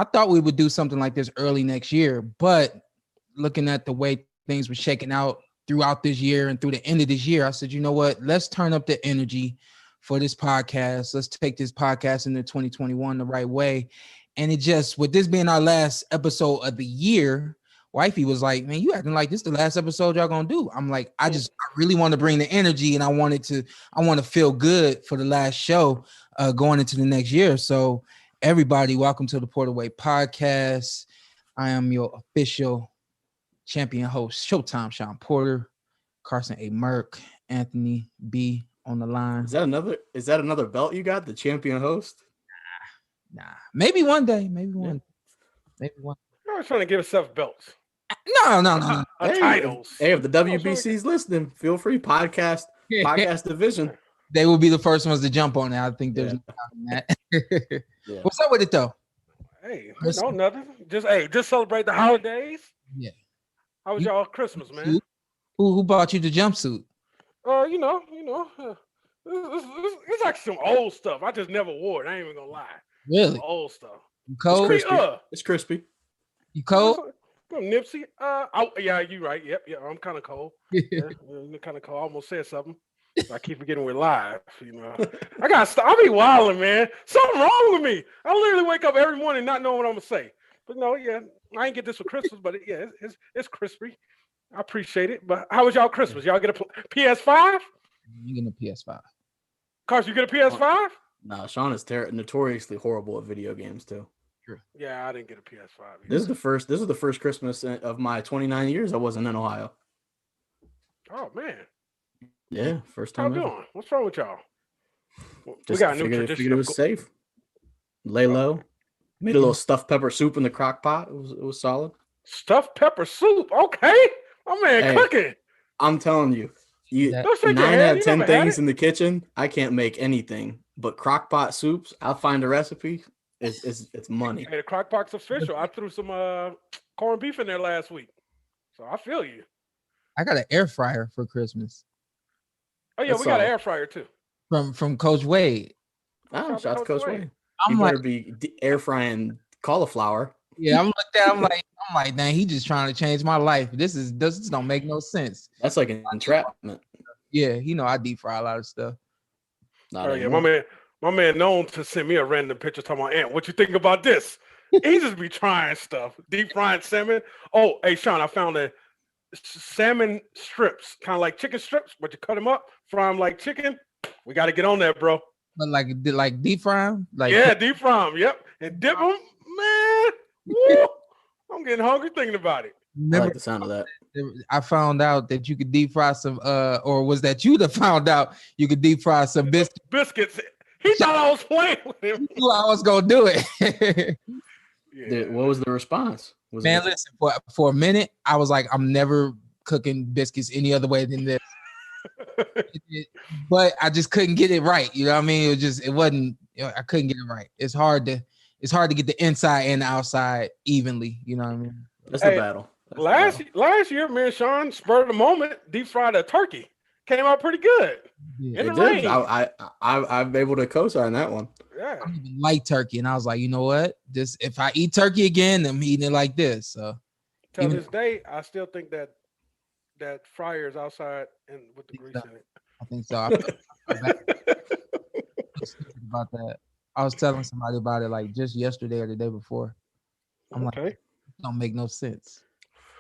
I thought we would do something like this early next year, but looking at the way things were shaking out throughout this year and through the end of this year, I said, you know what? Let's turn up the energy for this podcast. Let's take this podcast into 2021 the right way. And it just, with this being our last episode of the year, wifey was like, man, you acting like this the last episode y'all gonna do. I'm like, I really want to bring the energy, and I want to feel good for the last show going into the next year. So everybody, welcome to the Porterweight Podcast. I am your official champion host, Showtime, Shawn Porter, Carson A. Merk, Anthony B on the line. Is that another belt you got? The champion host? Nah. Maybe one day. Maybe one. I was trying to give yourself belts. No. Titles. Hey, if the WBC's listening, feel free. Podcast division. They will be the first ones to jump on it. I think there's no doubt in that. What's up with it though? Hey, nothing. Just celebrate the holidays. Yeah. How was y'all Christmas, man? Who bought you the jumpsuit? It's like some old stuff. I just never wore it. I ain't even gonna lie. Really? Some old stuff. You cold? It's crispy. You cold? Nipsey. Yeah, you right. Yep. I'm kind of cold. Kind of cold. I almost said something. I keep forgetting we're live. I gotta stop. I be wilding, man. Something wrong with me. I literally wake up every morning not knowing what I'm gonna say. But no, I ain't get this for Christmas, but it's crispy. I appreciate it. But how was y'all Christmas? Y'all get a PS5? You getting a PS5? Carson, you get a PS5? No, Shawn is notoriously horrible at video games too. Yeah, I didn't get a PS5 either. This is the first Christmas of my 29 years I wasn't in Ohio. Oh man. Yeah, first time. How you doing? What's wrong with y'all? We got a new tradition. Figured it was safe. Lay low. Made a little stuffed pepper soup in the crock pot. It was solid. Stuffed pepper soup. Okay. Oh man, cooking. I'm telling you. 9 out of 10 things in the kitchen, I can't make anything. But crock pot soups, I'll find a recipe. It's money. Hey, the crock pot's official. I threw some corned beef in there last week. So I feel you. I got an air fryer for Christmas. Oh yeah, we got an air fryer too. From Coach Wade. Oh, shout out to Coach Wade. You better be air frying cauliflower. Yeah, I'm like, dang, he just trying to change my life. This don't make no sense. That's like an entrapment. Yeah, I deep fry a lot of stuff. My man known to send me a random picture talking about Ant. What you think about this? He just be trying stuff. Deep frying salmon. Oh, hey Shawn, I found a salmon strips, kind of like chicken strips, but you cut them up, fry them like chicken. We got to get on that, bro. But like deep fry them? Deep fry them. Yep, and dip them, man. Woo, I'm getting hungry thinking about it. I like the sound of that. I found out that you could deep fry some, or was that you that found out you could deep fry some biscuits? He thought I was playing with him. He knew I was gonna do it. What was the response? Listen, for a minute, I was like, I'm never cooking biscuits any other way than this. But I just couldn't get it right. You know what I mean? It wasn't. I couldn't get it right. It's hard to get the inside and the outside evenly. You know what I mean? That's the battle. Last year, me and Shawn, spur of the moment, deep fried a turkey. Came out pretty good. Yeah, it did. I'm able to co-sign that one. Yeah. I don't even like turkey, and I was like, you know what? Just if I eat turkey again, I'm eating it like this. So till this day, I still think that fryer is outside and with the grease in it. I think so. About that. I was telling somebody about it like just yesterday or the day before. I'm like, it don't make no sense.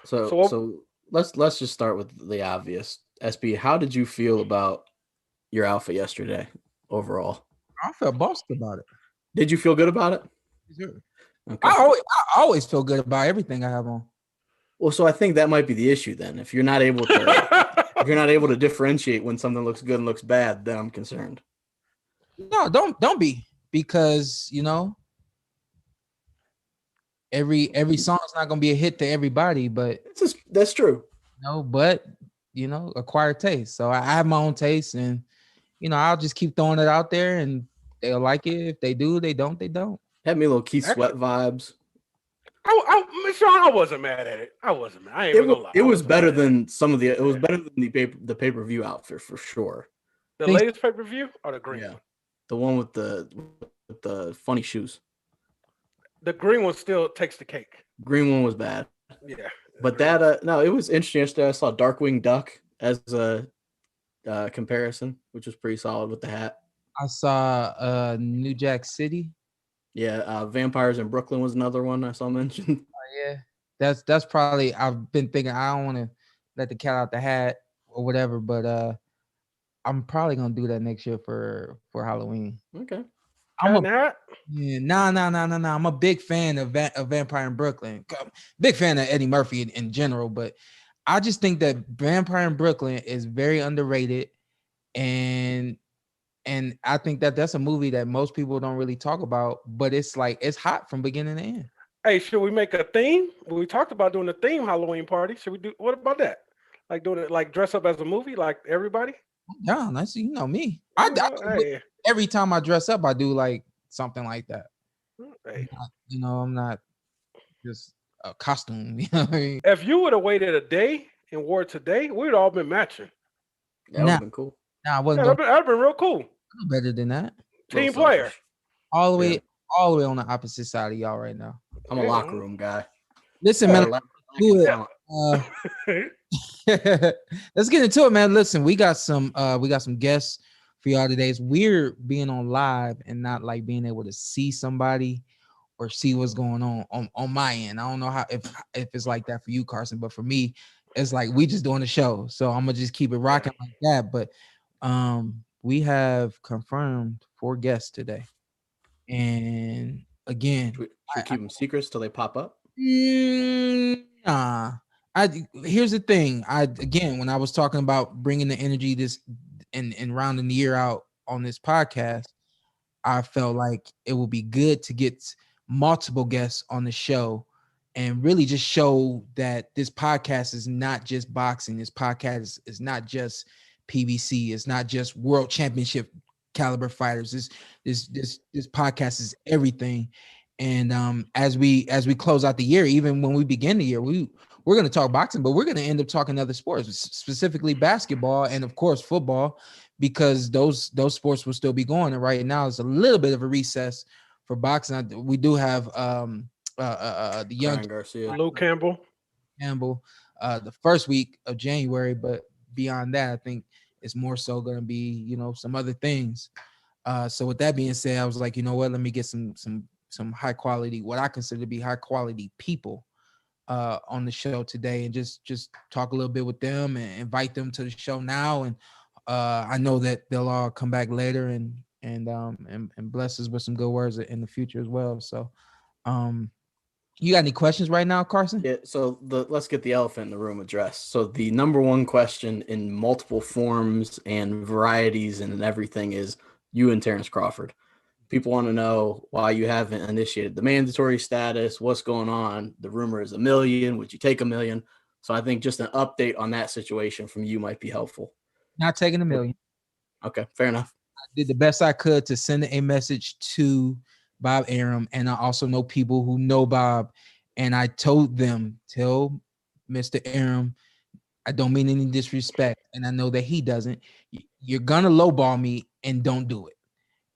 So let's just start with the obvious. SB, how did you feel about your outfit yesterday overall? I felt bossed about it. Did you feel good about it? Sure. Okay. I always feel good about everything I have on. Well, so I think that might be the issue then. If you're not able to differentiate when something looks good and looks bad, then I'm concerned. No, don't be, because every song is not gonna be a hit to everybody, but that's true. But acquired taste. So I have my own taste, and I'll just keep throwing it out there, and they'll like it. If they do, they don't. They don't. Had me a little Keith Sweat vibes. Shawn, I wasn't mad at it. I wasn't mad. I ain't even gonna lie. It was better than some of the. It was better than the pay-per-view outfit for sure. The latest pay-per-view or the green one? The one with the funny shoes. The green one still takes the cake. Green one was bad. Yeah. But that no, it was interesting yesterday. I saw Darkwing Duck as a comparison, which was pretty solid with the hat. I saw New Jack City. Yeah, Vampires in Brooklyn was another one I saw mentioned. Yeah, that's probably. I've been thinking I don't want to let the cat out the hat or whatever, but I'm probably gonna do that next year for Halloween. Okay. I'm a big fan of Vampire in Brooklyn. Big fan of Eddie Murphy in general, but I just think that Vampire in Brooklyn is very underrated, and I think that that's a movie that most people don't really talk about, but it's like it's hot from beginning to end. Hey, should we make a theme? We talked about doing a theme Halloween party. Should we do? What about that? Like doing it, like dress up as a movie, like everybody. Yeah, nice. You know me. Hey. Every time I dress up, I do like something like that. Hey. I'm not just a costume. You know what I mean? If you would have waited a day and wore it today, we'd all been matching. That would have been cool. Nah, I wasn't. That'd have been real cool. Better than that. Team player. All the way on the opposite side of y'all right now. I'm a locker room guy. Listen, man. Do it. Let's get into it, man. Listen, we got some guests for y'all today. It's weird being on live and not like being able to see somebody or see what's going on my end. I don't know how if it's like that for you, Carson, but for me, it's like we just doing the show. So I'm gonna just keep it rocking like that. But we have confirmed 4 guests today. And again, should we keep them secrets till they pop up? Nah. Here's the thing. When I was talking about bringing the energy this and rounding the year out on this podcast, I felt like it would be good to get multiple guests on the show and really just show that this podcast is not just boxing. This podcast is not just PBC. It's not just world championship caliber fighters. This podcast is everything. And as we close out the year, even when we begin the year, we're going to talk boxing, but we're going to end up talking other sports, specifically basketball and of course football, because those sports will still be going. And right now it's a little bit of a recess for boxing. We do have the young Garcia, Luke Campbell, the first week of January, but beyond that, I think it's more so going to be some other things. So with that being said, I was like, you know what, let me get some high quality, what I consider to be high quality people on the show today, and just talk a little bit with them and invite them to the show now. And I know that they'll all come back later and bless us with some good words in the future as well. So you got any questions right now, Carson? Yeah, so let's get the elephant in the room addressed. So the number one question in multiple forms and varieties and everything is you and Terrence Crawford. People want to know why you haven't initiated the mandatory status, what's going on. The rumor is $1 million. Would you take $1 million? So I think just an update on that situation from you might be helpful. Not taking $1 million. Okay, fair enough. I did the best I could to send a message to Bob Arum, and I also know people who know Bob, and I told them, tell Mr. Arum, I don't mean any disrespect, and I know that he doesn't. You're gonna lowball me, and don't do it.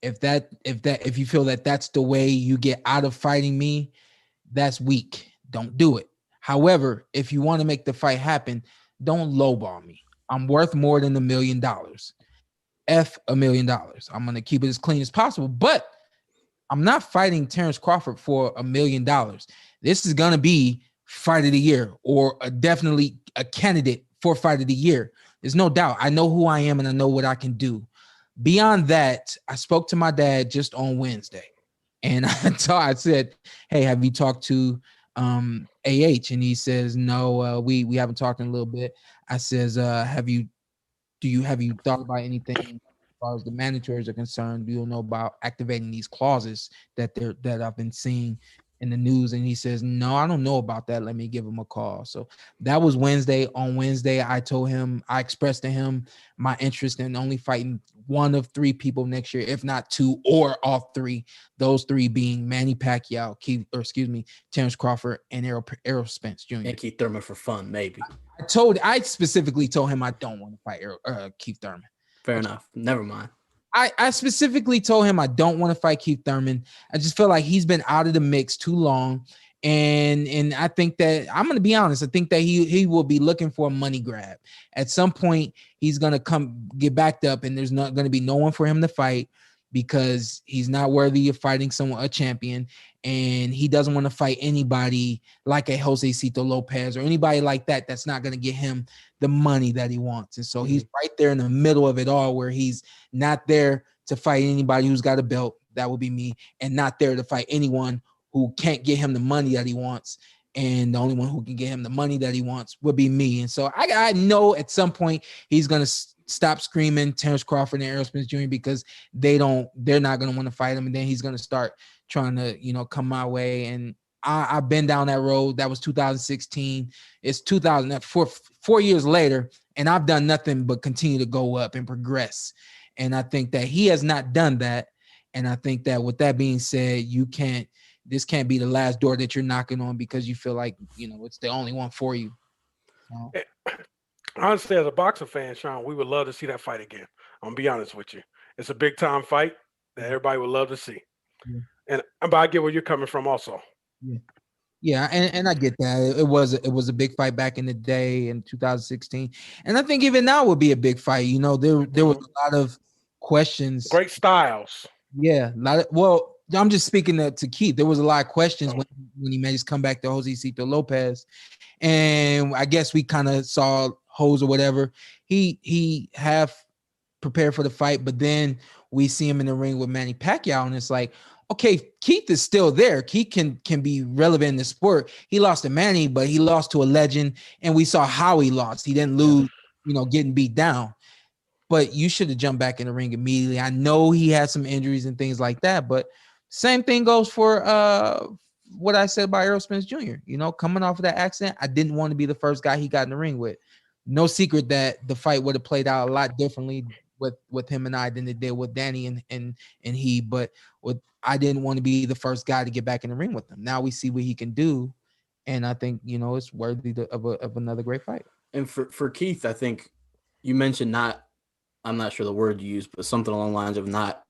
If you feel that that's the way you get out of fighting me, that's weak. Don't do it. However, if you want to make the fight happen, don't lowball me. I'm worth more than $1 million. F $1 million. I'm gonna keep it as clean as possible, but I'm not fighting Terrence Crawford for $1 million. This is gonna be fight of the year, or definitely a candidate for fight of the year. There's no doubt. I know who I am and I know what I can do. Beyond that, I spoke to my dad just on Wednesday, and I said, "Hey, have you talked to AH?" And he says, "No, we haven't talked in a little bit." I says, "Have you thought about anything as far as the mandatories are concerned? Do you know about activating these clauses that I've been seeing in the news?" And he says, "No, I don't know about that. Let me give him a call." So that was Wednesday. On Wednesday, I expressed to him my interest in only fighting one of 3 people next year, if not 2 or all 3. Those 3 being Manny Pacquiao, Terrence Crawford, and Errol Spence Jr. And Keith Thurman for fun, maybe. I specifically told him I don't want to fight Keith Thurman. Fair enough. Never mind. I specifically told him I don't want to fight Keith Thurman. I just feel like he's been out of the mix too long. And I think that I'm going to be honest. I think that he will be looking for a money grab. At some point, he's going to come get backed up, and there's not going to be no one for him to fight because he's not worthy of fighting a champion, and he doesn't want to fight anybody like a Jose Cito Lopez or anybody like that that's not going to get him the money that he wants. And so he's right there in the middle of it all, where he's not there to fight anybody who's got a belt. That would be me, and not there to fight anyone who can't get him the money that he wants. And the only one who can get him the money that he wants would be me. And so I know at some point he's going to stop screaming Terrence Crawford and Errol Spence Jr. because they're not going to want to fight him. And then he's going to start trying to, come my way. And I've been down that road. That was 2016. It's 4 years later, and I've done nothing but continue to go up and progress. And I think that he has not done that. And I think that with that being said, this can't be the last door that you're knocking on because you feel like, it's the only one for you. So. Honestly, as a boxing fan, Shawn, we would love to see that fight again. I'm going to be honest with you. It's a big time fight that everybody would love to see. Yeah. But I get where you're coming from also. Yeah. Yeah, and I get that. It was a big fight back in the day in 2016. And I think even now would be a big fight. There was a lot of questions. Great styles. Yeah, I'm just speaking to Keith. There was a lot of questions when he made his comeback to Jose Cito Lopez. And I guess we kind of saw Hose or whatever. He half prepared for the fight, but then we see him in the ring with Manny Pacquiao, and it's like, okay, Keith is still there. Keith can be relevant in the sport. He lost to Manny, but he lost to a legend, and we saw how he lost. He didn't lose, getting beat down. But you should have jumped back in the ring immediately. I know he had some injuries and things like that, but same thing goes for what I said about Errol Spence Jr. Coming off of that accident, I didn't want to be the first guy he got in the ring with. No secret that the fight would have played out a lot differently with him and I than it did with Danny and he. But I didn't want to be the first guy to get back in the ring with him. Now we see what he can do, and I think it's worthy of another great fight. And for Keith, I think you mentioned I'm not sure the word you used, but something along the lines of not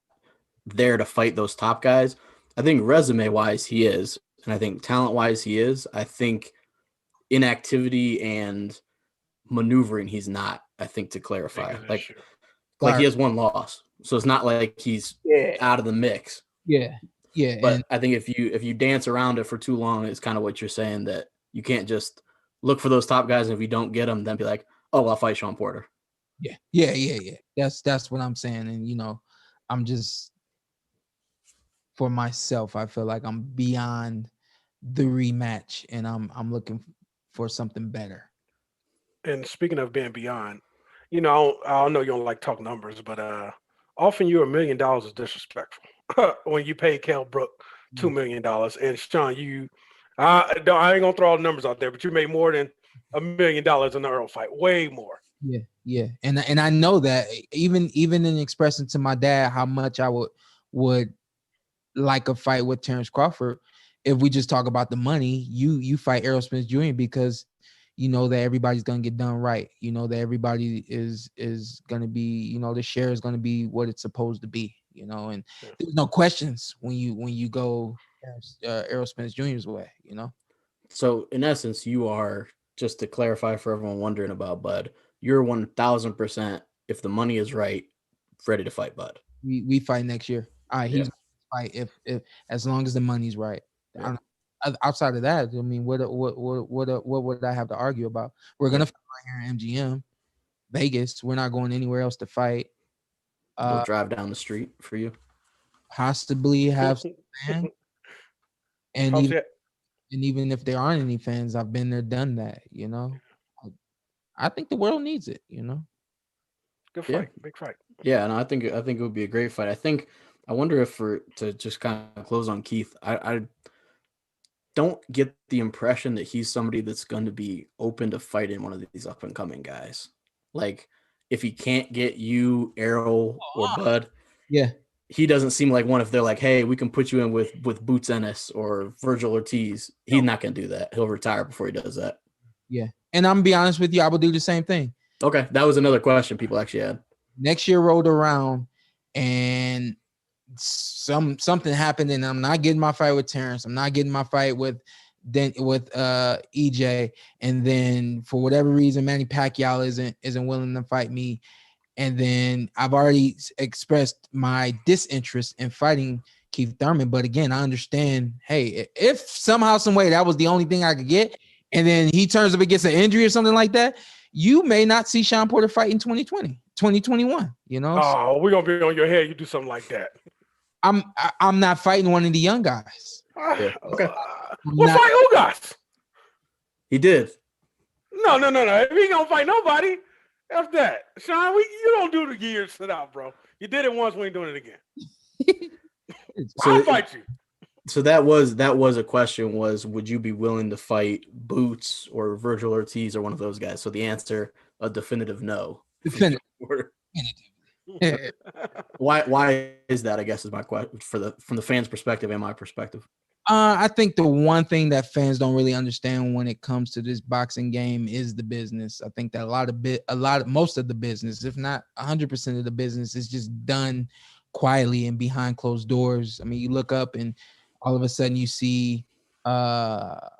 there to fight those top guys. I think resume-wise he is, and I think talent-wise he is. I think inactivity and maneuvering he's not, I think, to clarify. Like he has one loss. So it's not like he's out of the mix. Yeah. Yeah. But I think if you dance around it for too long, it's kind of what you're saying, that you can't just look for those top guys, and if you don't get them, then be like, oh, I'll fight Shawn Porter. Yeah. That's what I'm saying. And I'm just, for myself, I feel like I'm beyond the rematch, and I'm looking for something better. And speaking of being beyond, I know you don't like talk numbers, but often $1 million is disrespectful when you pay Kell Brook $2 million. And Shawn, I ain't gonna throw all the numbers out there, but you made more than $1 million in the Earl fight, way more. Yeah, and I know that even in expressing to my dad how much I would like a fight with Terrence Crawford, if we just talk about the money, you fight Errol Spence Jr. because that everybody's gonna get done right. That everybody is gonna be, the share is gonna be what it's supposed to be. And there's no questions when you go Errol Spence Jr.'s way. So in essence, you are, just to clarify for everyone wondering about Bud, you're 1,000%, if the money is right, ready to fight Bud. We fight next year. All right, he's gonna fight if as long as the money's right. Yeah. Outside of that, I mean, what would I have to argue about? We're gonna fight right here in MGM, Vegas. We're not going anywhere else to fight. We'll drive down the street for you. Possibly have some fans. And even if there aren't any fans, I've been there, done that. I think the world needs it. Good fight, big fight. Yeah, and I think it would be a great fight. I wonder if to just kind of close on Keith, I don't get the impression that he's somebody that's going to be open to fighting one of these up and coming guys. Like, if he can't get you, Errol, or Bud, he doesn't seem like one. If they're like, hey, we can put you in with Boots Ennis or Virgil Ortiz, he's not going to do that. He'll retire before he does that. Yeah, and I'm gonna be honest with you, I would do the same thing. Okay, that was another question people actually had. Next year rolled around, and something happened, and I'm not getting my fight with Terrence. I'm not getting my fight with EJ, and then for whatever reason, Manny Pacquiao isn't willing to fight me. And then I've already expressed my disinterest in fighting Keith Thurman. But again, I understand, hey, if somehow, some way that was the only thing I could get, and then he turns up against an injury or something like that, you may not see Shawn Porter fight in 2020, 2021, you know? Oh, we're going to be on your head. You do something like that. I'm not fighting one of the young guys. Yeah. Okay. Well, fight Ugas. He did. No. If he going to fight nobody, F that. Shawn, you don't do the years sit out, bro. You did it once, we ain't doing it again. I'll fight you. So that was a question was, would you be willing to fight Boots or Virgil Ortiz or one of those guys? So the answer, a definitive no. Definitive. Why is that, I guess, is my question from the fans' perspective and my perspective. I think the one thing that fans don't really understand when it comes to this boxing game is the business. I think that most of the business, if not 100% of the business, is just done quietly and behind closed doors. I mean, you look up and all of a sudden you see Caleb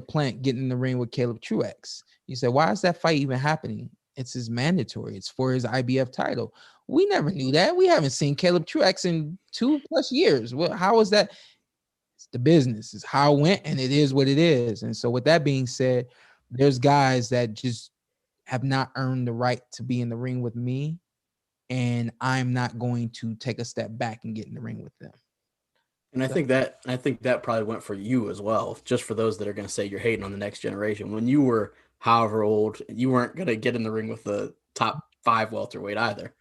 Plant getting in the ring with Caleb Truex. You say, why is that fight even happening? It's mandatory. It's for his IBF title. We never knew that. We haven't seen Caleb Truex in 2+ years. Well, how is that? It's the business. It's how it went, and it is what it is. And so with that being said, there's guys that just have not earned the right to be in the ring with me, and I'm not going to take a step back and get in the ring with them. And I think that probably went for you as well, just for those that are going to say you're hating on the next generation. When you were however old, you weren't going to get in the ring with the top 5 welterweight either.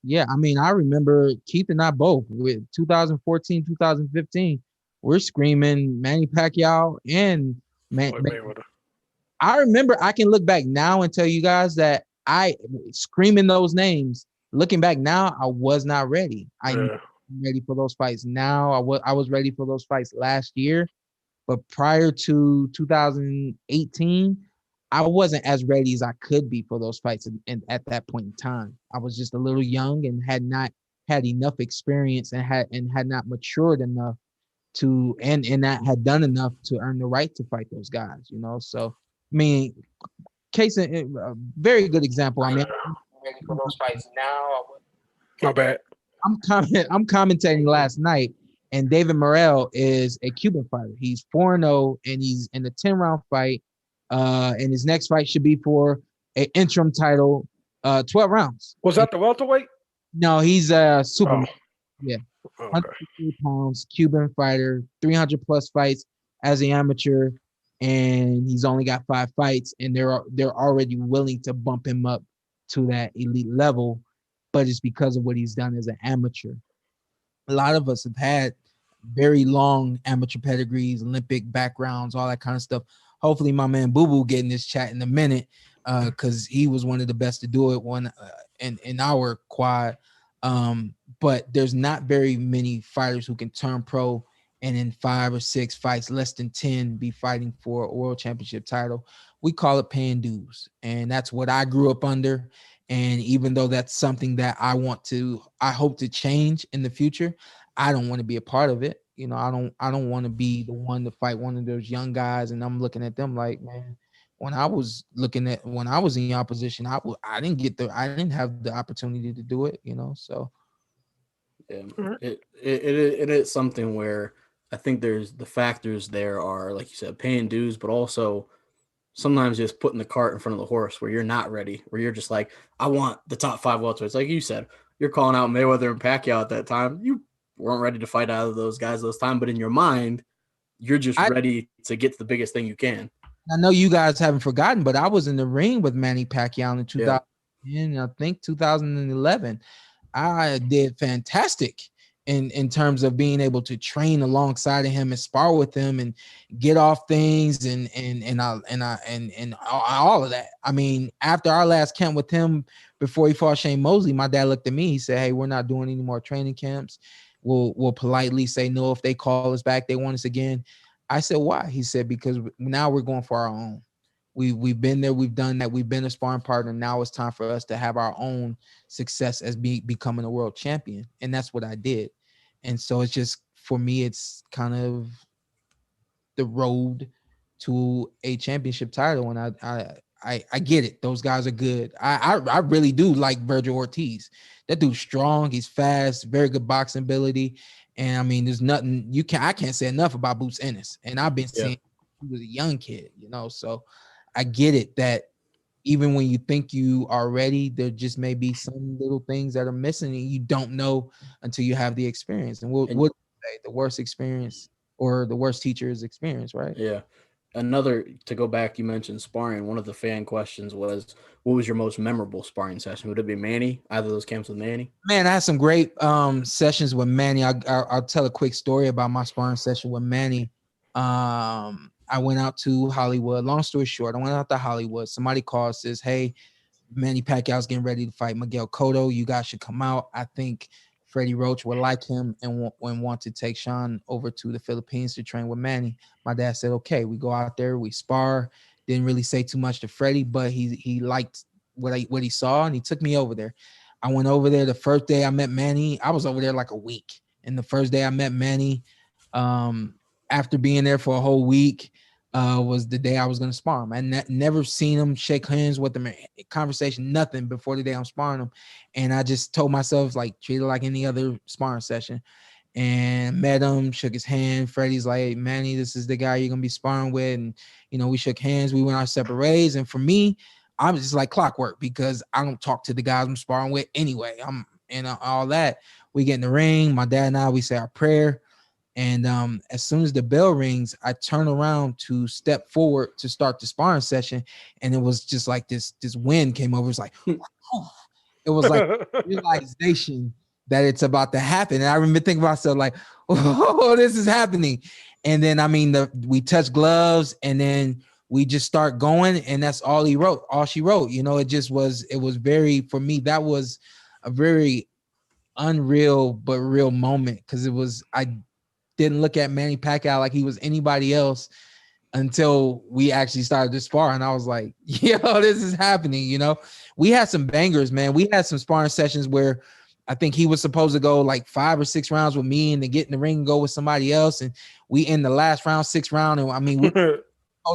Yeah. I mean, I remember Keith and I both with 2014, 2015. We're screaming Manny Pacquiao and Mayweather. I remember. I can look back now and tell you guys that I screaming those names. Looking back now, I was not ready. I'm ready for those fights now. I was ready for those fights last year, but prior to 2018. I wasn't as ready as I could be for those fights and at that point in time. I was just a little young and had not had enough experience and had not matured enough to and not had done enough to earn the right to fight those guys, you know. So I mean, a very good example. I mean, I'm ready for those fights now. My bad. I'm commentating last night, and David Morrell is a Cuban fighter. He's 4-0 and he's in a 10-round fight. And his next fight should be for an interim title, 12 rounds. Was that the welterweight? No, he's a super. Yeah, okay. 150 pounds, Cuban fighter, 300+ fights as an amateur, and he's only got 5 fights, and they're already willing to bump him up to that elite level, but it's because of what he's done as an amateur. A lot of us have had very long amateur pedigrees, Olympic backgrounds, all that kind of stuff. Hopefully my man Boo Boo get in this chat in a minute, because he was one of the best to do it in our quad. But there's not very many fighters who can turn pro and in 5 or 6 fights, less than 10, be fighting for a world championship title. We call it paying dues, and that's what I grew up under. And even though that's something that I hope to change in the future, I don't want to be a part of it. You know, I don't want to be the one to fight one of those young guys, and I'm looking at them like, man, when I was in your position, I didn't have the opportunity to do it, you know. So yeah, it is something where I think there's the factors there are, like you said, paying dues, but also sometimes just putting the cart in front of the horse where you're not ready, where you're just like, I want the top 5 welterweights. Like you said, you're calling out Mayweather and Pacquiao at that time. You weren't ready to fight out of those guys those time, but in your mind, you're just ready to get to the biggest thing you can. I know you guys haven't forgotten, but I was in the ring with Manny Pacquiao in 2010, I think 2011. I did fantastic in terms of being able to train alongside of him and spar with him and get off things and all of that. I mean, after our last camp with him before he fought Shane Mosley, my dad looked at me. He said, "Hey, we're not doing any more training camps. We'll politely say no if they call us back. They want us again." I said, "Why?" He said, "Because now we're going for our own. We've been there, we've done that, we've been a sparring partner. Now it's time for us to have our own success as becoming a world champion. And that's what I did. And so it's just, for me, it's kind of the road to a championship title. And I get it. Those guys are good. I really do like Virgil Ortiz. That dude's strong. He's fast, very good boxing ability. And I mean, there's nothing I can't say enough about Boots Ennis. And I've been seeing he was a young kid, so I get it that even when you think you are ready, there just may be some little things that are missing and you don't know until you have the experience. And what say the worst experience or the worst teacher is experience, right? Yeah. To go back, you mentioned sparring. One of the fan questions was, what was your most memorable sparring session? Would it be Manny? Either of those camps with Manny? Man, I had some great sessions with Manny. I'll tell a quick story about my sparring session with Manny. I went out to Hollywood. Long story short, I went out to Hollywood. Somebody called, says, hey, Manny Pacquiao's getting ready to fight Miguel Cotto. You guys should come out. I think Freddie Roach would like him and want to take Shawn over to the Philippines to train with Manny. My dad said, okay, we go out there, we spar. Didn't really say too much to Freddie, but he liked what he saw, and he took me over there. I went over there the first day I met Manny. I was over there like a week. And the first day I met Manny, after being there for a whole week, was the day I was going to spar him. I never seen him, shake hands with him, conversation, nothing before the day I'm sparring him. And I just told myself, like, treat it like any other sparring session. And met him, shook his hand. Freddie's like, hey, Manny, this is the guy you're going to be sparring with. And, we shook hands. We went our separate ways. And for me, I'm just like clockwork because I don't talk to the guys I'm sparring with anyway. I'm and all that. We get in the ring. My dad and I, we say our prayer. And as soon as the bell rings, I turn around to step forward to start the sparring session. And it was just like this wind came over. It's like, oh. It was like realization that it's about to happen. And I remember thinking about myself like, oh, this is happening. And then, I mean, we touched gloves and then we just start going. And that's all she wrote. It was very, for me, that was a very unreal but real moment. Cause I didn't look at Manny Pacquiao like he was anybody else until we actually started to spar. And I was like, yo, this is happening. We had some bangers, man. We had some sparring sessions where I think he was supposed to go like 5 or 6 rounds with me and then get in the ring and go with somebody else. And we in the last round, 6th round. And I mean, we toe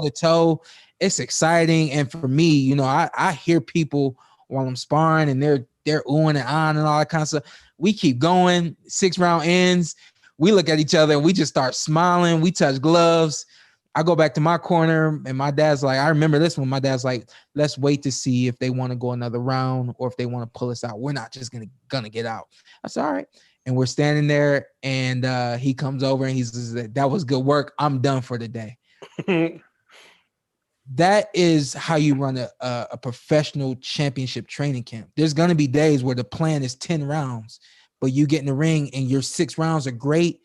to toe. It's exciting. And for me, I hear people while I'm sparring and they're oohing and on and all that kind of stuff. We keep going. 6th round ends. We look at each other and we just start smiling. We touch gloves. I go back to my corner and my dad's like, I remember this one. My dad's like, let's wait to see if they want to go another round or if they want to pull us out. We're not just gonna get out. I said, all right. And we're standing there and he comes over and he says, that was good work. I'm done for the day. That is how you run a professional championship training camp. There's going to be days where the plan is 10 rounds, but you get in the ring and your 6 rounds are great.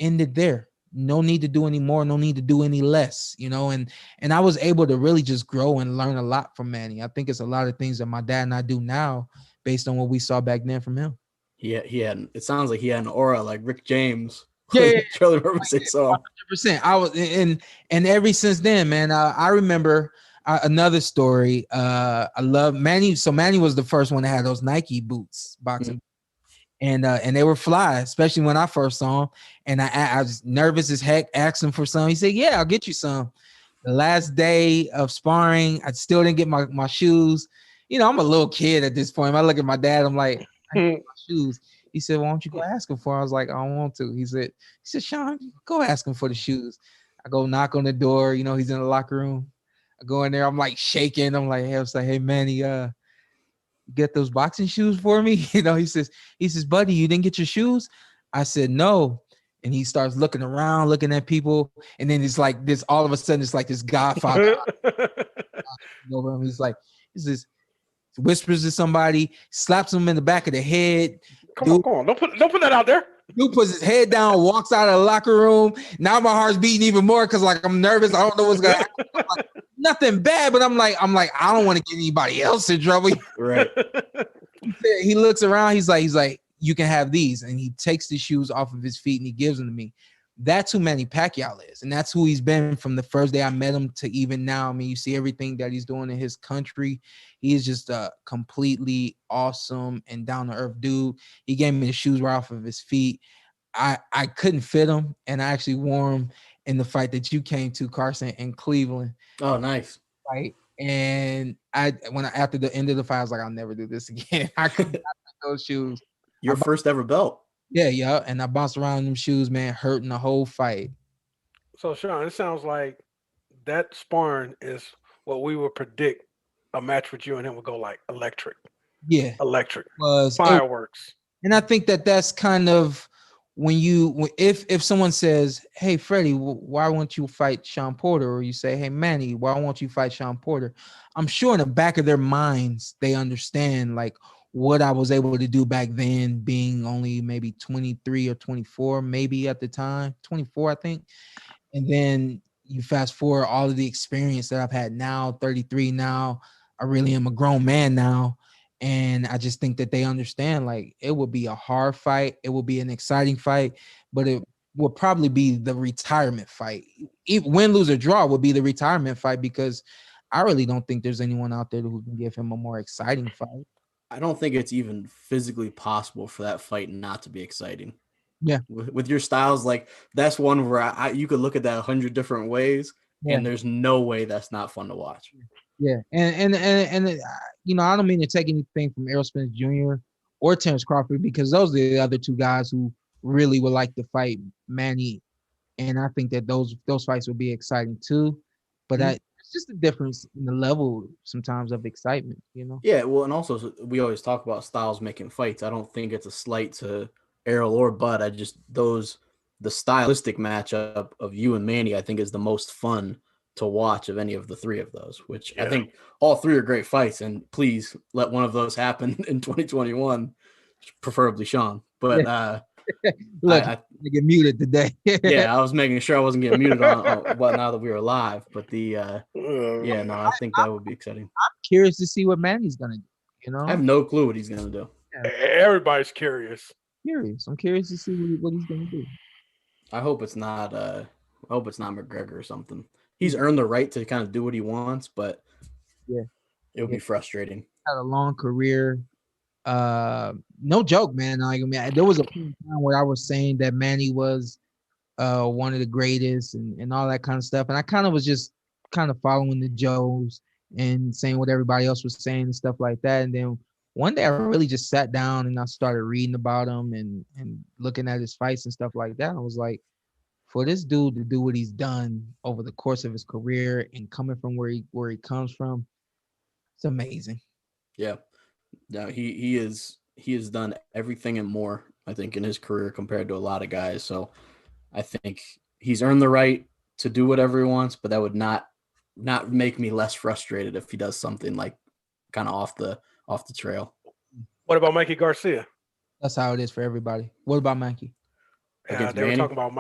Ended there. No need to do any more. No need to do any less, and I was able to really just grow and learn a lot from Manny. I think it's a lot of things that my dad and I do now based on what we saw back then from him. Yeah, it sounds like he had an aura like Rick James. Yeah, Charlie Murphy saw. 100%. I was, and ever since then, man, I remember another story. I love Manny. So Manny was the first one that had those Nike boots, boxing. And they were fly, especially when I first saw him. And I was nervous as heck, asked him for some. He said, yeah, I'll get you some. The last day of sparring, I still didn't get my shoes. I'm a little kid at this point. I look at my dad, I'm like, I need my shoes. He said, why don't you go ask him for it? I was like, I don't want to. He said, Shawn, go ask him for the shoes. I go knock on the door. He's in the locker room. I go in there. I'm like shaking. I'm like, hey, Manny, get those boxing shoes for me? He says, buddy, you didn't get your shoes? I said, no. And he starts looking around, looking at people. And then it's like this, all of a sudden, it's like this godfather over him. He's like, whispers to somebody, slaps him in the back of the head. Come on. Don't put that out there. Dude puts his head down, walks out of the locker room. Now my heart's beating even more because like I'm nervous. I don't know what's gonna happen. Like, nothing bad, but I'm like, I don't want to get anybody else in trouble. Right. He looks around, he's like, you can have these. And he takes the shoes off of his feet and he gives them to me. That's who Manny Pacquiao is, and that's who he's been from the first day I met him to even now. I mean, you see everything that he's doing in his country. He is just a completely awesome and down-to-earth dude. He gave me the shoes right off of his feet. I couldn't fit him, and I actually wore him in the fight that you came to, Carson, in Cleveland. Oh, nice. Right. And after the end of the fight, I was like, I'll never do this again. I could not fit those shoes. Your first ever belt. Yeah. And I bounced around in them shoes, man, hurting the whole fight. So, Shawn, it sounds like that sparring is what we would predict a match with you and him would go like electric. Yeah. Electric. Was fireworks. And I think that's kind of if someone says, hey, Freddie, why won't you fight Shawn Porter? Or you say, hey, Manny, why won't you fight Shawn Porter? I'm sure in the back of their minds, they understand like what I was able to do back then, being only maybe 23 or 24, maybe at the time, 24, I think. And then you fast forward all of the experience that I've had now, 33 now. I really am a grown man now. And I just think that they understand, like, it would be a hard fight. It will be an exciting fight, but it will probably be the retirement fight. Win, lose, or draw would be the retirement fight, because I really don't think there's anyone out there who can give him a more exciting fight. I don't think it's even physically possible for that fight not to be exciting. Yeah. With your styles, like, that's one where you could look at that 100 different ways, and there's no way that's not fun to watch. Yeah, and you know, I don't mean to take anything from Errol Spence Jr. or Terrence Crawford, because those are the other two guys who really would like to fight Manny, and I think that those fights would be exciting too. But it's just a difference in the level sometimes of excitement, you know. Yeah, well, and also we always talk about styles making fights. I don't think it's a slight to Errol or Bud. The stylistic matchup of you and Manny, I think, is the most fun to watch of any of the three of those, which I think all three are great fights, and please let one of those happen in 2021, preferably Shawn. But look, I get muted today. Yeah, I was making sure I wasn't getting muted on now that we were live. But I think that would be exciting. I'm curious to see what Manny's gonna do. You know, I have no clue what he's gonna do. Everybody's curious. I'm curious to see what he's gonna do. I hope it's not McGregor or something. He's earned the right to kind of do what he wants, but it'll be frustrating. Had a long career. No joke, man. Like, I mean, there was a point in time where I was saying that Manny was one of the greatest and all that kind of stuff. And I kind of was just kind of following the Joes and saying what everybody else was saying and stuff like that. And then one day I really just sat down and I started reading about him and looking at his fights and stuff like that. I was like, for this dude to do what he's done over the course of his career and coming from where he comes from, it's amazing. Yeah. No, he has done everything and more, I think, in his career compared to a lot of guys. So I think he's earned the right to do whatever he wants, but that would not make me less frustrated if he does something like kind of off the trail. What about Mikey Garcia? That's how it is for everybody. What about Mikey? Yeah, they were talking about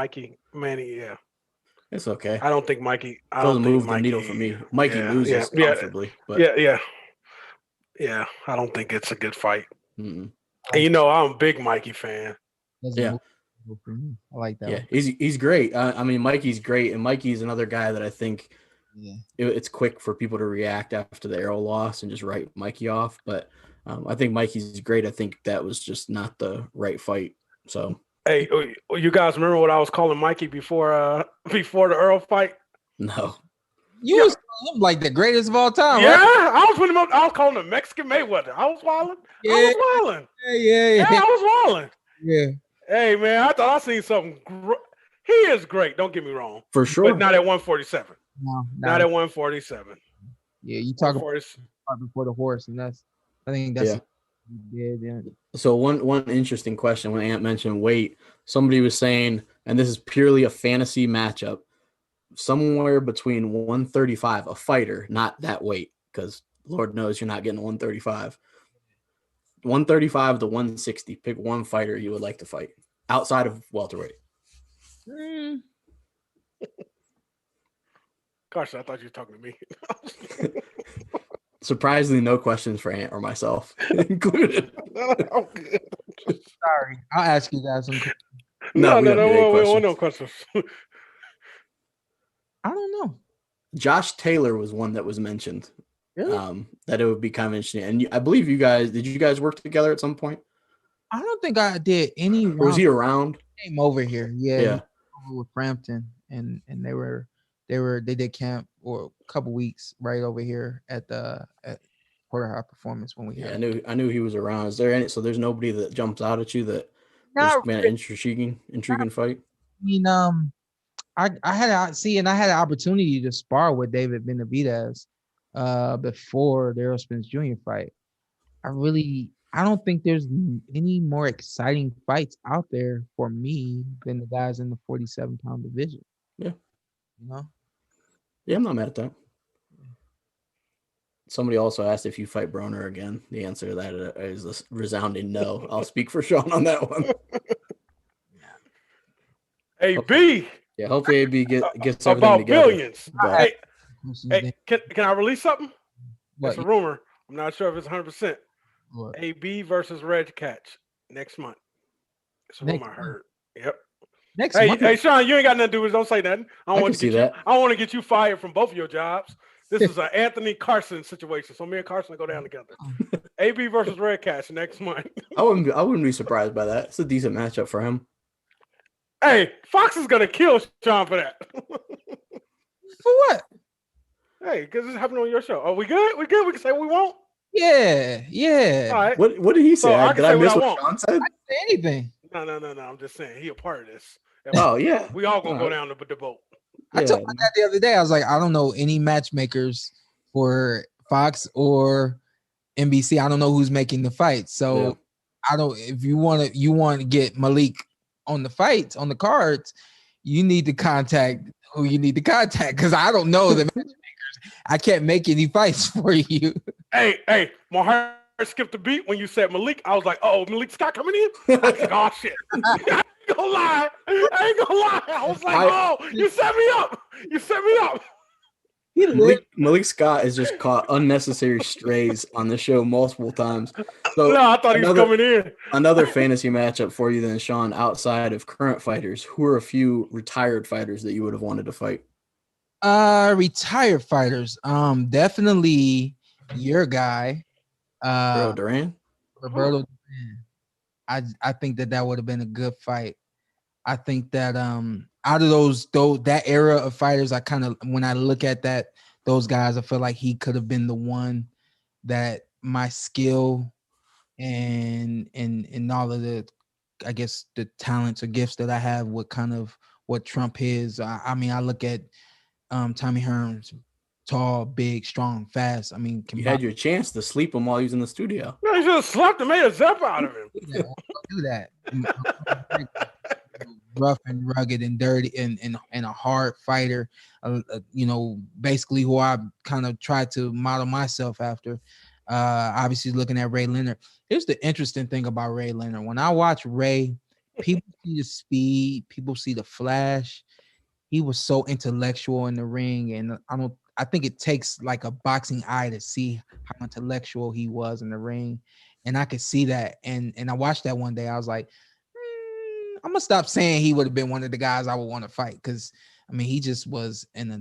Manny. Yeah, it's okay. I don't think Mikey. Doesn't move the needle for me. Mikey loses comfortably. But yeah. I don't think it's a good fight. Mm-mm. And you know, I'm a big Mikey fan. I like that. Yeah, he's great. I mean, Mikey's great, and Mikey's another guy that I think it's quick for people to react after the Errol loss and just write Mikey off. But I think Mikey's great. I think that was just not the right fight. So. Hey, you guys remember what I was calling Mikey before the Earl fight? No. You was calling him like the greatest of all time, yeah, right? I was putting him up. I was calling him Mexican Mayweather. I was wilding. Yeah. Yeah, I was wilding. Yeah. Hey, man, I thought I seen something. He is great. Don't get me wrong. For sure. But not at 147. No. Not at 147. Yeah, you talk about before the horse, and I think that's. Yeah. So one interesting question when Ant mentioned weight, somebody was saying, and this is purely a fantasy matchup, somewhere between 135, a fighter, not that weight, because Lord knows you're not getting 135. 135 to 160. Pick one fighter you would like to fight outside of welterweight. Gosh, I thought you were talking to me. Surprisingly, no questions for Ant or myself included. Oh, good. Sorry, I'll ask you guys some. No, we don't do any questions. no questions. I don't know. Josh Taylor was one that was mentioned. Really? That it would be kind of interesting. And I believe did you guys work together at some point? I don't think I did any. Or was he around? He came over here. Yeah. Yeah. Over with Frampton, and they did camp or a couple weeks right over here at Porter High Performance when we had. I knew he was around. Is there any? So there's nobody that jumps out at you that has been an intriguing fight. I mean, I had an opportunity to spar with David Benavidez before the Errol Spence Jr. fight. I don't think there's any more exciting fights out there for me than the guys in the 47-pound division. Yeah. You know? Yeah, I'm not mad at that. Somebody also asked if you fight Broner again. The answer to that is a resounding no. I'll speak for Shawn on that one. AB. Yeah, hopefully AB gets everything about together. Billions. But... Hey, can I release something? What? It's a rumor. I'm not sure if it's 100%. What? AB versus Reg Catch next month. It's a rumor I heard. Yep. Next month. Hey, Shawn, you ain't got nothing to do with it. Don't say nothing. I don't want to get you fired from both of your jobs. This is an Anthony Carson situation. So me and Carson go down together. AB versus Red Catch next month. I wouldn't be surprised by that. It's a decent matchup for him. Hey, Fox is gonna kill Shawn for that. For what? Hey, because it's happening on your show. Are we good? We good? We can say we won't? Yeah. All right. What did he say? Did I miss what Shawn said? I didn't say anything. No. I'm just saying he a part of this. Oh yeah. We all gonna go down to the boat. I told my dad the other day, I was like, I don't know any matchmakers for Fox or NBC. I don't know who's making the fight. So I don't. If you want to get Malik on the fights, on the cards, you need to contact who you need to contact, because I don't know the matchmakers. I can't make any fights for you. Hey, my heart skipped a beat when you said Malik. I was like, oh, Malik Scott coming in? I said, oh shit. I ain't gonna lie. I was like, oh, you set me up. Malik Scott has just caught unnecessary strays on the show multiple times. So no, I thought he was coming in. Another fantasy matchup for you then, Shawn, outside of current fighters. Who are a few retired fighters that you would have wanted to fight? Retired fighters. Definitely your guy. Roberto Duran. Duran. I think that would have been a good fight. I think that out of that era of fighters, I kind of, when I look at those guys, I feel like he could have been the one that my skill and all of the, I guess, the talents or gifts that I have would kind of what trump his. I mean, I look at Tommy Hearns, tall, big, strong, fast. I mean, you had your chance to sleep him while he was in the studio. No, you should have slept and made a zip out of him. Do that. Rough and rugged and dirty and a hard fighter, basically who I kind of tried to model myself after. Obviously looking at Ray Leonard. Here's the interesting thing about Ray Leonard. When I watch Ray, people see the speed, people see the flash. He was so intellectual in the ring, and I think it takes like a boxing eye to see how intellectual he was in the ring, and I could see that. And I watched that one day. I was like, I'm gonna stop saying he would have been one of the guys I would want to fight, because I mean he just was in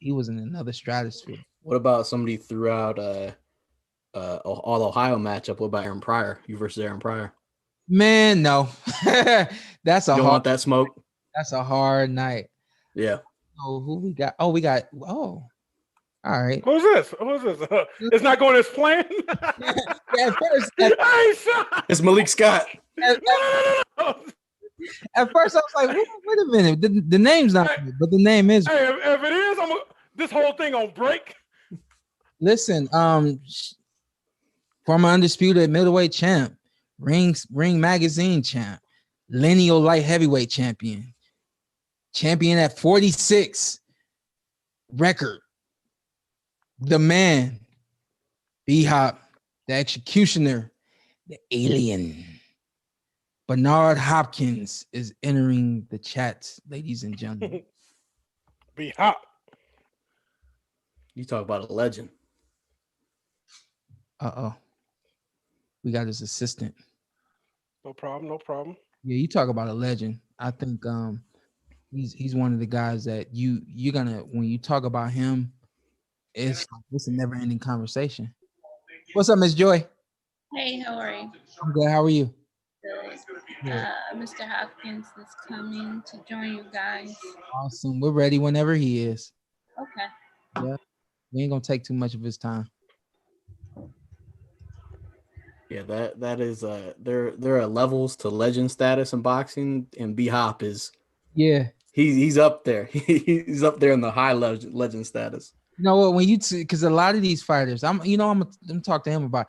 another stratosphere. What about somebody throughout all Ohio matchup? What about Aaron Pryor? You versus Aaron Pryor? Man, no. That's you don't want that smoke. That's a hard night. Yeah. Oh, who we got? Oh, all right. Who's this? It's not going as planned. At first, it's Malik Scott. At first, I was like, wait a minute. The name's not, but the name is. Hey, if it is, this whole thing on break. Listen, former undisputed middleweight champ, Ring Magazine champ, lineal light heavyweight champion at 46 record, the man, B-Hop, the executioner, the alien. Bernard Hopkins is entering the chats, ladies and gentlemen. B-Hop. You talk about a legend. We got his assistant. No problem. Yeah, you talk about a legend. I think he's one of the guys that you're gonna, when you talk about him, it's a never ending conversation. What's up, Miss Joy? Hey, how are you? I'm good. How are you? Good. Mr. Hopkins is coming to join you guys. Awesome. We're ready whenever he is. Okay. Yeah. We ain't gonna take too much of his time. Yeah, that is there are levels to legend status in boxing, and B Hop is he's up there. He's up there in the high legend status. You know what? When you because a lot of these fighters, I'm talk to him about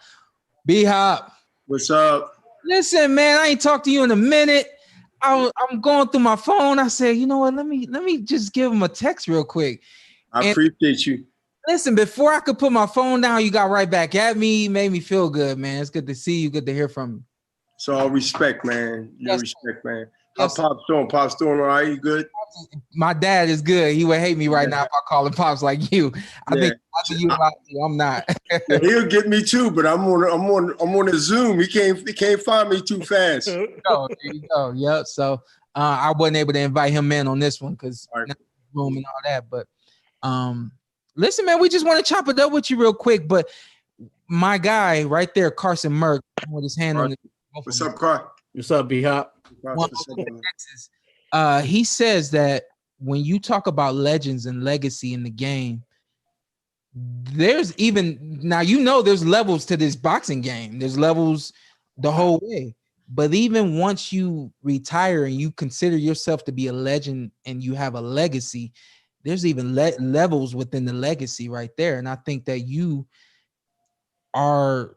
B Hop. What's up? Listen, man, I ain't talked to you in a minute. I'm going through my phone. I said, you know what? Let me just give him a text real quick. I appreciate you. Listen, before I could put my phone down, you got right back at me. Made me feel good, man. It's good to see you. Good to hear from you. It's all respect, man. Your respect, man. Yes, How Pop's doing? Pop's doing all right? You good? My dad is good. He would hate me right now if I call him Pops like you. I think you like you. I'm not. Yeah, he'll get me too, but I'm on a Zoom. He can't find me too fast. There you go. Yep. So I wasn't able to invite him in on this one because room and all that. But listen, man, we just want to chop it up with you real quick. But my guy right there, Carson Merk, with his hand on the. What's up, Car? What's up, B Hop? He says that when you talk about legends and legacy in the game, there's even now, there's levels to this boxing game. There's levels the whole way. But even once you retire and you consider yourself to be a legend and you have a legacy, there's even levels within the legacy right there. And I think that you are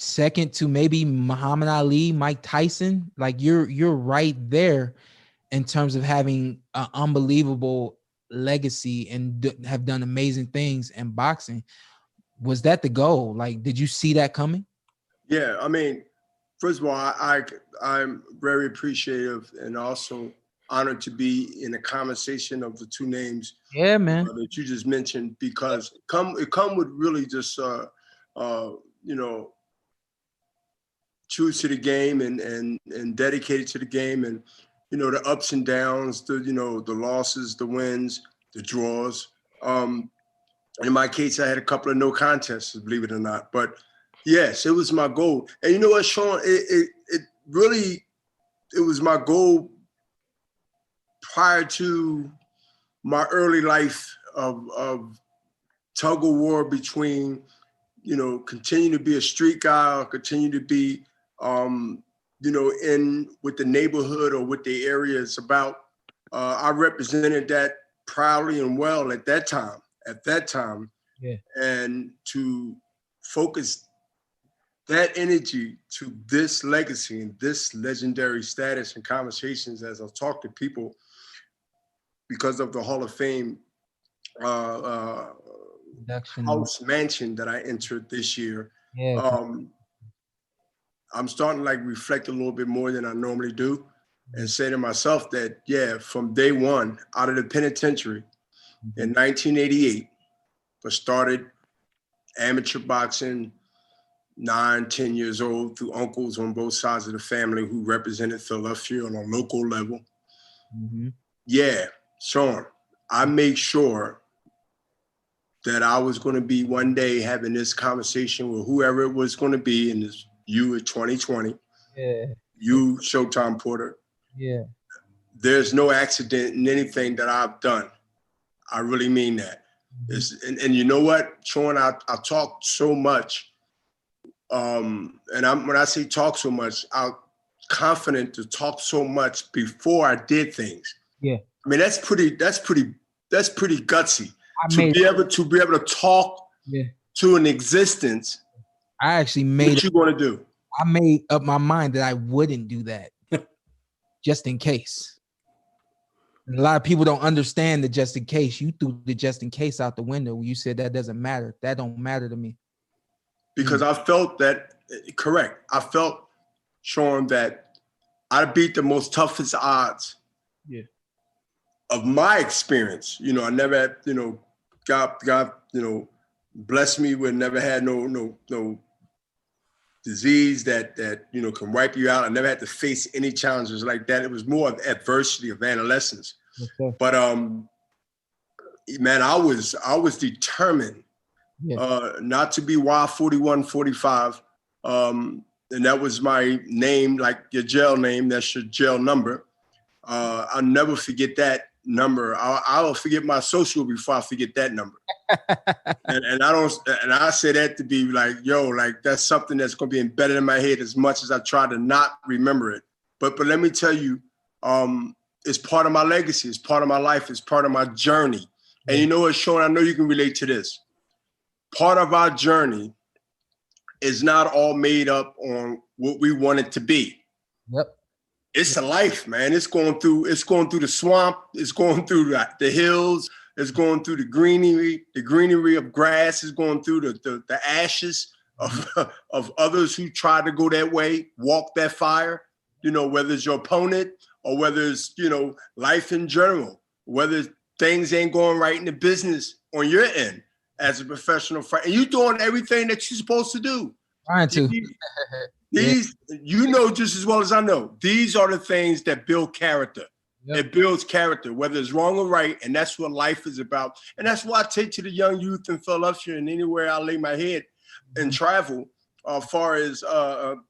second to maybe Muhammad Ali, Mike Tyson. Like you're right there in terms of having an unbelievable legacy and have done amazing things in boxing. Was that the goal? Like, did you see that coming? Yeah, I mean, first of all, I'm very appreciative and also honored to be in a conversation of the two names. Yeah, man. That you just mentioned, because it come with really just true to the game and dedicated to the game, and the ups and downs, the losses, the wins, the draws. In my case, I had a couple of no contests, believe it or not. But yes, it was my goal. And you know what, Shawn? It really was my goal prior to my early life of tug of war between, continue to be a street guy or continue to be, in with the neighborhood or with the area it's about. I represented that proudly and well at that time. Yeah. And to focus that energy to this legacy and this legendary status and conversations as I talk to people because of the Hall of Fame house mansion that I entered this year. Yeah. I'm starting to reflect a little bit more than I normally do and say to myself that, from day one out of the penitentiary in 1988, I started amateur boxing, 9-10 years old, through uncles on both sides of the family who represented Philadelphia on a local level. Mm-hmm. Yeah, Shawn, I made sure that I was going to be one day having this conversation with whoever it was going to be in this. You in 2020. Yeah. You, Showtime Porter. Yeah. There's no accident in anything that I've done. I really mean that. Mm-hmm. And you know what, Shawn, I talk so much. When I say talk so much, I'm confident to talk so much before I did things. Yeah. I mean, that's pretty gutsy to be able to talk to an existence. I actually made what you want to do. I made up my mind that I wouldn't do that just in case. And a lot of people don't understand the just in case. You threw the just in case out the window. You said that doesn't matter. That don't matter to me. Because I felt that, correct. I felt, Shawn, that I beat the most toughest odds of my experience. I never had, God, blessed me with never had no disease that can wipe you out. I never had to face any challenges like that. It was more of adversity of adolescence. Okay. But man, I was determined not to be wild 41, 45. And that was my name, like your jail name. That's your jail number. I'll never forget that number. I'll forget my social before I forget that number. and I say that to be like, like that's something that's going to be embedded in my head as much as I try to not remember it. But let me tell you, it's part of my legacy. It's part of my life. It's part of my journey. And you know what, Shawn, I know you can relate to this. Part of our journey is not all made up on what we want it to be. Yep. It's a life, man. It's going through the swamp. It's going through the hills. It's going through the greenery of grass. It's going through the ashes of others who try to go that way, walk that fire, whether it's your opponent or whether it's, life in general, whether things ain't going right in the business on your end as a professional fighter. And you're doing everything that you're supposed to do. Trying to. These, just as well as I know, these are the things that build character. Yep. It builds character, whether it's wrong or right, and that's what life is about. And that's why I take to the young youth in Philadelphia and anywhere I lay my head and travel, far as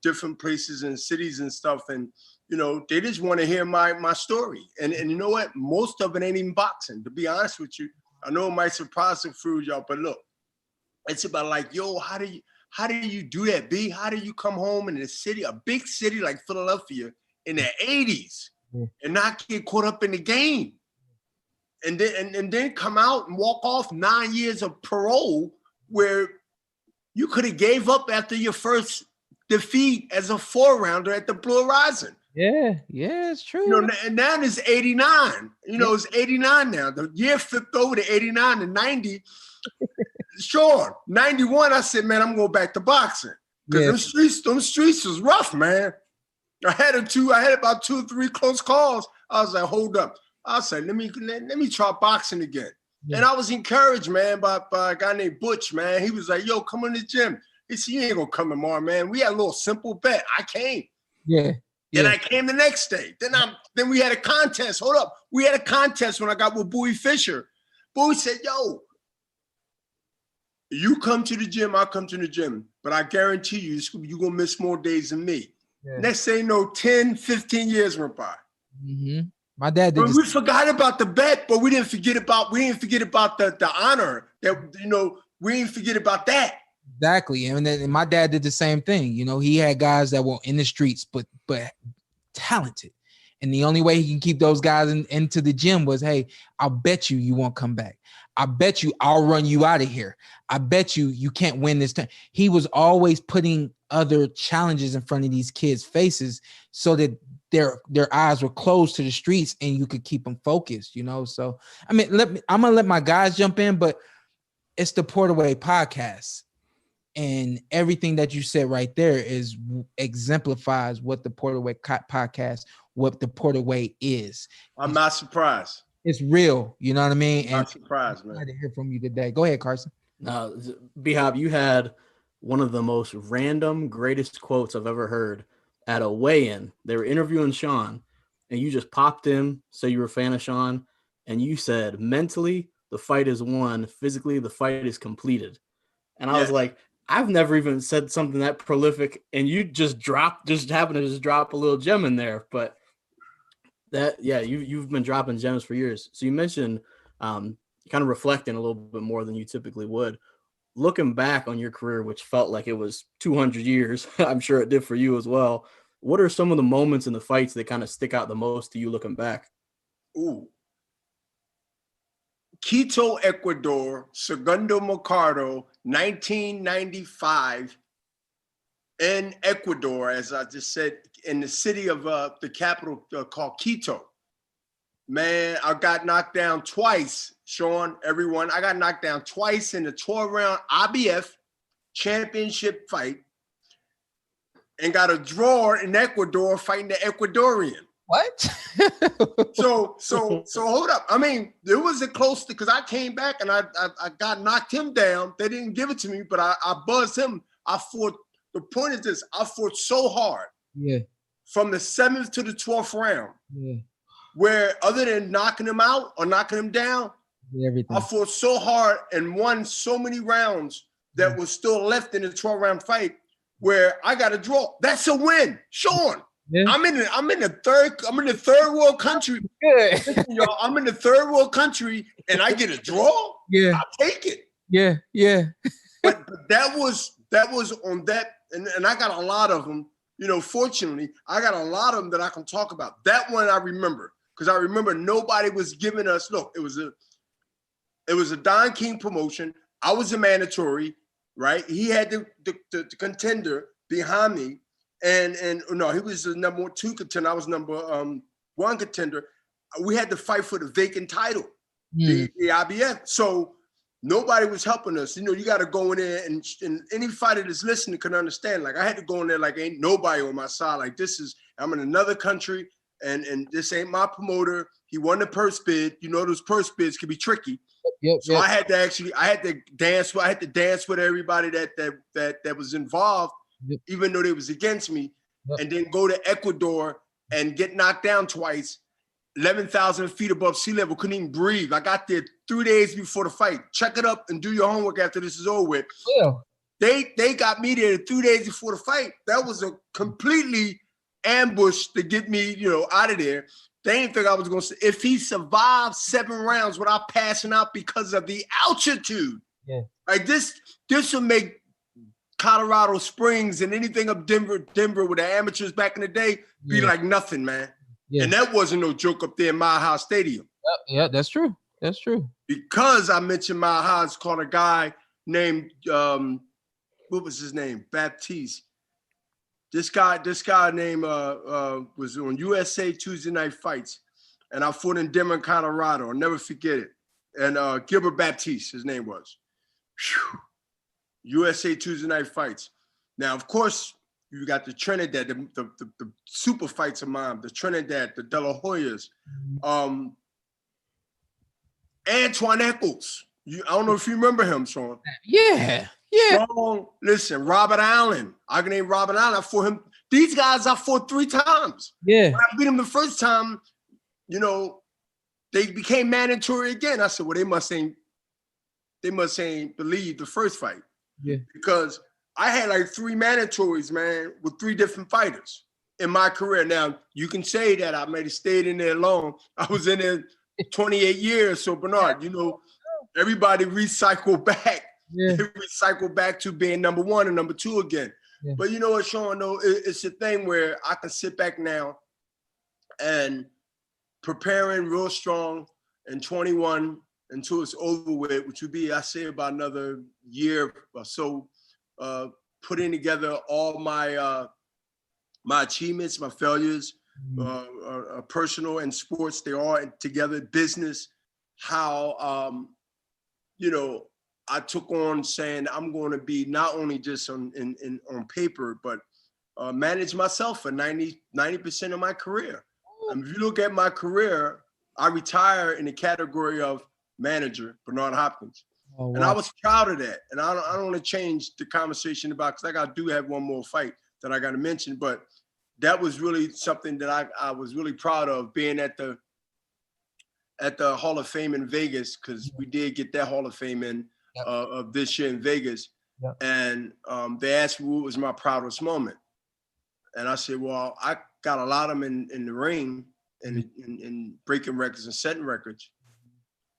different places and cities and stuff. And, they just want to hear my story. And you know what? Most of it ain't even boxing, to be honest with you. I know it might surprise some few y'all, but look, it's about like, how do you do that, B? How do you come home in a big city like Philadelphia in the 80s and not get caught up in the game? And then come out and walk off 9 years of parole where you could have gave up after your first defeat as a 4-rounder at the Blue Horizon. Yeah, it's true. And now it's 89. It's 89 now. The year flipped over to 89 and 90. Sure, 91, I said, man, I'm going back to boxing. Because them streets was rough, man. I had about 2 or 3 close calls. I was like, hold up. I said, let me try boxing again. Yeah. And I was encouraged, man, by a guy named Butch, man. He was like, yo, come in the gym. He said, you ain't going to come tomorrow, man. We had a little simple bet. I came. Yeah. Then I came the next day. Then we had a contest. Hold up. We had a contest when I got with Bowie Fisher. Bowie said, yo, you come to the gym, I'll come to the gym. But I guarantee you're going to miss more days than me. Yeah. Next thing you know, 10, 15 years went by. Mm-hmm. My dad did. We forgot about the bet, but we didn't forget about the honor that, we didn't forget about that. Exactly. And my dad did the same thing. He had guys that were in the streets, but talented. And the only way he can keep those guys into the gym was, hey, I'll bet you won't come back. I bet you I'll run you out of here. I bet you can't win this time. He was always putting other challenges in front of these kids' faces so that their eyes were closed to the streets and you could keep them focused, So, I'm going to let my guys jump in, but it's the Porterweight podcast. And everything that you said right there exemplifies what the Porterweight podcast, what the Porterweight is. I'm not surprised. It's real, you know what I mean? I'm not surprised, man. I'm glad to hear from you today. Go ahead, Carson. Now, B-Hop, you had one of the most random, greatest quotes I've ever heard at a weigh-in. They were interviewing Shawn, and you just popped in, so you were a fan of Shawn, and you said, mentally, the fight is won. Physically, the fight is completed. And I was like, I've never even said something that prolific, and you just happened to drop a little gem in there. But you've been dropping gems for years. So you mentioned kind of reflecting a little bit more than you typically would. Looking back on your career, which felt like it was 200 years, I'm sure it did for you as well. What are some of the moments in the fights that kind of stick out the most to you looking back? Ooh. Quito, Ecuador, Segundo Mercado, 1995 in Ecuador, as I just said, in the city of the capital called Quito. Man, I got knocked down twice, Shawn, everyone. I got knocked down twice in the 12-round IBF championship fight and got a draw in Ecuador fighting the Ecuadorian. What? so hold up. I mean, there was a close because I came back and I got knocked him down. They didn't give it to me, but I buzzed him. I fought the point is this: I fought so hard. Yeah. From the 7th to the 12th round. Yeah. Where other than knocking him out or knocking him down, everything. I fought so hard and won so many rounds that was still left in the 12-round fight where I got a draw. That's a win, Shawn. Yeah. I'm in the third world country. Good. Listen, y'all, I'm in the third world country and I get a draw. Yeah, I'll take it. Yeah. but that was on that, and I got a lot of them. Fortunately, I got a lot of them that I can talk about. That one I remember because I remember nobody was giving us. Look, it was a Don King promotion. I was a mandatory, right? He had the contender behind me, and no, he was the number 2 contender. I was number 1 contender. We had to fight for the vacant title, the IBF. So nobody was helping us. You got to go in there, and any fighter that's listening can understand. Like I had to go in there like ain't nobody on my side. Like I'm in another country, and this ain't my promoter. He won the purse bid. Those purse bids can be tricky. So I had to dance with everybody that was involved, even though they was against me, and then go to Ecuador and get knocked down twice. 11,000 feet above sea level, couldn't even breathe. I got there 3 days before the fight. Check it up and do your homework after this is over with. Yeah. They got me there 3 days before the fight. That was a completely ambush to get me, out of there. They didn't think I was going to. If he survived 7 rounds without passing out because of the altitude, like this will make Colorado Springs and anything up Denver with the amateurs back in the day be like nothing, man. Yeah. And that wasn't no joke up there in Mile High Stadium. Yeah, that's true. Because I mentioned Mile High, it's called a guy named, what was his name? Baptiste. This guy named, was on USA Tuesday Night Fights. And I fought in Denver, Colorado. I'll never forget it. And Gilbert Baptiste, his name was. Whew. USA Tuesday Night Fights. Now, of course, you got the Trinidad, the super fights of mine, the Trinidad, the De La Hoyas, Antoine Eccles. I don't know if you remember him, Shawn. Yeah. Strong. Listen, Robert Allen. I can name Robert Allen. I fought him. These guys I fought 3 times. Yeah. When I beat them the first time, they became mandatory again. I said, well, they must ain't believe the first fight. Yeah. Because I had like 3 mandatories, man, with 3 different fighters in my career. Now, you can say that I might have stayed in there long. I was in there 28 years. So, Bernard, everybody recycled back. Yeah. They recycled back to being number 1 and number 2 again. Yeah. But you know what, Shawn, though? It's a thing where I can sit back now and preparing real strong in 21 until it's over with, which would be, I say, about another year or so. Putting together all my my achievements, my failures, personal and sports, they all together, business, how, I took on saying I'm going to be not only just on paper, but manage myself for 90% of my career. And if you look at my career, I retire in the category of manager, Bernard Hopkins. Oh, wow. And I was proud of that. And I don't want to change the conversation about, because I do have one more fight that I got to mention, but that was really something that I was really proud of, being at the Hall of Fame in Vegas, because we did get that Hall of Fame in of this year in Vegas. Yep. And they asked me what was my proudest moment. And I said, well, I got a lot of them in the ring and breaking records and setting records.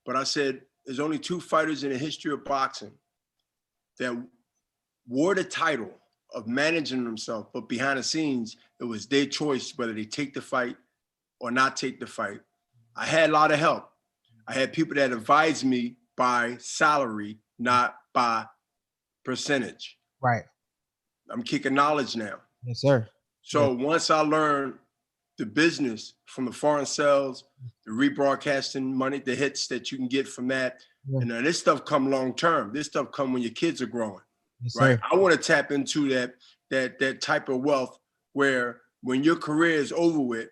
But I said, there's only 2 fighters in the history of boxing that wore the title of managing themselves, but behind the scenes, it was their choice whether they take the fight or not take the fight. I had a lot of help. I had people that advised me by salary, not by percentage. Right. I'm kicking knowledge now. Yes, sir. So once I learned the business from the foreign sales, the rebroadcasting money, the hits that you can get from that, and this stuff come long term. This stuff come when your kids are growing, right? I want to tap into that type of wealth where when your career is over with,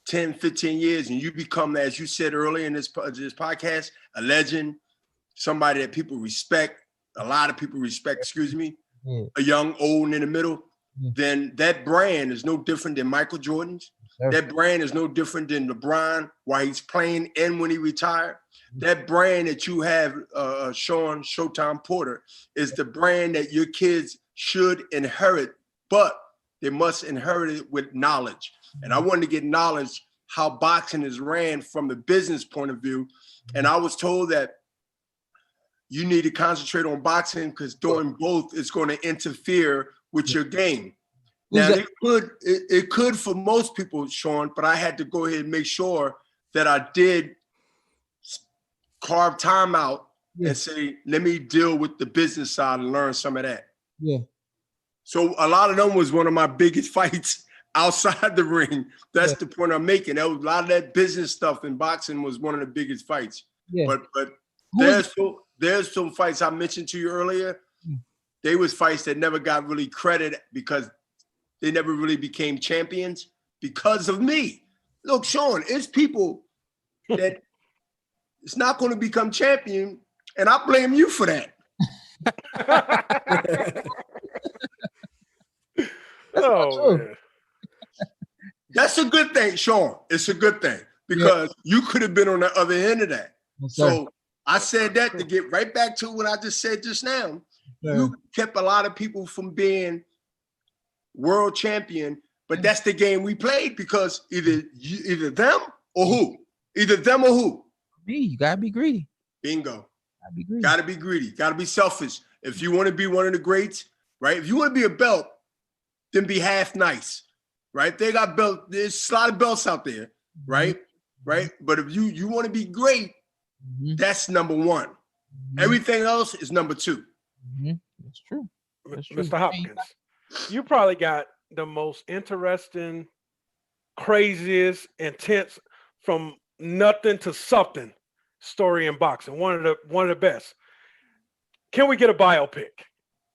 10, 15 years, and you become, as you said earlier in this podcast, a legend, somebody that people respect, a lot of people respect, excuse me. a young, old, and in the middle, then that brand is no different than Michael Jordan's. That brand is no different than LeBron while he's playing and when he retired. That brand that you have, Shawn Showtime Porter, is the brand that your kids should inherit, but they must inherit it with knowledge. And I wanted to get knowledge how boxing is ran from the business point of view. And I was told that you need to concentrate on boxing because doing both is going to interfere with your game. Now, it could for most people, Shawn, but I had to go ahead and make sure that I did carve time out and say, let me deal with the business side and learn some of that. Yeah. So a lot of them was one of my biggest fights outside the ring. That's the point I'm making. That was, a lot of that business stuff in boxing was one of the biggest fights. Yeah. But there's some fights I mentioned to you earlier. They was fights that never got really credit because they never really became champions because of me. Look, Shawn, it's people that it's not going to become champion, and I blame you for that. That's a good thing, Shawn. It's a good thing because you could have been on the other end of that. So I said that to get right back to what I just said just now. You kept a lot of people from being world champion, but that's the game we played because either them or who? Either them or who? Me, you gotta be greedy. Bingo. Gotta be greedy. Gotta be selfish. If you want to be one of the greats, right? If you want to be a belt, then be half nice, right? They got belt. There's a lot of belts out there, right? Right. But if you want to be great, that's number one. Everything else is number two. That's true. Mr. Hopkins, you probably got the most interesting, craziest, intense, from nothing to something story in boxing. One of the best. Can we get a biopic?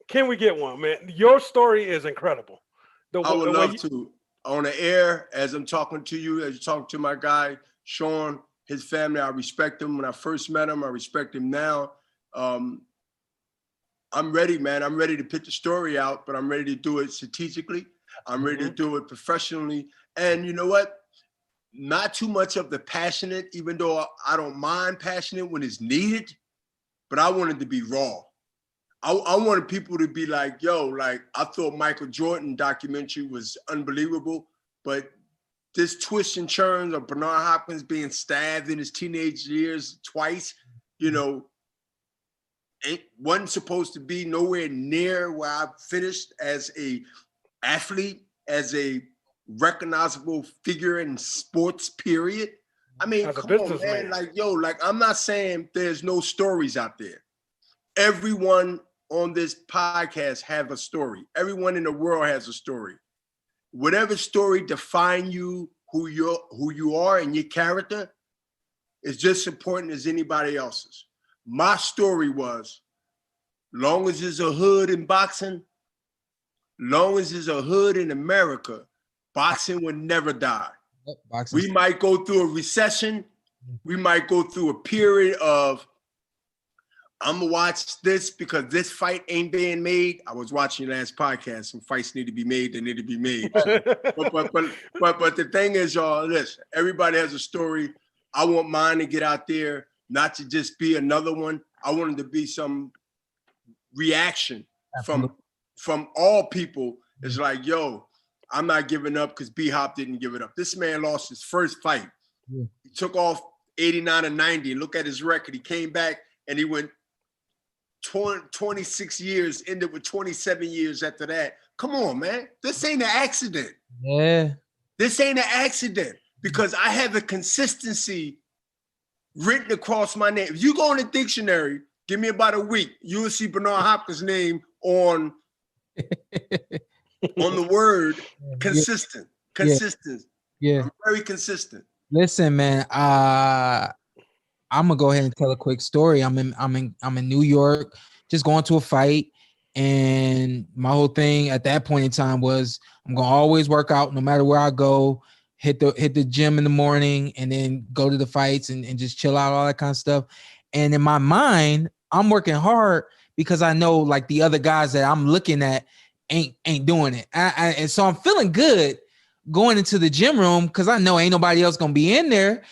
Can we get one, man? Your story is incredible. I would love to. On the air, as I'm talking to you, as you're talking to my guy, Shawn, his family, I respect him. When I first met him, I respect him now. I'm ready, man. I'm ready to put the story out, but I'm ready to do it strategically. I'm ready to do it professionally. And you know what? Not too much of the passionate, even though I don't mind passionate when it's needed, but I wanted to be raw. I wanted people to be like, yo, like, I thought Michael Jordan documentary was unbelievable, but this twist and turns of Brenagh Hopkins being stabbed in his teenage years twice, you know, wasn't supposed to be nowhere near where I finished as a athlete, as a recognizable figure in sports, period. I mean, come on, man. Like, yo, like, I'm not saying there's no stories out there. Everyone on this podcast have a story. Everyone in the world has a story. Whatever story define you, who you are and your character is just as important as anybody else's. My story was, long as there's a hood in boxing, long as there's a hood in America, boxing will never die. We might go through a recession. We might go through a period of, I'm gonna watch this because this fight ain't being made. I was watching your last podcast. Some fights need to be made. They need to be made. but the thing is, y'all, listen, everybody has a story. I want mine to get out there, not to just be another one. I want it to be some reaction from all people. It's like, yo, I'm not giving up because B-Hop didn't give it up. This man lost his first fight. Yeah. He took off 89 and 90. Look at his record. He came back and he went 26 years, ended with 27 years after that. Come on, man. This ain't an accident. Yeah. This ain't an accident because I have a consistency written across my name. If you go in the dictionary, give me about a week, you will see Brenagh Hopkins' name on the word consistent. Consistent. Yeah. I'm very consistent. Listen, man, I'm gonna go ahead and tell a quick story. I'm in New York, just going to a fight, and my whole thing at that point in time was I'm gonna always work out no matter where I go. Hit the gym in the morning and then go to the fights and just chill out, all that kind of stuff. And in my mind, I'm working hard because I know like the other guys that I'm looking at ain't doing it. And so I'm feeling good going into the gym room because I know ain't nobody else gonna be in there.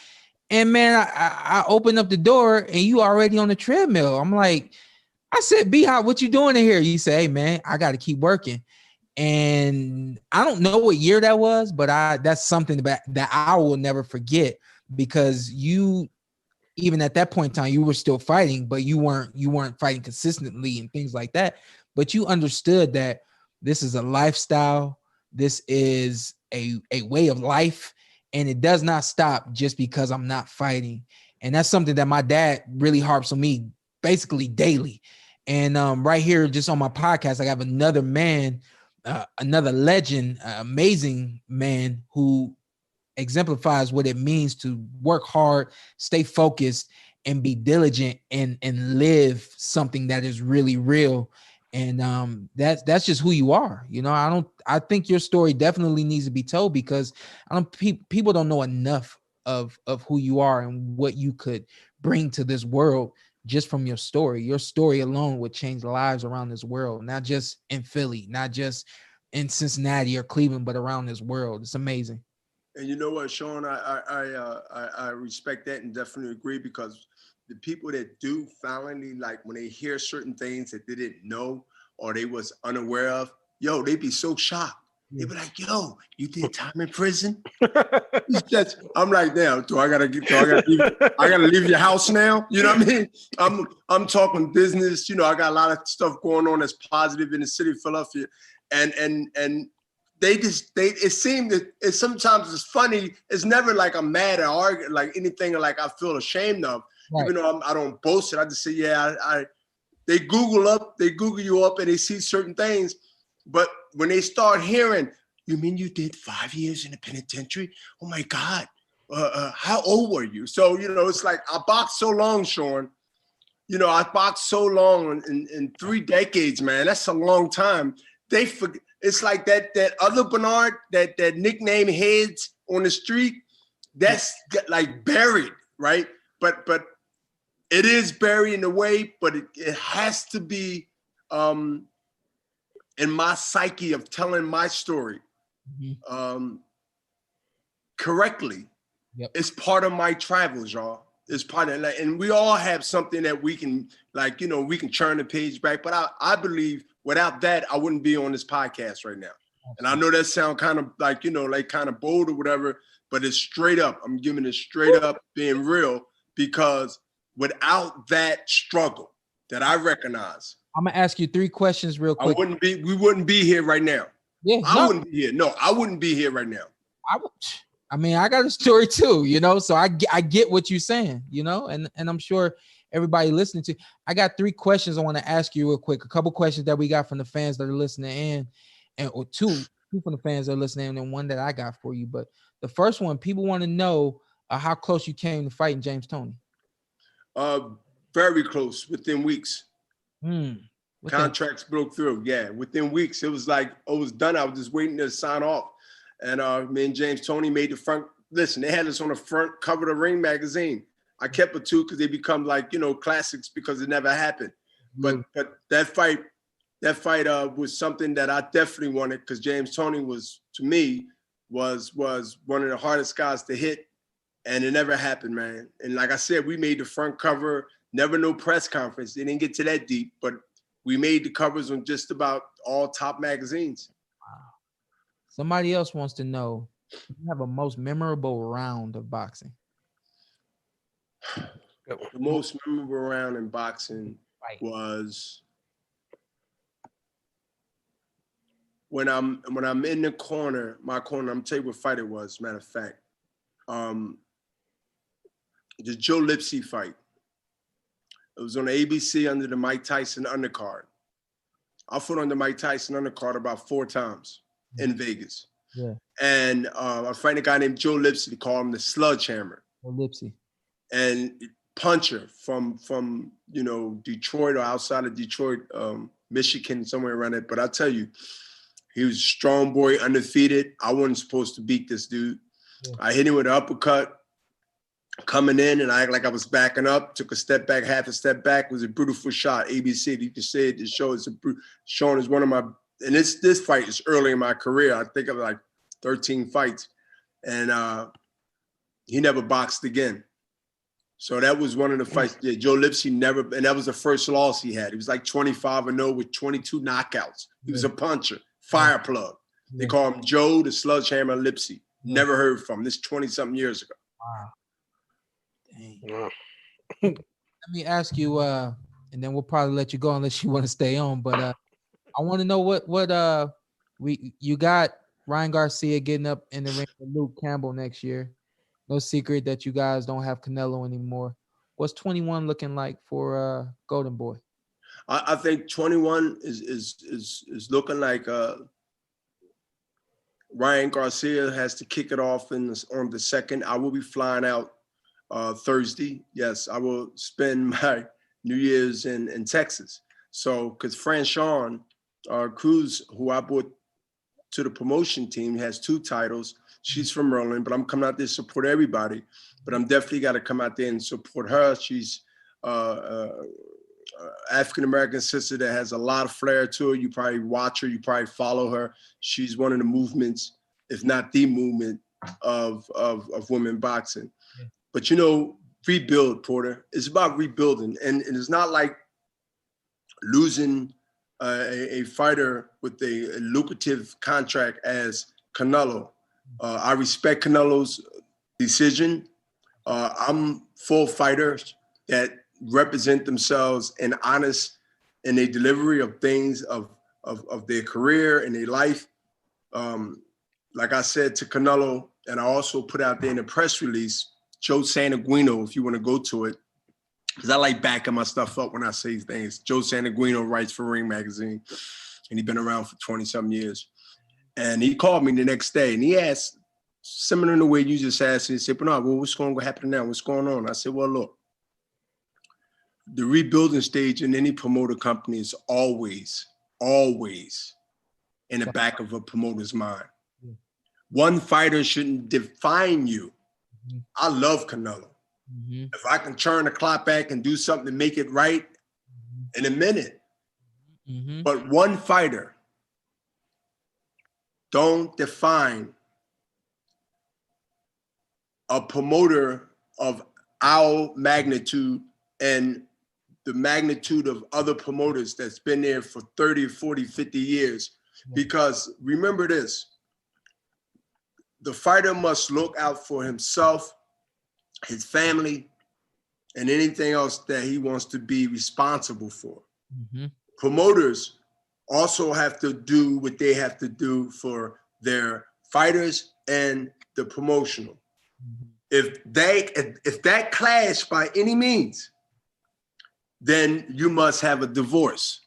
And man, I open up the door and you already on the treadmill. I'm like, I said, B-Hop, what you doing in here? You say, hey man, I got to keep working. And I don't know what year that was, but that's something that I will never forget, because you, even at that point in time, you were still fighting, but you weren't fighting consistently and things like that. But you understood that this is a lifestyle, this is a way of life, and it does not stop just because I'm not fighting. And that's something that my dad really harps on me basically daily. And right here, just on my podcast, I have another man, another legend, amazing man who exemplifies what it means to work hard, stay focused, and be diligent and live something that is really real. And that's just who you are. You know, I think your story definitely needs to be told, because people don't know enough of who you are and what you could bring to this world just from your story. Your story alone would change lives around this world, not just in Philly, not just in Cincinnati or Cleveland, but around this world. It's amazing. And you know what, Shawn, I respect that and definitely agree, because the people that do finally, like when they hear certain things that they didn't know or they was unaware of, yo, they be so shocked. They be like, yo, you did time in prison? I'm like, damn, I gotta leave your house now? You know what I mean? I'm talking business, you know, I got a lot of stuff going on that's positive in the city of Philadelphia. And it seemed that sometimes it's funny. It's never like I'm mad or argue, like anything like I feel ashamed of. Right. Even though I don't boast it, I just say, yeah, they Google you up and they see certain things. But when they start hearing, you mean you did 5 years in the penitentiary? Oh my God. How old were you? So, you know, it's like I boxed so long, Shawn. You know, I boxed so long in 3 decades, man. That's a long time. They forget. It's like that other Bernard, that nickname Heads on the street, that's like buried, right? But it is buried in a way, but it has to be in my psyche of telling my story correctly. Yep. It's part of my travels, y'all. It's part of, and we all have something that we can, like, you know, we can turn the page back. But I believe without that, I wouldn't be on this podcast right now. And I know that sound kind of like, you know, like kind of bold or whatever, but it's straight up. I'm giving it straight up, being real, because without that struggle that I recognize, I'm gonna ask you 3 questions real quick. We wouldn't be here right now. Yeah, I wouldn't be here. No, I wouldn't be here right now. I mean, I got a story too, you know, so I get what you're saying, you know, and I'm sure everybody listening to. I got 3 questions I want to ask you real quick. A couple questions that we got from the fans that are listening or two from the fans that are listening, and one that I got for you. But the first one, people want to know how close you came to fighting James Toney. Very close, within weeks. Contracts broke through. Yeah, within weeks. It was like, it was done. I was just waiting to sign off. And me and James Toney made the front. Listen, they had us on the front cover of the Ring magazine. I kept it too, because they become like, you know, classics, because it never happened. But that fight was something that I definitely wanted, because James Toney was, to me, was one of the hardest guys to hit, and it never happened, man. And like I said, we made the front cover. Never no press conference. They didn't get to that deep, but we made the covers on just about all top magazines. Wow. Somebody else wants to know, you have a most memorable round of boxing. The most memorable round in boxing was when I'm in the corner, my corner. I'm telling you what fight it was. Matter of fact, the Joe Lipsy fight. It was on the ABC under the Mike Tyson undercard. I fought on the Mike Tyson undercard about 4 times in Vegas. Yeah. And I fight a guy named Joe Lipsy. They call him the Sledgehammer. Joe Lipsy. And puncher from you know, Detroit or outside of Detroit, Michigan, somewhere around it. But I tell you, he was a strong boy, undefeated. I wasn't supposed to beat this dude. Yeah. I hit him with an uppercut. coming in, and I act like I was backing up, took a step back, half a step back. It was a beautiful shot. ABC, you can say it. The show is Shawn is one of my, and this fight is early in my career. I think of like 13 fights, and he never boxed again. So that was one of the fights. Yeah, Joe Lipsy never, and that was the first loss he had. He was like 25-0 with 22 knockouts. He was a puncher, fire plug. They call him Joe the Sledgehammer Lipsy. Never heard from him. This 20-something years ago. Wow. Dang. Let me ask you, and then we'll probably let you go unless you want to stay on. But I want to know what you got Ryan Garcia getting up in the ring with Luke Campbell next year. No secret that you guys don't have Canelo anymore. What's 21 looking like for Golden Boy? I think 21 is looking like Ryan Garcia has to kick it off on the 2nd. I will be flying out Thursday. Yes, I will spend my New Year's in Texas. So, because Franchon Cruz, who I brought to the promotion team, has 2 titles. She's from Maryland, but I'm coming out there to support everybody. But I'm definitely got to come out there and support her. She's African-American sister that has a lot of flair to her. You probably watch her, you probably follow her. She's one of the movements, if not the movement, of women boxing. But rebuild, Porter. It's about rebuilding. And it's not like losing a fighter with a lucrative contract as Canelo. I respect Canelo's decision. I'm for fighters that represent themselves and honest in their delivery of things of their career and their life. Like I said to Canelo, and I also put out there in a press release, Joe Santaguino, if you want to go to it, because I like backing my stuff up when I say things. Joe Santaguino writes for Ring Magazine, and he's been around for 20-some years. And he called me the next day, and he asked, similar in the way you just asked, he said, Brenagh, well, what's going to happen now? What's going on? I said, well, look, the rebuilding stage in any promoter company is always in the back of a promoter's mind. One fighter shouldn't define you. I love Canelo. If I can turn the clock back and do something to make it right in a minute. But one fighter don't define a promoter of our magnitude and the magnitude of other promoters that's been there for 30, 40, 50 years. Because remember this, the fighter must look out for himself, his family, and anything else that he wants to be responsible for. Promoters also have to do what they have to do for their fighters and the promotional. If that clash by any means, then you must have a divorce.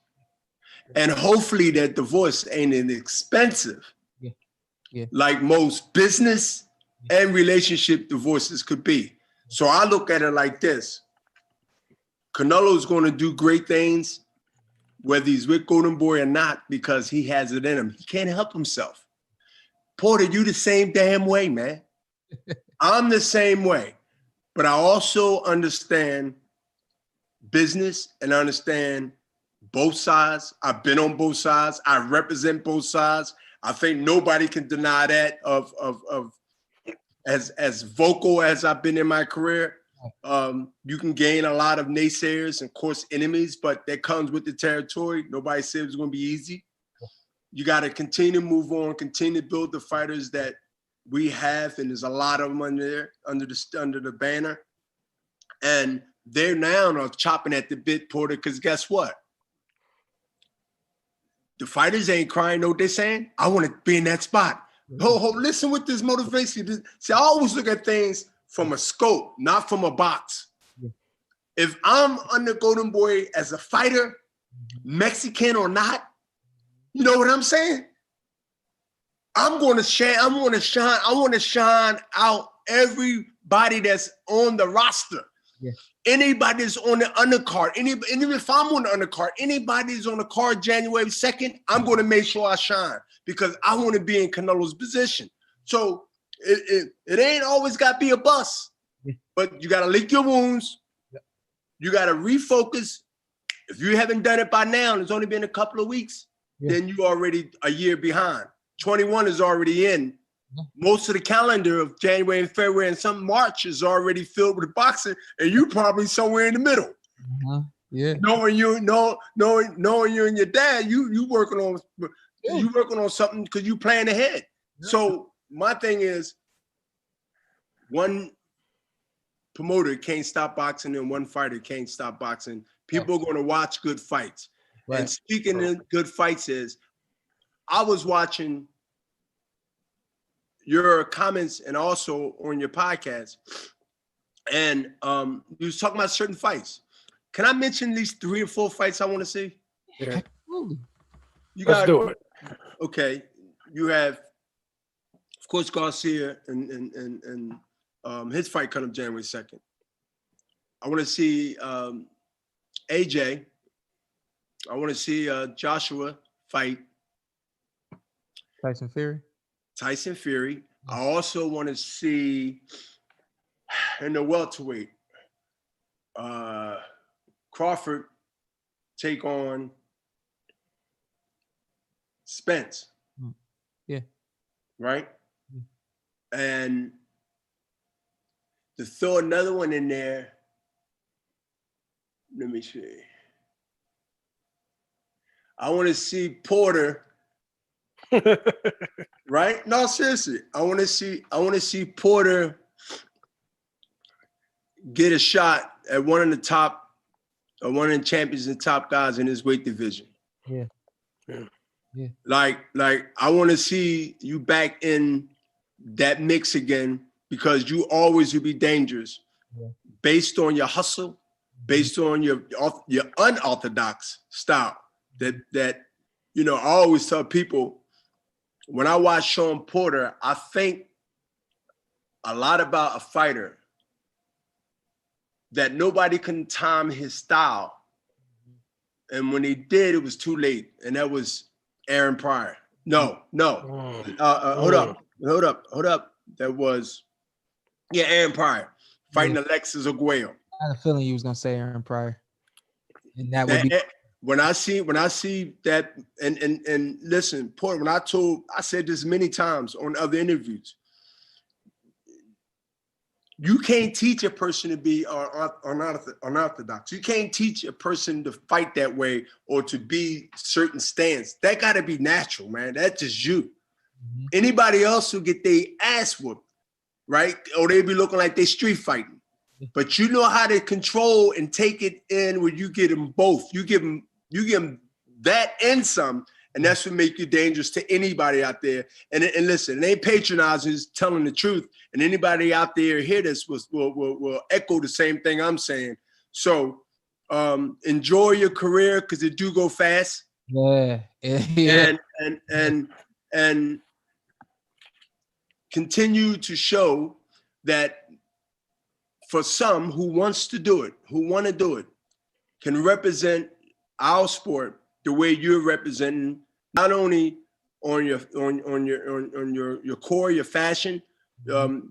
And hopefully that divorce ain't expensive. Like most business and relationship divorces could be. So I look at it like this. Canelo's going to do great things, whether he's with Golden Boy or not, because he has it in him. He can't help himself. Porter, you the same damn way, man. I'm the same way. But I also understand business and understand both sides. I've been on both sides. I represent both sides. I think nobody can deny that of as vocal as I've been in my career. You can gain a lot of naysayers and, of course, enemies, but that comes with the territory. Nobody said it was going to be easy. You got to continue to move on, continue to build the fighters that we have, and there's a lot of them under there, under the banner. And they're now chopping at the bit, Porter, because guess what? The fighters ain't crying, know what they're saying? I want to be in that spot. Listen with this motivation. See, I always look at things from a scope, not from a box. If I'm under Golden Boy as a fighter, Mexican or not, you know what I'm saying? I want to shine out everybody that's on the roster. Anybody that's on the undercard, even if I'm on the undercard, anybody that's on the card January 2nd, I'm going to make sure I shine because I want to be in Canelo's position. So it ain't always got to be a bust, But you got to lick your wounds. Yep. You got to refocus. If you haven't done it by now, and it's only been a couple of weeks, then you already a year behind. 21 is already in. Most of the calendar of January and February and some March is already filled with boxing, and you probably somewhere in the middle. Yeah. Knowing you and your dad, you working on something because you plan ahead. Yeah. So my thing is, one promoter can't stop boxing and one fighter can't stop boxing. People are going to watch good fights. Right. And speaking of good fights is, I was watching your comments and also on your podcast, and you was talking about certain fights. Can I mention these 3 or 4 fights I want to see? Yeah. Let's do it. Okay. You have, of course, Garcia and his fight coming up January 2nd. I want to see AJ. I want to see Joshua fight Tyson Fury. I also want to see in the welterweight Crawford take on Spence. Yeah. Right? And to throw another one in there, let me see. I want to see Porter. Right? No, seriously. I want to see Porter get a shot at one of the champions and top guys in his weight division. Yeah. Like I want to see you back in that mix again, because you always will be dangerous based on your hustle, based on your unorthodox style. That I always tell people, when I watch Shawn Porter, I think a lot about a fighter that nobody can time his style. And when he did, it was too late. And that was Aaron Pryor. No. Hold up. That was, Aaron Pryor fighting Alexis Arguello. I had a feeling you was going to say Aaron Pryor. And that would be... When I see that, and listen, Porter, I said this many times on other interviews, you can't teach a person to be unorthodox. You can't teach a person to fight that way or to be certain stance. That got to be natural, man. That's just you. Mm-hmm. Anybody else will get their ass whooped, right? Or they be looking like they street fighting. But you know how to control and take it in where you get them both. You give them that and some, and that's what make you dangerous to anybody out there. And listen, it ain't patronizing, it's telling the truth. And anybody out there hear this will echo the same thing I'm saying. So enjoy your career, because it do go fast. Yeah. And continue to show that for some who want to do it, can represent our sport the way you're representing, not only on your core, your fashion, Andre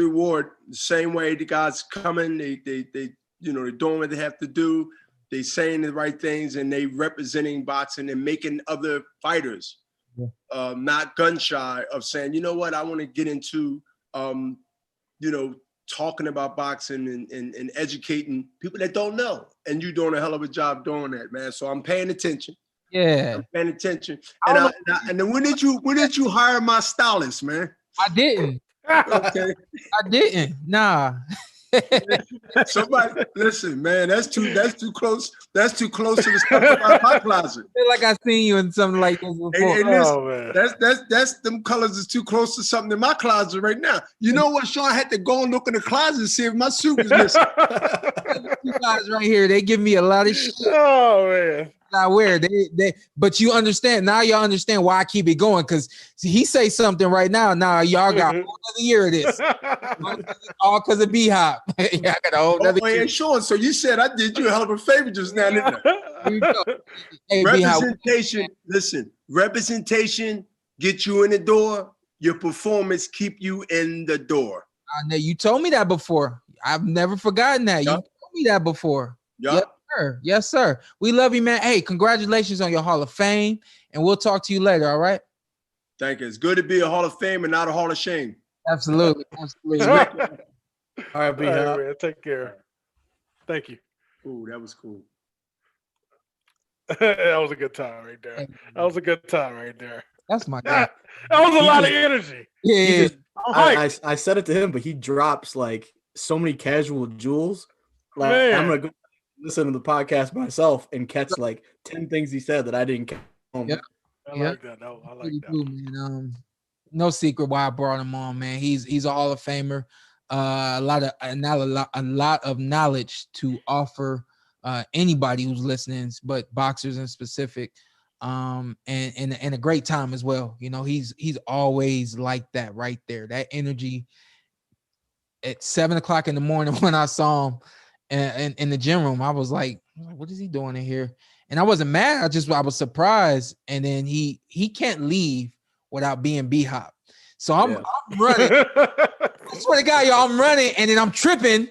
Ward, the same way the guys coming, they they're doing what they have to do, they saying the right things, and they representing boxing and making other fighters not gun shy of saying, you know what, I want to get into talking about boxing and educating people that don't know. And you're doing a hell of a job doing that, man. So I'm paying attention. Yeah. I'm paying attention. And then when did you hire my stylist, man? I didn't. Okay. I didn't. Nah. Somebody listen, man. That's too close. That's too close to the stuff about my closet. I feel like I seen you in something like this before. Hey, listen, that's them colors is too close to something in my closet right now. You know what, Shawn? I had to go and look in the closet and see if my suit was missing. You guys right here, they give me a lot of shit. Oh man. I wear but you understand now. Y'all understand why I keep it going, because he say something right now. Now y'all got a whole other year of this, all because of B-Hop. Y'all got a whole other year. And Shawn, so you said I did you a hell of a favor just now, didn't I? Hey, representation. Listen, representation get you in the door. Your performance keep you in the door. I know you told me that before. I've never forgotten that. You told me that before. Yes, sir. Yes, sir. We love you, man. Hey, congratulations on your Hall of Fame, and we'll talk to you later. All right. Thank you. It's good to be a Hall of Fame and not a Hall of Shame. Absolutely. Absolutely. All right, man. Take care. Thank you. Ooh, that was cool. That was a good time right there. That was a good time right there. That's my guy. That was a lot of energy. Yeah. I said it to him, but he drops like so many casual jewels. Like Man. I'm gonna go listen to the podcast myself and catch like 10 things he said that I didn't catch. Yep. I like that. No, I like that. Man. No secret why I brought him on, man. He's a Hall of Famer. A lot of knowledge to offer anybody who's listening, but boxers in specific. And a great time as well. You know, he's always like that right there. That energy at 7:00 in the morning when I saw him in the gym room, I was like, what is he doing in here? And I wasn't mad. I was surprised. And then he can't leave without being B-Hop. So I'm running. I swear to God, y'all, I'm running, and then I'm tripping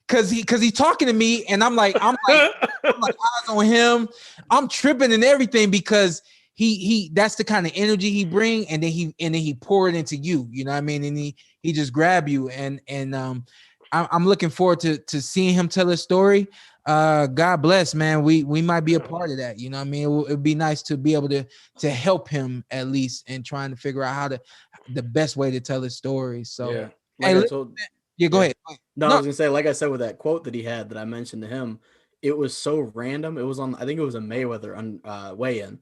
because he's talking to me, and I'm like eyes on him. I'm tripping and everything because he that's the kind of energy he bring, and then he pour it into you. You know what I mean? And he just grab you, and I'm looking forward to seeing him tell his story. God bless, man. We might be a part of that. You know what I mean? It'd be nice to be able to help him at least in trying to figure out the best way to tell his story. So yeah, go ahead. No, I was gonna say, like I said, with that quote that he had that I mentioned to him, it was so random. It was I think it was a Mayweather weigh-in,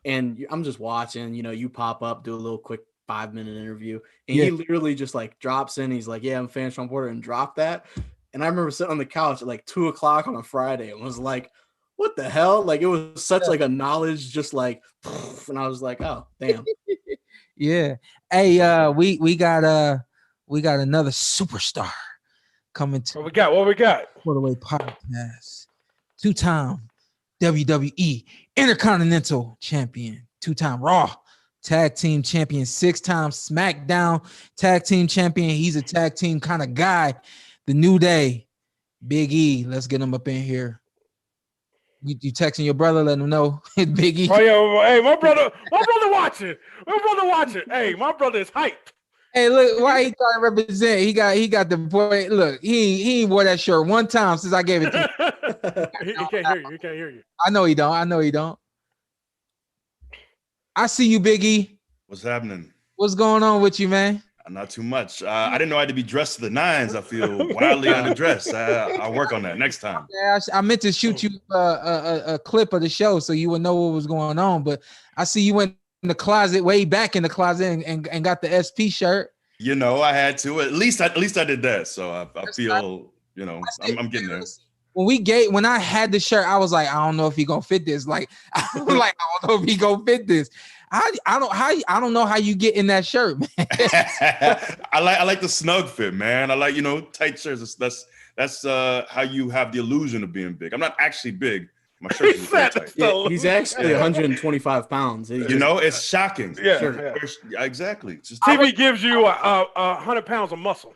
and I'm just watching. You know, you pop up, do a little quick 5-minute interview, and he literally just like drops in. He's like, "Yeah, I'm a fan of Shawn Porter," and dropped that. And I remember sitting on the couch at like 2:00 on a Friday and was like, "What the hell?" Like it was such like a knowledge, just like, and I was like, "Oh, damn." Yeah. Hey, we got another superstar coming to What we got? Welterweight Podcast. 2-time WWE Intercontinental Champion, 2-time Raw Tag Team Champion, 6-time SmackDown Tag Team Champion. He's a tag team kind of guy. The New Day, Big E. Let's get him up in here. You texting your brother, let him know. Big E. Oh yeah, hey, my brother watching. Hey, my brother is hyped. Hey, look, why he trying to represent? He got the boy. Look, he wore that shirt one time since I gave it to him. He can't hear you. He can't hear you. I know he don't. I see you, Big E. What's happening? What's going on with you, man? Not too much. I didn't know I had to be dressed to the nines. I feel wildly underdressed. I'll work on that next time. Yeah, I meant to shoot you a clip of the show so you would know what was going on. But I see you went in the closet, way back in the closet, and got the SP shirt. You know, I had to. At least I did that. So I feel, you know, I'm getting there. When I had the shirt, I was like, I don't know if he gonna fit this. Like, I don't know if he gonna fit this. I don't know how you get in that shirt, man. I like the snug fit, man. I like, you know, tight shirts. That's how you have the illusion of being big. I'm not actually big. My shirt is very tight. Yeah, he's actually 125 pounds. You know, it's shocking. Yeah, sure. Exactly. Just TV gives you 100 pounds of muscle.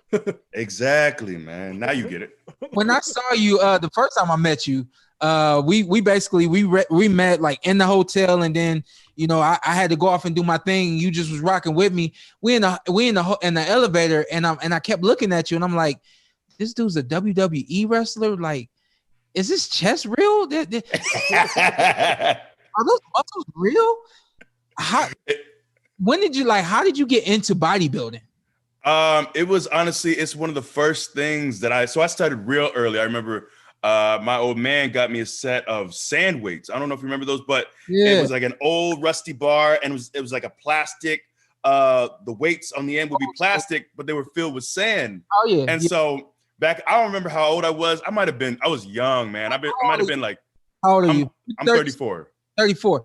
Exactly, man. Now you get it. When I saw you the first time I met you, we met like in the hotel, and then you know I had to go off and do my thing. You just was rocking with me. We in the elevator, and I kept looking at you, and I'm like, this dude's a WWE wrestler. Like, is this chest real? Are those muscles real? How did you get into bodybuilding? It was honestly, it's one of the first things that I started real early. I remember my old man got me a set of sand weights. I don't know if you remember those, but it was like an old rusty bar, and it was like a plastic. The weights on the end would be plastic, but they were filled with sand. Oh yeah. And so back, I don't remember how old I was. I was young, man. I might have been like, how old are you? I'm 34. 34.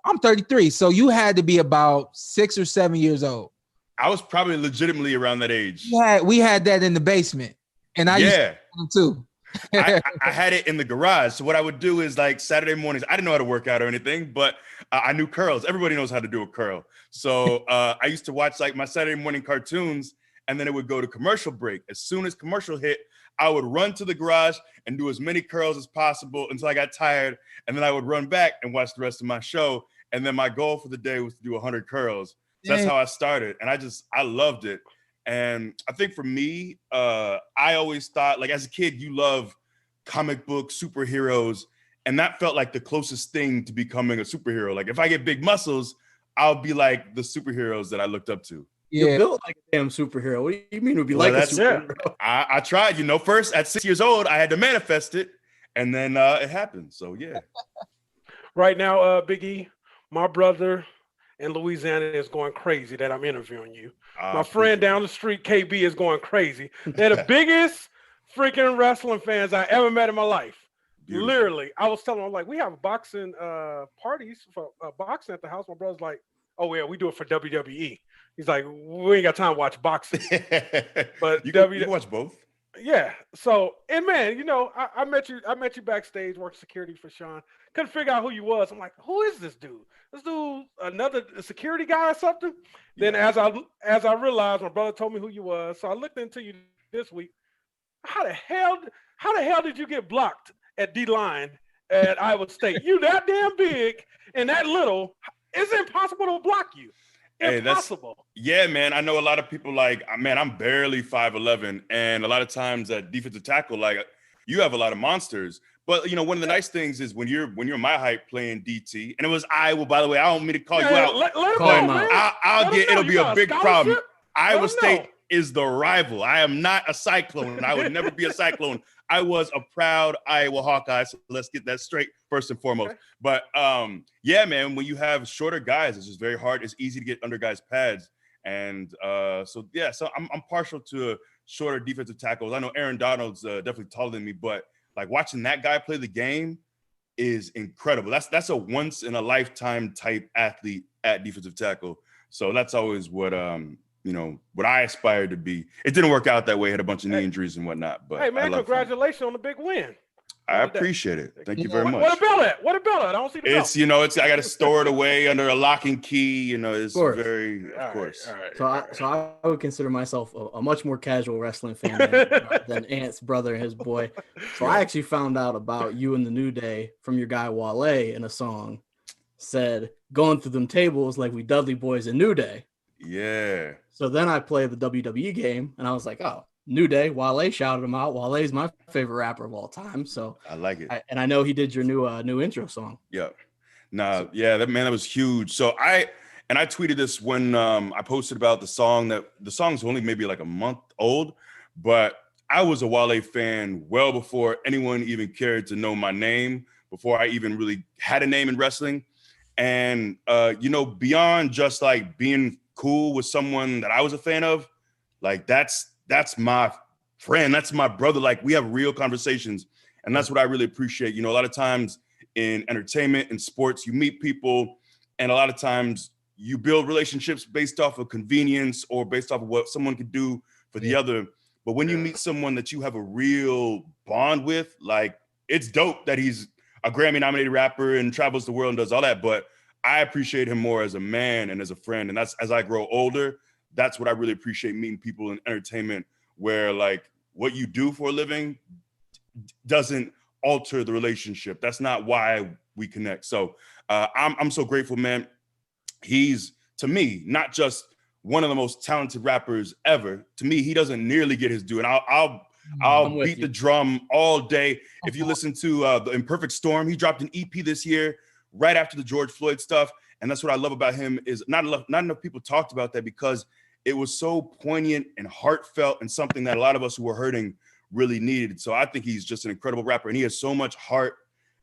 I'm 33. So you had to be about 6 or 7 years old. I was probably legitimately around that age. Yeah, we had that in the basement, and I used to have them too. I had it in the garage. So what I would do is like Saturday mornings, I didn't know how to work out or anything, but I knew curls. Everybody knows how to do a curl. So I used to watch like my Saturday morning cartoons, and then it would go to commercial break. As soon as commercial hit, I would run to the garage and do as many curls as possible until I got tired, and then I would run back and watch the rest of my show. And then my goal for the day was to do 100 curls. So that's how I started, and I loved it. And I think for me, I always thought, like, as a kid, you love comic book superheroes, and that felt like the closest thing to becoming a superhero. Like, if I get big muscles, I'll be like the superheroes that I looked up to. You're built like a damn superhero. What do you mean it would be like a superhero? I tried, first at 6 years old, I had to manifest it, and then it happened. So, yeah. Right now, Big E, my brother in Louisiana is going crazy that I'm interviewing you. My friend down the street, KB, is going crazy. They're the biggest freaking wrestling fans I ever met in my life. Beautiful. Literally, I was telling them, like, we have boxing parties for boxing at the house. My brother's like, oh, yeah, we do it for WWE. He's like, we ain't got time to watch boxing. But you can watch both. Yeah. So, and man, I met you backstage working security for Shawn. Couldn't figure out who you was. I'm like, who is this dude? This dude, another security guy or something? Yeah. Then as I realized, my brother told me who you was. So I looked into you this week. How the hell did you get blocked at D-line at Iowa State? You that damn big and that little. It's impossible to block you. Impossible. Yeah, man. I know a lot of people I'm barely 5'11", and a lot of times at defensive tackle, like, you have a lot of monsters. But one of the nice things is when you're my height playing DT, and it was Iowa, by the way. I don't mean to call you out. It'll be a big problem. Iowa State is the rival. I am not a Cyclone. I would never be a Cyclone. I was a proud Iowa Hawkeye. So let's get that straight first and foremost. Okay. But yeah, man, when you have shorter guys, it's just very hard. It's easy to get under guys' pads. And so I'm partial to shorter defensive tackles. I know Aaron Donald's definitely taller than me, but like watching that guy play the game is incredible. That's a once in a lifetime type athlete at defensive tackle. So that's always what what I aspired to be. It didn't work out that way. Had a bunch of knee injuries and whatnot. But hey, man, congratulations on the big win. I appreciate it. Thank you very much. What a bill at? I don't see the bill. I got to store it away under a lock and key. It's very, of course. All right. So I would consider myself a much more casual wrestling fan than Ant's brother and his boy. So I actually found out about you and the New Day from your guy Wale in a song. Said going through them tables like we Dudley boys in New Day. Yeah. So then I played the WWE game, and I was like, oh. New Day, Wale shouted him out. Wale's my favorite rapper of all time. So I like it. I know he did your new intro song. Yeah. That was huge. So I tweeted this when I posted about the song. That the song's only maybe like a month old, but I was a Wale fan well before anyone even cared to know my name, before I even really had a name in wrestling. And beyond just like being cool with someone that I was a fan of, like that's my friend. That's my brother. Like, we have real conversations. And that's what I really appreciate. A lot of times in entertainment and sports, you meet people, and a lot of times you build relationships based off of convenience or based off of what someone could do for the other. But when you meet someone that you have a real bond with, like, it's dope that he's a Grammy-nominated rapper and travels the world and does all that. But I appreciate him more as a man and as a friend. And that's, as I grow older, that's what I really appreciate, meeting people in entertainment, where like what you do for a living doesn't alter the relationship. That's not why we connect. So I'm so grateful, man. He's, to me, not just one of the most talented rappers ever. To me, he doesn't nearly get his due. And I'll beat the drum all day. If you listen to The Imperfect Storm, he dropped an EP this year right after the George Floyd stuff. And that's what I love about him, is not enough people talked about that, because it was so poignant and heartfelt and something that a lot of us who were hurting really needed. So I think he's just an incredible rapper, and he has so much heart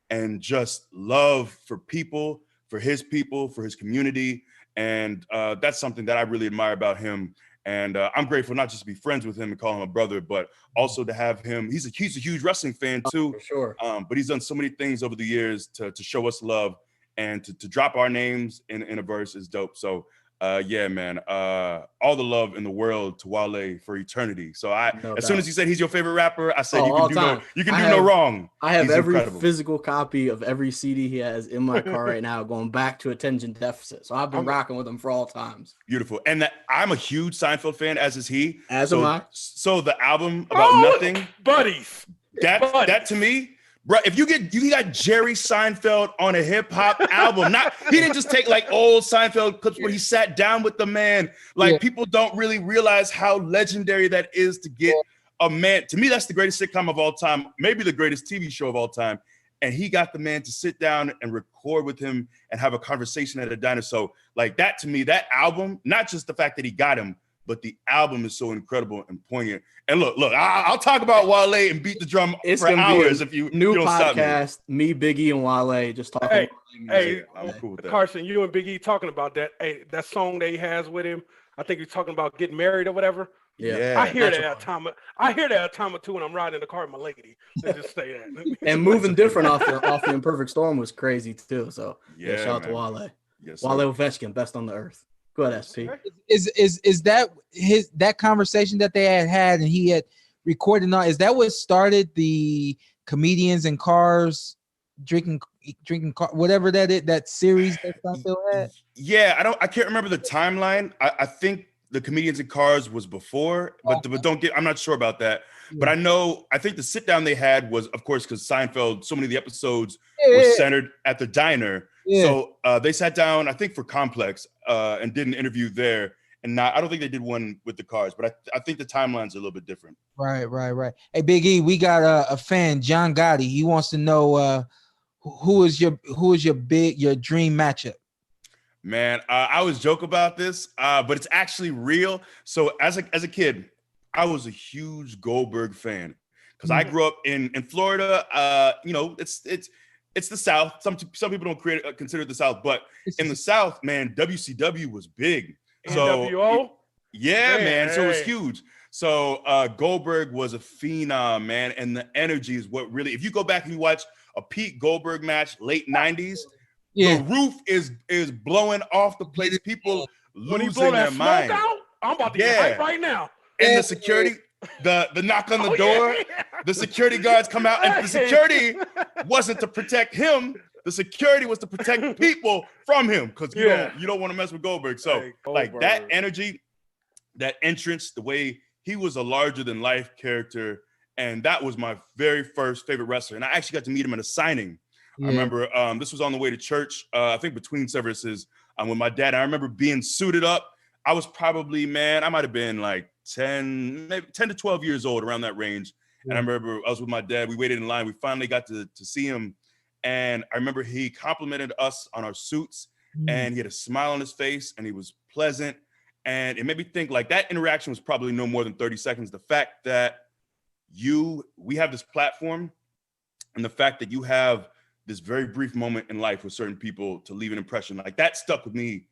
and just love for people, for his community. And that's something that I really admire about him. And I'm grateful not just to be friends with him and call him a brother, but also to have him. He's a huge wrestling fan too. For sure. But he's done so many things over the years to show us love, and to drop our names in a verse is dope. So Yeah, man. All the love in the world to Wale for eternity. So as soon as he said he's your favorite rapper, I said you can do no wrong. I have he's every incredible. physical copy of every CD he has in my car right now, going back to Attention Deficit. So I've been rocking with him for all times. Beautiful. And I'm a huge Seinfeld fan, as is he. As am I. So the album About Nothing, buddies. That to me. Bro, if you got Jerry Seinfeld on a hip hop album, he didn't just take like old Seinfeld clips where he sat down with the man. Like people don't really realize how legendary that is to get a man. To me, that's the greatest sitcom of all time, maybe the greatest TV show of all time. And he got the man to sit down and record with him and have a conversation at a diner. So like that to me, that album, not just the fact that he got him, but the album is so incredible and poignant. And look, I'll talk about Wale and beat the drum for hours if you new you don't podcast, stop me. Biggie, and Wale just talking. Hey, I'm cool with that. Carson, you and Biggie talking about that. Hey, that song that he has with him. I think he's talking about getting married or whatever. Yeah. I hear that at a time or two when I'm riding in the car with my lady. Let's just say that. And moving different off the Imperfect Storm was crazy too. So shout out to Wale. Yes, Wale Ovechkin, best on the earth. Go ahead, SP. Is that that conversation that they had and he had recorded on? Is that what started the comedians in cars drinking whatever that is, that series that Seinfeld had? Yeah, I can't remember the timeline. I think the comedians in cars was before, but I'm not sure about that. Yeah. But I think the sit down they had was, of course, because Seinfeld, so many of the episodes were centered at the diner. Yeah. So they sat down, I think, for Complex and did an interview there. And I don't think they did one with the cars, but I think the timeline's a little bit different. Right. Hey, Big E, we got a fan, John Gotti. He wants to know who is your dream matchup? Man, I always joke about this, but it's actually real. So as a kid, I was a huge Goldberg fan because I grew up in Florida. It's the South. Some people don't consider it the South, but in the South, man, WCW was big. So NWO? Yeah, man. So it was huge. So Goldberg was a phenom, man, and the energy is what really. If you go back and you watch a Pete Goldberg match, late '90s. Yeah. The roof is blowing off the place. People losing their mind. Out, I'm about to get hype right now. And the security, the knock on the door, the security guards come out, and the security wasn't to protect him. The security was to protect people from him because you don't want to mess with Goldberg. So like that energy, that entrance, the way he was a larger than life character, and that was my very first favorite wrestler. And I actually got to meet him at a signing. Yeah. I remember this was on the way to church, I think between services with my dad. I remember being suited up. I was probably, I might have been like 10 to 12 years old, around that range. Yeah. And I remember I was with my dad. We waited in line. We finally got to see him. And I remember he complimented us on our suits and he had a smile on his face and he was pleasant. And it made me think like that interaction was probably no more than 30 seconds. The fact that we have this platform and the fact that you have this very brief moment in life with certain people to leave an impression, like that stuck with me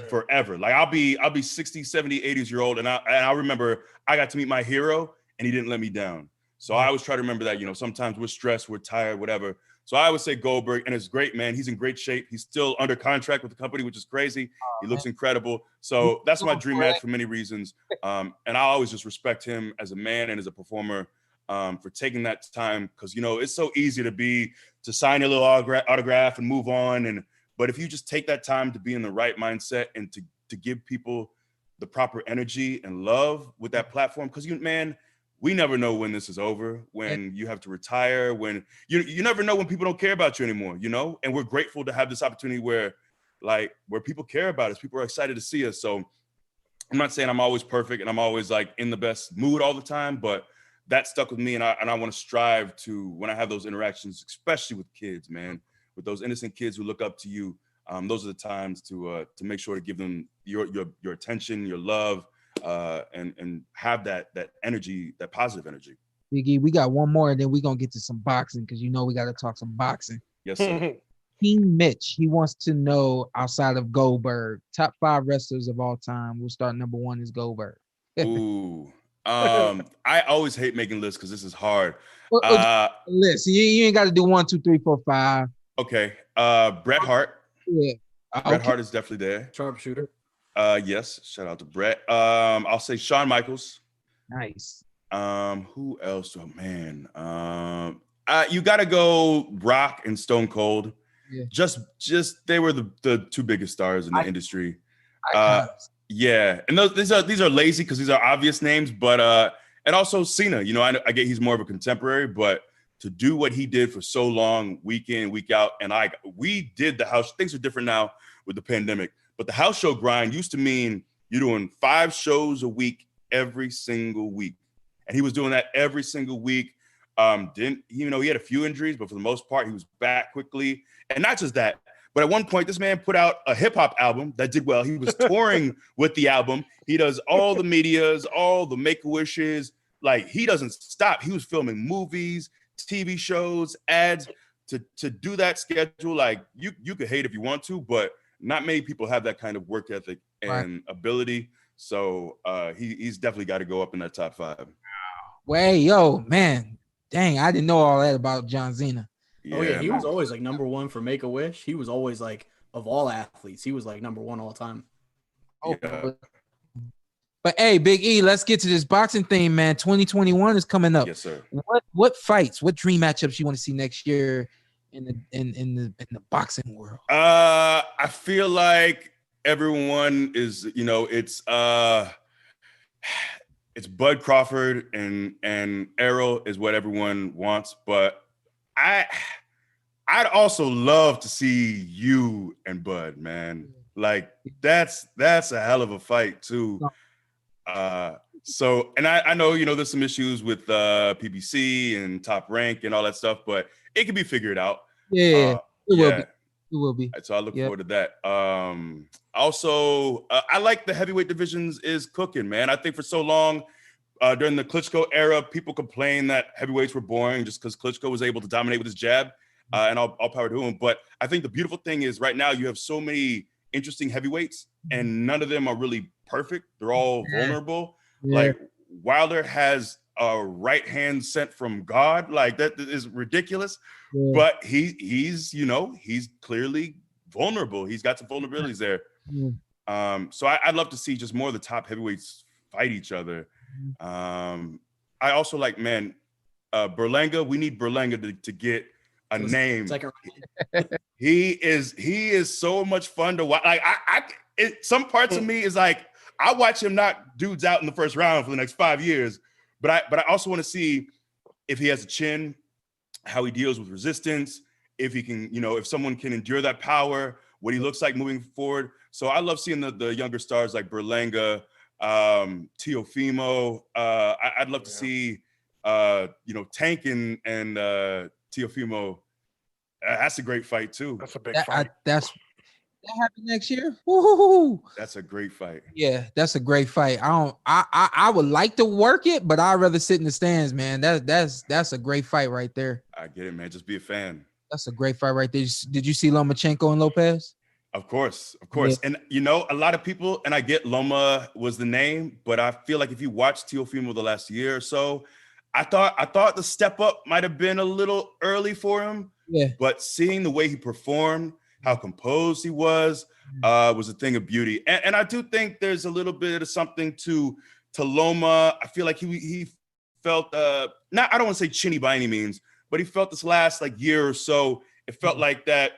forever. Like I'll be 60, 70, 80s year old. And I remember I got to meet my hero and he didn't let me down. So I always try to remember that, sometimes we're stressed, we're tired, whatever. So I would say Goldberg, and it's great, man. He's in great shape. He's still under contract with the company, which is crazy. He looks incredible. So that's my dream match for many reasons. And I always just respect him as a man and as a performer for taking that time. Because, it's so easy to sign a little autograph and move on. But if you just take that time to be in the right mindset and to give people the proper energy and love with that platform, because we never know when this is over, when you have to retire, when you never know when people don't care about you anymore, and we're grateful to have this opportunity where people care about us. People are excited to see us. So I'm not saying I'm always perfect and I'm always like in the best mood all the time, but that stuck with me. And I want to strive to, when I have those interactions, especially with kids, man, with those innocent kids who look up to you. Those are the times to make sure to give them your attention, your love, and have that energy, that positive energy. Biggie, we got one more and then we're going to get to some boxing because we got to talk some boxing. Yes, sir. King Mitch, he wants to know, outside of Goldberg, top 5 wrestlers of all time. We'll start number 1 is Goldberg. Ooh. I always hate making lists because this is hard. List. You ain't got to do 1, 2, 3, 4, 5. Okay. Bret Hart. Yeah. Bret Hart is definitely there. Sharpshooter. Yes. Shout out to Brett. I'll say Shawn Michaels. Nice. Who else? Oh man. You got to go Rock and Stone Cold. Yeah. Just they were the two biggest stars in the industry. Icons. Yeah, and these are lazy because these are obvious names, but and also Cena. You know, I get he's more of a contemporary, but to do what he did for so long, week in, week out, and we did the house. Things are different now with the pandemic, but the house show grind used to mean you're doing 5 shows a week every single week, and he was doing that every single week. He had a few injuries, but for the most part, he was back quickly, and not just that. But at one point, this man put out a hip hop album that did well. He was touring with the album. He does all the medias, all the Make-A-Wishes. Like, he doesn't stop. He was filming movies, TV shows, ads. To do that schedule, like, you could hate if you want to, but not many people have that kind of work ethic and ability. So he's definitely got to go up in that top 5. Wait, yo, man. Dang, I didn't know all that about John Cena. Yeah, he was always like number 1 for Make-A-Wish. He was always like, of all athletes, he was like number 1 all the time. Oh, yeah. But hey, Big E, let's get to this boxing thing, man. 2021 is coming up. Yes, sir. What fights, what dream matchups you want to see next year in the boxing world? I feel like everyone is, it's Bud Crawford and Errol is what everyone wants, but I'd also love to see you and Bud, man. Like that's a hell of a fight too. So, and I know, there's some issues with PBC and Top Rank and all that stuff, but it can be figured out. Yeah, it will be. So I look forward to that. Also, I like the heavyweight divisions is cooking, man. I think for so long, during the Klitschko era, people complained that heavyweights were boring just because Klitschko was able to dominate with his jab, and all power to him. But I think the beautiful thing is right now you have so many interesting heavyweights, and none of them are really perfect. They're all vulnerable. Yeah. Like Wilder has a right hand sent from God, like that is ridiculous. Yeah. But he's clearly vulnerable. He's got some vulnerabilities there. Yeah. So I'd love to see just more of the top heavyweights fight each other. I also like, man, Berlanga. We need Berlanga to get a name. He is so much fun to watch. Like some parts of me is like I watch him knock dudes out in the first round for the next 5 years. But I also want to see if he has a chin, how he deals with resistance, if he can, if someone can endure that power, what he looks like moving forward. So I love seeing the younger stars like Berlanga, Teofimo. I'd love to see, Tank and Teofimo. That's a great fight too. That's a big fight. That happen next year. Woo-hoo-hoo. That's a great fight. Yeah, that's a great fight. I would like to work it, but I'd rather sit in the stands, man. That's a great fight right there. I get it, man. Just be a fan. That's a great fight right there. Did you see Lomachenko and Lopez? Of course. Yeah. And a lot of people, and I get Loma was the name, but I feel like if you watch Teofimo the last year or so, I thought the step up might have been a little early for him. Yeah. But seeing the way he performed, how composed he was a thing of beauty. And I do think there's a little bit of something to Loma. I feel like he felt, I don't want to say chinny by any means, but he felt this last year or so, it felt like that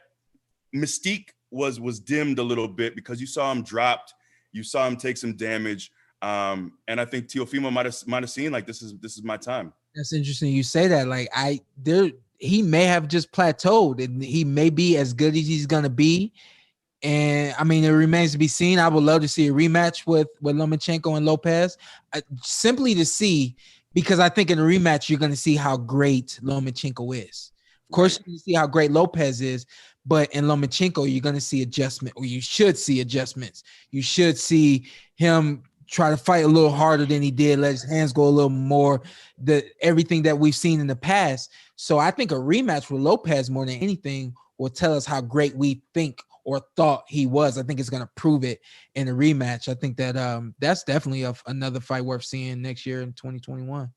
mystique was dimmed a little bit because you saw him dropped, you saw him take some damage. And I think Teofimo might have seen this is my time. That's interesting you say that. He may have just plateaued and he may be as good as he's gonna be. And I mean, it remains to be seen. I would love to see a rematch with Lomachenko and Lopez, simply to see, because I think in a rematch you're gonna see how great Lomachenko is. Of course, you see how great Lopez is, but in Lomachenko you're gonna see adjustment, or you should see adjustments. You should see him try to fight a little harder than he did, let his hands go a little more, everything that we've seen in the past. So I think a rematch with Lopez more than anything will tell us how great we think or thought he was. I think it's going to prove it in a rematch. I think that that's definitely another fight worth seeing next year in 2021.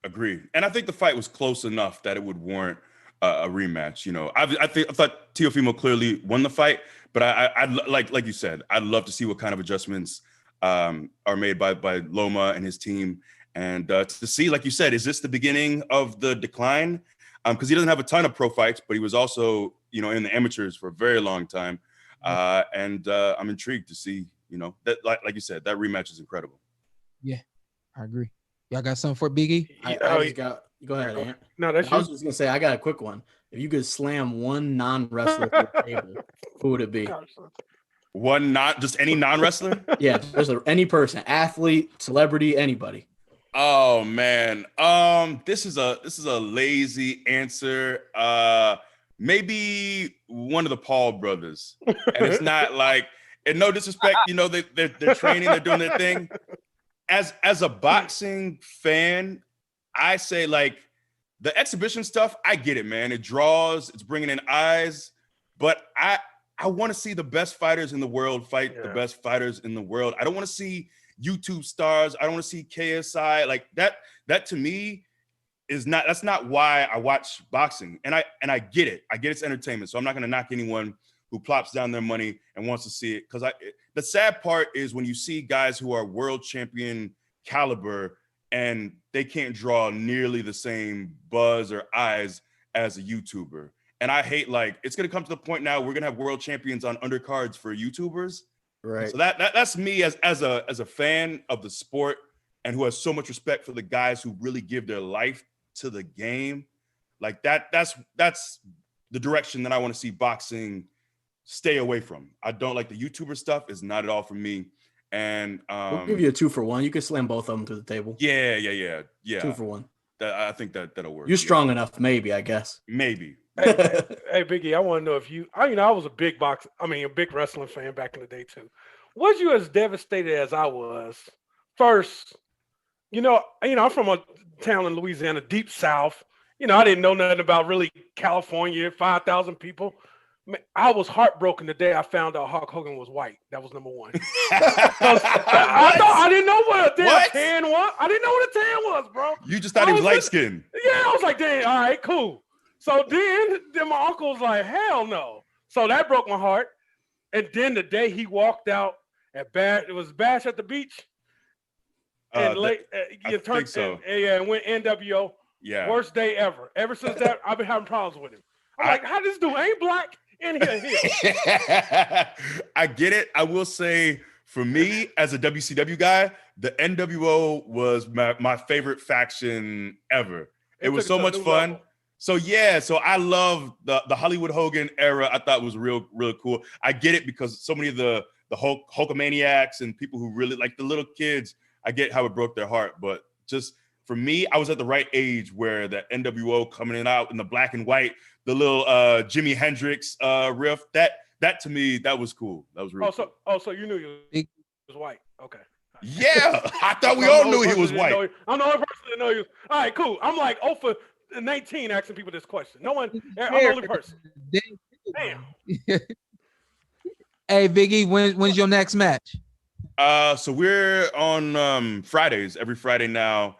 Agreed. And I think the fight was close enough that it would warrant a rematch. You know, I thought Teofimo clearly won the fight, but I like you said, I'd love to see what kind of adjustments are made by Loma and his team, and to see, like you said, is this the beginning of the decline? Because he doesn't have a ton of pro fights, but he was also, you know, in the amateurs for a very long time, and I'm intrigued to see, you know, that like you said, that rematch is incredible. Yeah, I agree. Y'all got something for Biggie? Go ahead, Ant. No, that's I was just gonna say I got a quick one. If you could slam one non-wrestler to the table, who would it be? One, not just any non-wrestler? Yeah, just any person, athlete, celebrity, anybody. Oh man, this is a lazy answer. Maybe one of the Paul brothers, and it's not like, and no disrespect, you know, they're training, they're doing their thing. As a boxing fan, I say, like, the exhibition stuff, I get it, man. It draws, it's bringing in eyes, but I want to see the best fighters in the world fight the best fighters in the world. I don't want to see YouTube stars. I don't want to see KSI. Like that to me that's not why I watch boxing. And I get it. I get it's entertainment. So I'm not going to knock anyone who plops down their money and wants to see it. Because the sad part is when you see guys who are world champion caliber and they can't draw nearly the same buzz or eyes as a YouTuber. And I hate, like, it's going to come to the point now we're going to have world champions on undercards for YouTubers. Right. So that's me as a fan of the sport and who has so much respect for the guys who really give their life to the game. Like that's the direction that I want to see boxing stay away from. I don't like the YouTuber stuff. It's not at all for me. And we'll give you a 2-for-1. You can slam both of them to the table. Yeah. 2-for-1 I think that'll work. You're strong enough, maybe, I guess. Maybe. Hey, Biggie, I want to know if I was a big wrestling fan back in the day too. Was you as devastated as I was? First, I'm from a town in Louisiana, deep South. I didn't know nothing about really California, 5,000 people. Man, I was heartbroken the day I found out Hulk Hogan was white. That was number one. I didn't know what a damn tan was. I didn't know what a tan was, bro. You just thought he was light skinned. Yeah, I was like, dang, all right, cool. So then my uncle was like, hell no. So that broke my heart. And then the day he walked out at it was Bash at the Beach. And and went NWO. Yeah. Worst day ever. Ever since that, I've been having problems with him. I'm like, how this dude ain't black in here? I get it. I will say, for me as a WCW guy, the NWO was my favorite faction ever. It was so much fun. Level. So I love the Hollywood Hogan era. I thought was real cool. I get it because so many of the Hulkamaniacs and people who really like the little kids, I get how it broke their heart. But just for me, I was at the right age where the NWO coming out in the black and white, the little Jimi Hendrix riff, that to me, that was cool. That was real cool. So you knew he was white. Okay. Yeah, I thought we all knew he was white. I'm the only person that know you. All right, cool. I'm like 0 for 19 asking people this question. No one, I'm the only person. Damn. Hey, Biggie, when's your next match? So we're on Fridays, every Friday now.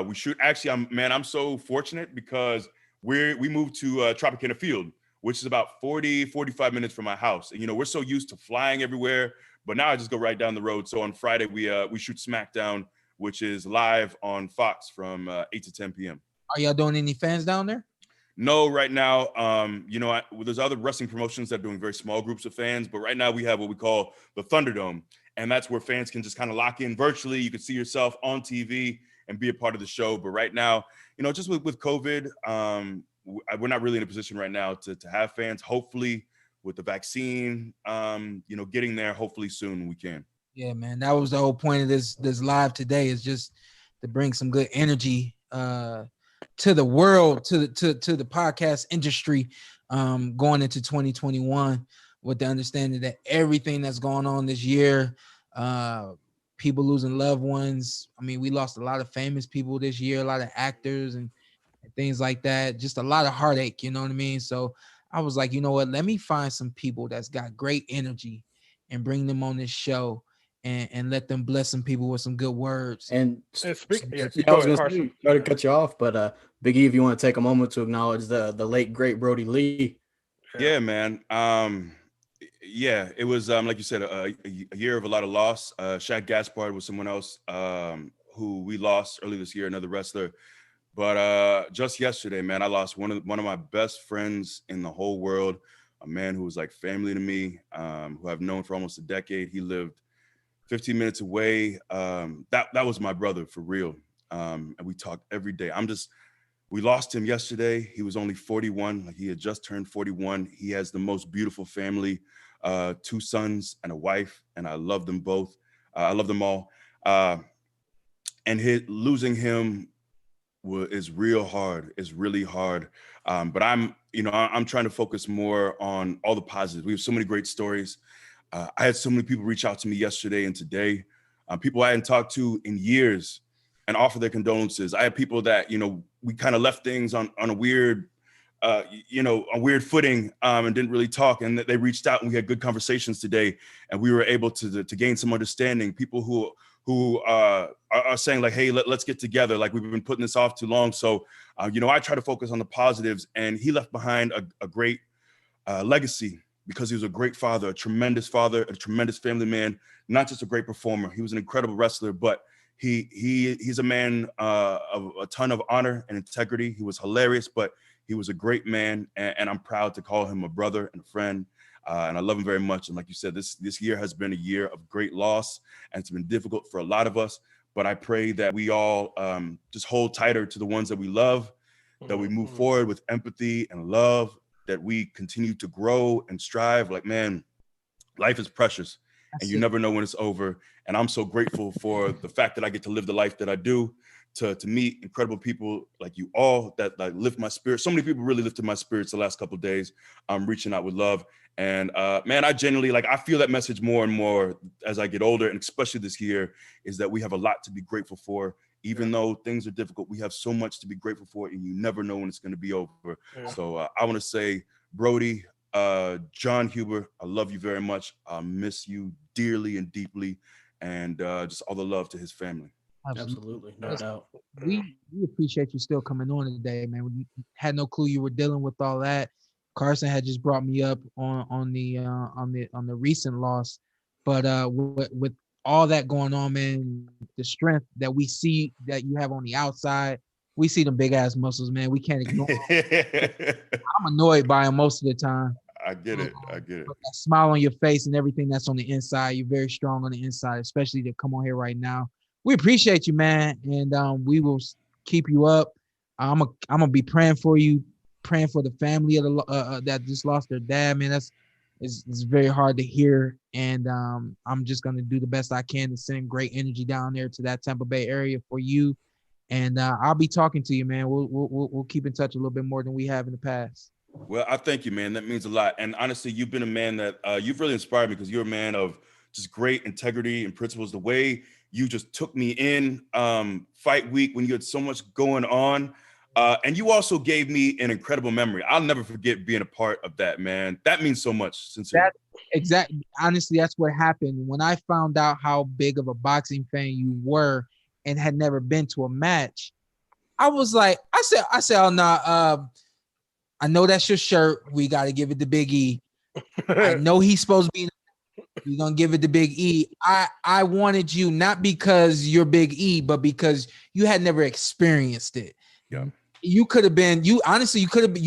We shoot. Actually, I'm so fortunate because we moved to Tropicana Field, which is about 45 minutes from my house. And we're so used to flying everywhere, but now I just go right down the road. So on Friday we shoot SmackDown, which is live on Fox from 8 to 10 p.m. Are y'all doing any fans down there? No, right now, there's other wrestling promotions that are doing very small groups of fans, but right now we have what we call the Thunderdome, and that's where fans can just kind of lock in virtually. You can see yourself on TV and be a part of the show. But right now, just with COVID, we're not really in a position right now to have fans. Hopefully, with the vaccine, getting there, hopefully soon we can. Yeah, man, that was the whole point of this live today, is just to bring some good energy to the world, to the podcast industry, going into 2021, with the understanding that everything that's going on this year, people losing loved ones. I mean, we lost a lot of famous people this year, a lot of actors and things like that. Just a lot of heartache, you know what I mean? So I was like, you know what? Let me find some people that's got great energy and bring them on this show and let them bless some people with some good words. And speak, I was going to cut you off, but Big E, if you want to take a moment to acknowledge the late great Brody Lee. Yeah, man. Yeah, it was like you said, a year of a lot of loss. Shaq Gaspard was someone else who we lost early this year, another wrestler. But just yesterday, man, I lost one of my best friends in the whole world, a man who was like family to me, who I've known for almost a decade. He lived 15 minutes away. That was my brother for real. And we talked every day. We lost him yesterday. He was only 41. Like, he had just turned 41. He has the most beautiful family, 2 sons and a wife, and I love them both. I love them all. And losing him is real hard. It's really hard. But I'm trying to focus more on all the positives. We have so many great stories. I had so many people reach out to me yesterday and today, people I hadn't talked to in years, and offer their condolences. I had people that, we kind of left things on a weird, a weird footing, and didn't really talk. And they reached out and we had good conversations today, and we were able to gain some understanding. People who are saying like, hey, let's get together. Like, we've been putting this off too long. So, I try to focus on the positives, and he left behind a great legacy, because he was a great father, a tremendous family man, not just a great performer. He was an incredible wrestler, but he's a man of a ton of honor and integrity. He was hilarious, but he was a great man, and I'm proud to call him a brother and a friend. And I love him very much. And like you said, this year has been a year of great loss, and it's been difficult for a lot of us. But I pray that we all just hold tighter to the ones that we love, that we move forward with empathy and love, that we continue to grow and strive. Like, man, life is precious, and you never know when it's over. And I'm so grateful for the fact that I get to live the life that I do, to meet incredible people like you all that like lift my spirit. So many people really lifted my spirits the last couple of days. I'm reaching out with love. And man, I genuinely, like, I feel that message more and more as I get older, and especially this year, is that we have a lot to be grateful for. Even though things are difficult, we have so much to be grateful for, and you never know when it's going to be over. Yeah. So I want to say, Brody, John Huber, I love you very much. I miss you dearly and deeply, and just all the love to his family. Absolutely, no doubt. We appreciate you still coming on today, man. We had no clue you were dealing with all that. Carson had just brought me up on the recent loss, but with all that going on, man, the strength that we see that you have on the outside, we see them big ass muscles, man. We can't ignore them. I'm annoyed by them most of the time. I get it. But that smile on your face and everything that's on the inside, you're very strong on the inside, especially to come on here right now. We appreciate you, man, and we will keep you up. I'm gonna be praying for you, praying for the family of the that just lost their dad, man. It's very hard to hear, and I'm just gonna do the best I can to send great energy down there to that Tampa Bay area for you, and I'll be talking to you, man. We'll keep in touch a little bit more than we have in the past. Well, I thank you, man. That means a lot, and honestly, you've been a man that you've really inspired me, because you're a man of just great integrity and principles. The way you just took me in fight week when you had so much going on. And you also gave me an incredible memory. I'll never forget being a part of that, man. That means so much, sincerely. Honestly, that's what happened. When I found out how big of a boxing fan you were and had never been to a match, I was like, I said, oh, no, I know that's your shirt. We got to give it to Big E. I know he's supposed to be. You're going to give it to Big E. I wanted you, not because you're Big E, but because you had never experienced it. Yeah. You could have been, you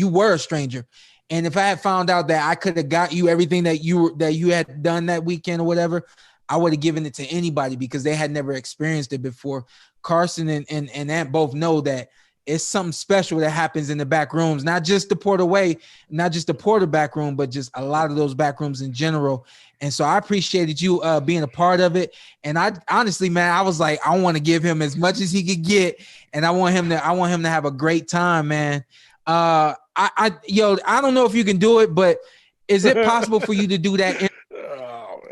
were a stranger. And if I had found out that I could have got you everything that you had done that weekend or whatever, I would have given it to anybody, because they had never experienced it before. Carson and Ant both know that it's something special that happens in the back rooms, not just the Porter back room, but just a lot of those back rooms in general. And so I appreciated you being a part of it. And I honestly, man, I was like, I want to give him as much as he could get, and I want him to have a great time, man. I don't know if you can do it, but is it possible for you to do that?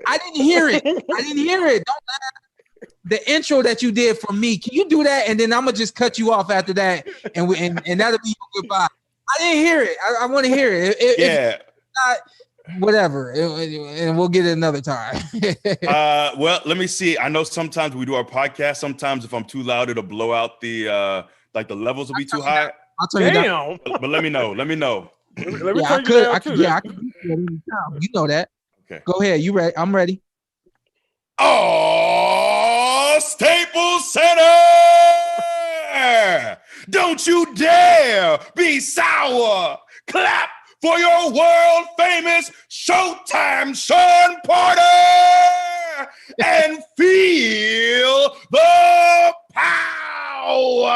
I didn't hear it. Don't lie. The intro that you did for me, can you do that? And then I'm gonna just cut you off after that, and that'll be your goodbye. I didn't hear it. I want to hear it. If not, whatever, and we'll get it another time. Well, let me see. I know sometimes we do our podcast. Sometimes if I'm too loud, it'll blow out the the levels will be too high. I'll turn you down. Damn. But let me know. Let me know. Let me Yeah, turn you down too. I could do it anytime. You know that. Okay. Go ahead. You ready? I'm ready. Oh, Staples Center! Don't you dare be sour. Clap for your world famous Showtime Shawn Porter and feel the power.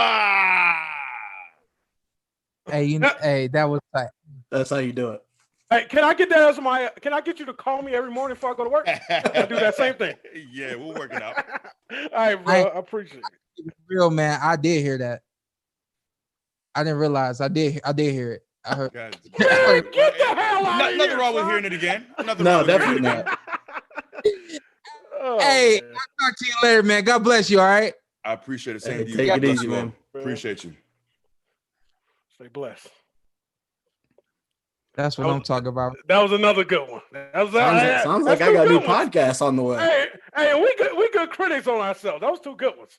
Hey, hey, that was tight. That's how you do it. Hey, can I get that as my? Can I get you to call me every morning before I go to work? I do that same thing. Yeah, we'll work it out. All right, bro. I appreciate it. Real man, I did hear that. I didn't realize I did hear it. I heard. Man, get the hell out of here. Nothing wrong with hearing it again. No, definitely not. Oh, Hey, man. I'll talk to you later, man. God bless you. All right. I appreciate it. Same Hey, to you. take God it bless easy, you all. man. Appreciate you. Stay blessed. That's what I'm talking about. That was another good one. Sounds like I got a new podcast on the way. Hey, we good critics on ourselves. Those two good ones.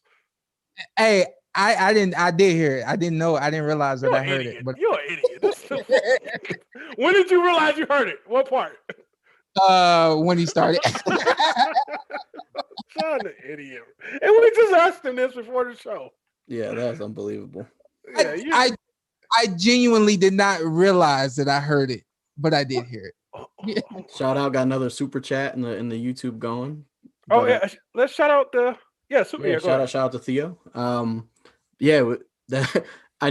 Hey, I did hear it. I didn't know. I didn't realize that I heard Idiot. it. But You're an idiot. When did you realize you heard it? What part? when he started. Son, an idiot. And we just asked him this before the show. Yeah, that's unbelievable. Yeah, I genuinely did not realize that I heard it, but I did hear it. Shout out, got another super chat in the YouTube going. Oh yeah, let's shout out the shout out to Theo. I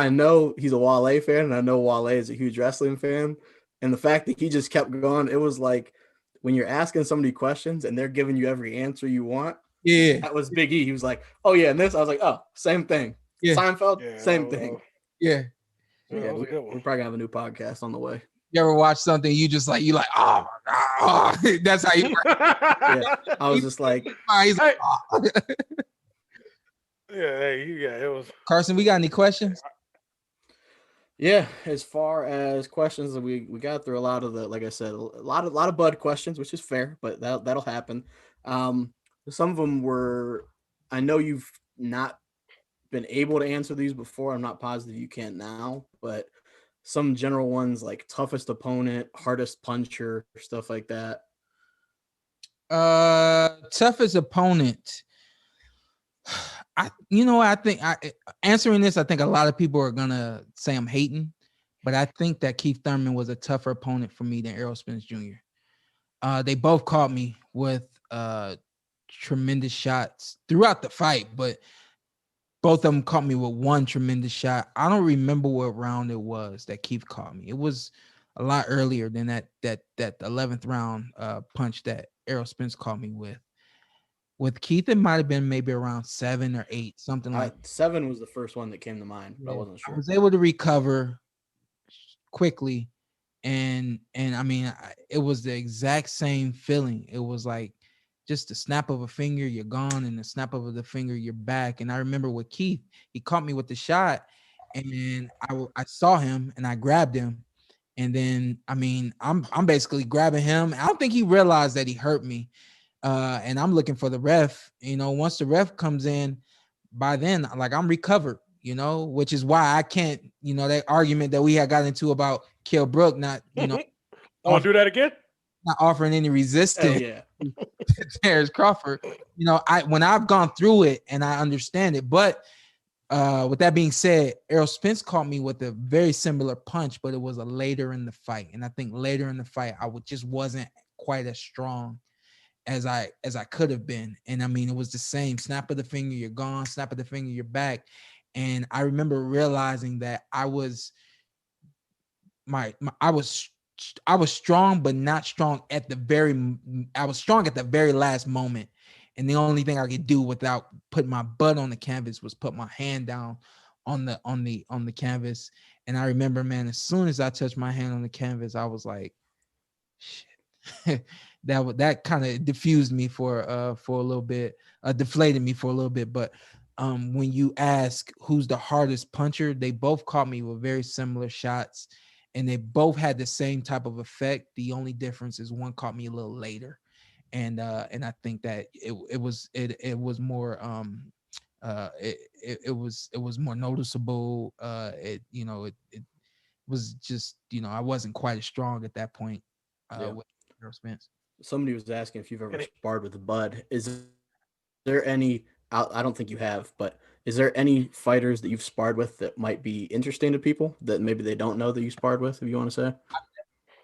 know he's a Wale fan, and I know Wale is a huge wrestling fan, and the fact that he just kept going, it was like when you're asking somebody questions and they're giving you every answer you want. Yeah, that was Big E. He was like, "Oh yeah," and this I was like, "Oh, same thing." Yeah. Seinfeld, same thing. Yeah. Yeah, we're probably gonna have a new podcast on the way. You ever watch something you oh, that's how you Yeah, I was just like, he's like, oh. it was. Carson, we got any questions? Yeah, as far as questions, we got through a lot of the, like I said, a lot of Bud questions, which is fair, but that'll happen. Some of them were, I know you've not been able to answer these before. I'm not positive you can now, but some general ones like toughest opponent, hardest puncher, stuff like that. Toughest opponent. I think answering this, I think a lot of people are gonna say I'm hating, but I think that Keith Thurman was a tougher opponent for me than Errol Spence Jr. They both caught me with tremendous shots throughout the fight, but both of them caught me with one tremendous shot. I don't remember what round it was that Keith caught me. It was a lot earlier than that 11th round punch that Errol Spence caught me with. With Keith, it might have been maybe around 7 or 8, something like 7 was the first one that came to mind. But I wasn't sure. I was able to recover quickly, and I mean, it was the exact same feeling. It was like just the snap of a finger, you're gone, and the snap of the finger, you're back. And I remember with Keith, he caught me with the shot, and I saw him, and I grabbed him, and then I mean, I'm basically grabbing him. I don't think he realized that he hurt me. And I'm looking for the ref. Once the ref comes in, by then, like, I'm recovered, which is why I can't, that argument that we had got into about Kell Brook not, I'll do that again. Not offering any resistance. Yeah. There's Crawford. When I've gone through it and I understand it, but with that being said, Errol Spence caught me with a very similar punch, but it was a later in the fight. And I think later in the fight, I just wasn't quite as strong as I could have been. And I mean, it was the same snap of the finger, you're gone, snap of the finger, you're back. And I remember realizing that I was strong, but not strong I was strong at the very last moment. And the only thing I could do without putting my butt on the canvas was put my hand down on the canvas. And I remember, man, as soon as I touched my hand on the canvas, I was like, shit. That kind of diffused me for a little bit, deflated me for a little bit. But when you ask who's the hardest puncher, they both caught me with very similar shots, and they both had the same type of effect. The only difference is one caught me a little later, and I think that it was more it was more noticeable. It was just, I wasn't quite as strong at that point. With Errol Spence. Somebody was asking if you've ever sparred with Bud. Is there any? I don't think you have, but is there any fighters that you've sparred with that might be interesting to people that maybe they don't know that you sparred with? If you want to say,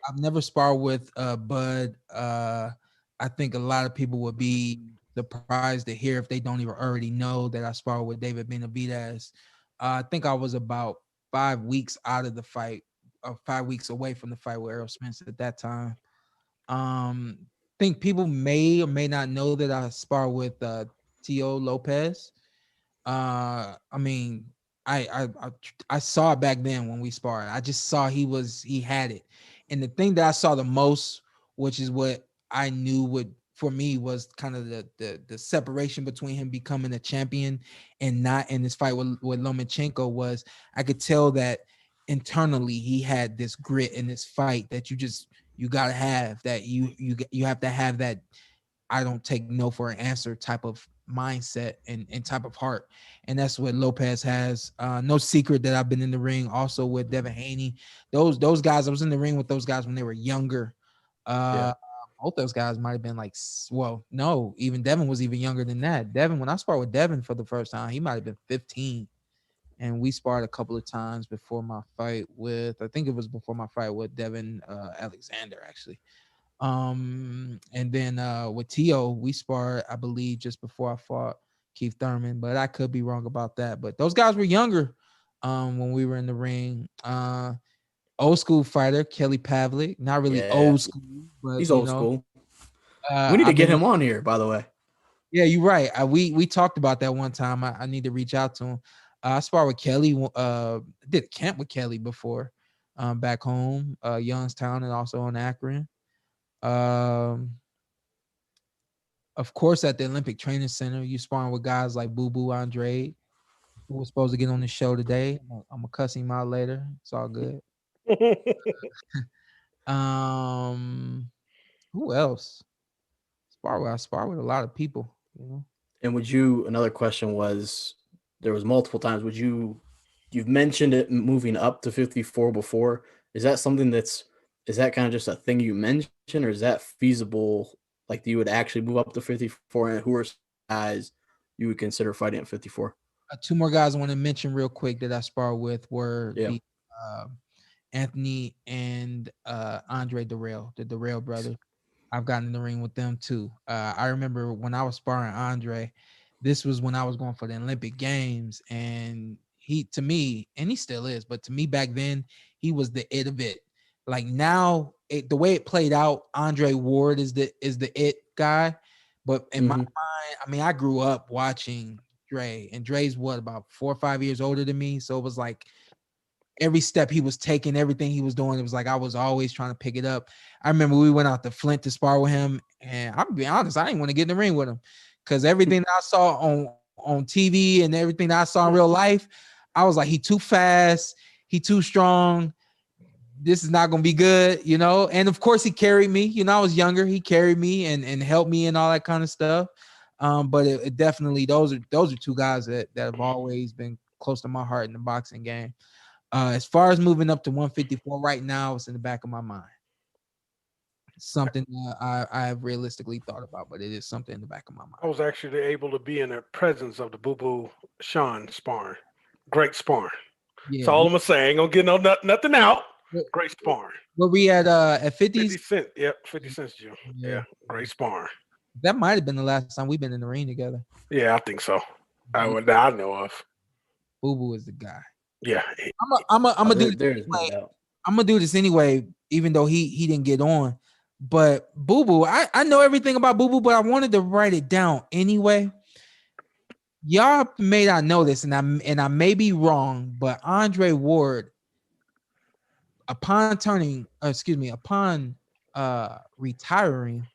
I've never sparred with Bud. I think a lot of people would be surprised to hear if they don't even already know that I sparred with David Benavidez. I think I was about 5 weeks out of the fight, 5 weeks away from the fight with Errol Spence at that time. Think people may or may not know that I spar with Tio Lopez. I mean, I saw it back then when we sparred. I just saw he had it. And the thing that I saw the most, which is what I knew would for me was kind of the separation between him becoming a champion and not in this fight with Lomachenko, was I could tell that internally he had this grit in this fight that you gotta have, that you have to have that I don't take no for an answer type of mindset and type of heart. And that's what Lopez has. No secret that I've been in the ring also with Devin Haney. Those guys, I was in the ring with those guys when they were younger. Both those guys might have been like, well, no, even Devin was even younger than that. Devin, when I sparred with Devin for the first time, he might have been 15. And we sparred a couple of times before my fight with, I think it was before my fight with Devin Alexander, actually. And then with Tio, we sparred, I believe, just before I fought Keith Thurman, but I could be wrong about that. But those guys were younger when we were in the ring. Old school fighter, Kelly Pavlik, not really old school, but he's old school. We need to get him on here, by the way. Yeah, you're right. We talked about that one time. I need to reach out to him. I sparred with Kelly. Did camp with Kelly before, back home, Youngstown, and also in Akron. Of course, at the Olympic Training Center, you sparring with guys like Boo Boo Andrade, who was supposed to get on the show today. I'm gonna cuss him out later. It's all good. Who else? I spar with a lot of people, And another question was, there was multiple times, you've mentioned it moving up to 54 before. Is that something is that kind of just a thing you mentioned, or is that feasible? Like, you would actually move up to 54, and who are guys you would consider fighting at 54? Two more guys I want to mention real quick that I sparred with were the Anthony and Andre Darrell, the Darrell brothers. I've gotten in the ring with them too. I remember when I was sparring Andre, this was when I was going for the Olympic Games, and he, to me, and he still is, but to me back then, he was the it of it. Like now, the way it played out, Andre Ward is the it guy. But in my mind, I mean, I grew up watching Dre, and Dre's about 4 or 5 years older than me. So it was like every step he was taking, everything he was doing, it was like I was always trying to pick it up. I remember we went out to Flint to spar with him, and I'm being honest, I didn't want to get in the ring with him because everything I saw on TV and everything that I saw in real life, I was like, he too fast, he too strong. This is not going to be good, And of course, he carried me. I was younger. He carried me and helped me and all that kind of stuff. But it definitely, those are two guys that have always been close to my heart in the boxing game. As far as moving up to 154 right now, it's in the back of my mind. It's something I have realistically thought about, but it is something in the back of my mind. I was actually able to be in the presence of the Boo Boo Shawn sparring. Great sparring. Yeah, that's all I'm going to say. I ain't going to get nothing out. Great sparring. Were we at 50s? 50 Cent. Yep, 50 Cent's Jim. Yeah, great sparring. That might have been the last time we've been in the ring together. Yeah, I think so. I know of. Boo Boo is the guy. Yeah, I'm gonna do this anyway. I'm gonna do this anyway, even though he didn't get on. But Boo Boo, I know everything about Boo Boo, but I wanted to write it down anyway. Y'all may not know this, and I may be wrong, but Andre Ward, upon retiring,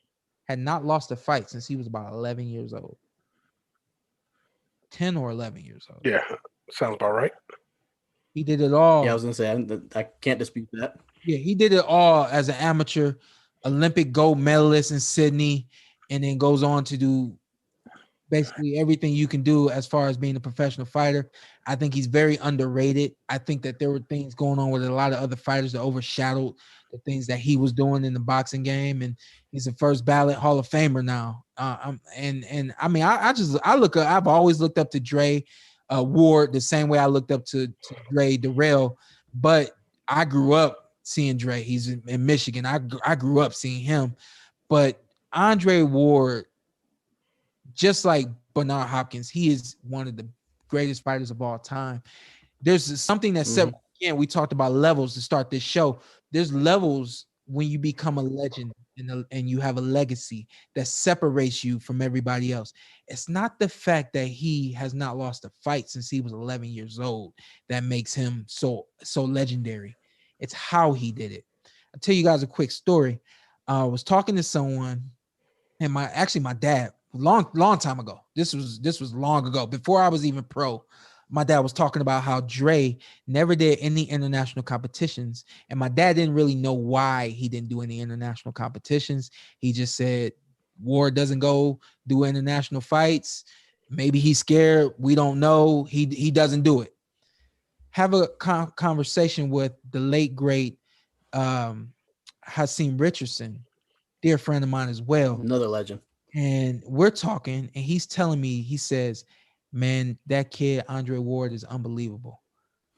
had not lost a fight since he was about 11 years old. 10 or 11 years old. Yeah, sounds about right. He did it all. Yeah, I was going to say, I can't dispute that. Yeah, he did it all as an amateur, Olympic gold medalist in Sydney, and then goes on to do basically everything you can do as far as being a professional fighter. I think he's very underrated. I think that there were things going on with a lot of other fighters that overshadowed the things that he was doing in the boxing game, and he's a first ballot Hall of Famer now. And I mean, I've always looked up to Dre Ward the same way I looked up to Dre Darrell, but I grew up seeing Dre. He's in Michigan. I grew up seeing him, but Andre Ward, just like Bernard Hopkins, he is one of the greatest fighters of all time. There's something that said, again, we talked about levels to start this show. There's levels when you become a legend and you have a legacy that separates you from everybody else. It's not the fact that he has not lost a fight since he was 11 years old that makes him so legendary. It's how he did it. I'll tell you guys a quick story. I was talking to someone, and my dad, long time ago. This was long ago, before I was even pro. My dad was talking about how Dre never did any international competitions, and my dad didn't really know why he didn't do any international competitions. He just said Ward doesn't go do international fights. Maybe he's scared. We don't know. He doesn't do it. Have a conversation with the late great Hasim Richardson, dear friend of mine as well. Another legend. And we're talking, and he's telling me, he says, man, that kid, Andre Ward, is unbelievable.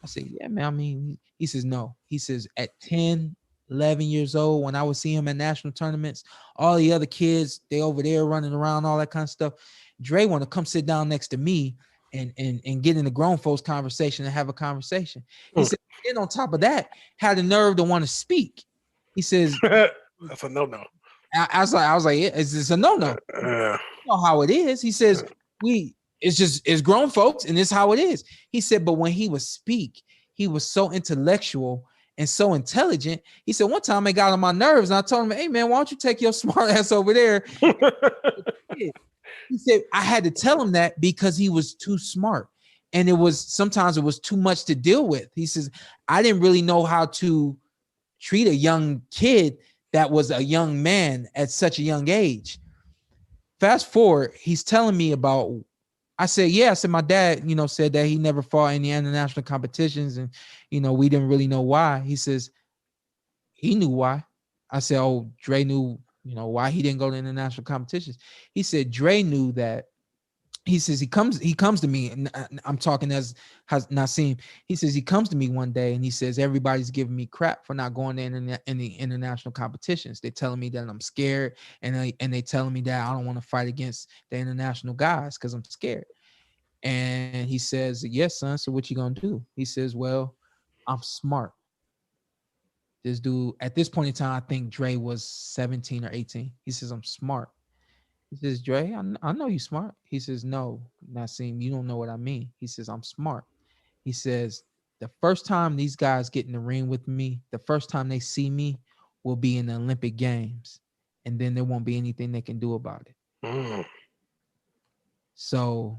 I said, yeah, man. I mean, he says, no. He says, at 10, 11 years old, when I would see him at national tournaments, all the other kids, they over there running around, all that kind of stuff. Dre want to come sit down next to me and get in the grown folks conversation and have a conversation. He said, and on top of that, had the nerve to want to speak. He says, that's a no-no. I was like, is this a no-no? You know how it is. He says, it's grown folks, and it's how it is. He said, but when he would speak, he was so intellectual and so intelligent. He said, one time it got on my nerves, and I told him, hey man, why don't you take your smart ass over there? He said, I had to tell him that because he was too smart. And sometimes it was too much to deal with. He says, I didn't really know how to treat a young kid that was a young man at such a young age. Fast forward, he's telling me about, I said, yeah, I said, my dad, said that he never fought in the international competitions, and, we didn't really know why. He says, he knew why. I said, oh, Dre knew, why he didn't go to international competitions. He said, Dre knew that. He says, he comes to me, and I'm talking as Naseem. He says, he comes to me one day and he says, everybody's giving me crap for not going to any international competitions. They're telling me that I'm scared, and they telling me that I don't want to fight against the international guys because I'm scared. And he says, yes, son. So what you gonna do? He says, well, I'm smart. This dude, at this point in time, I think Dre was 17 or 18. He says, I'm smart. He says, Dre, I know you smart. He says, no, Naseem, you don't know what I mean. He says, I'm smart. He says, the first time these guys get in the ring with me, the first time they see me will be in the Olympic Games. And then there won't be anything they can do about it. So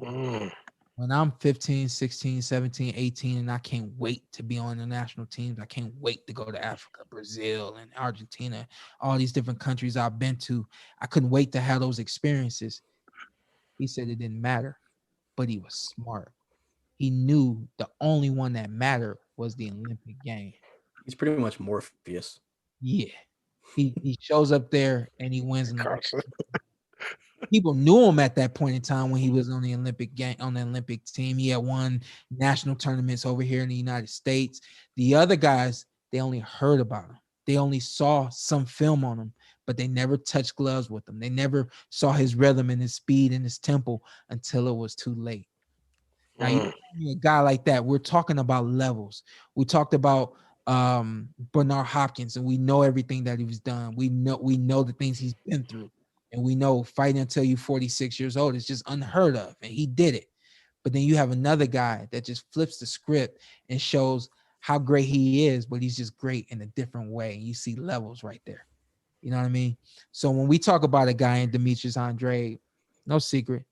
when I'm 15, 16, 17, 18, and I can't wait to be on the national teams, I can't wait to go to Africa, Brazil, and Argentina, all these different countries I've been to. I couldn't wait to have those experiences. He said it didn't matter, but he was smart. He knew the only one that mattered was the Olympic game. He's pretty much Morpheus. Yeah. He shows up there and he wins. People knew him at that point in time when he was on the Olympic game, on the Olympic team. He had won national tournaments over here in the United States. The other guys, they only heard about him. They only saw some film on him, but they never touched gloves with him. They never saw his rhythm and his speed and his tempo until it was too late. Now, you a guy like that, we're talking about levels. We talked about Bernard Hopkins, and we know everything that he's done. We know the things he's been through. And we know fighting until you're 46 years old is just unheard of. And he did it. But then you have another guy that just flips the script and shows how great he is, but he's just great in a different way. And you see levels right there. You know what I mean? So when we talk about a guy in Demetrius Andrade, no secret,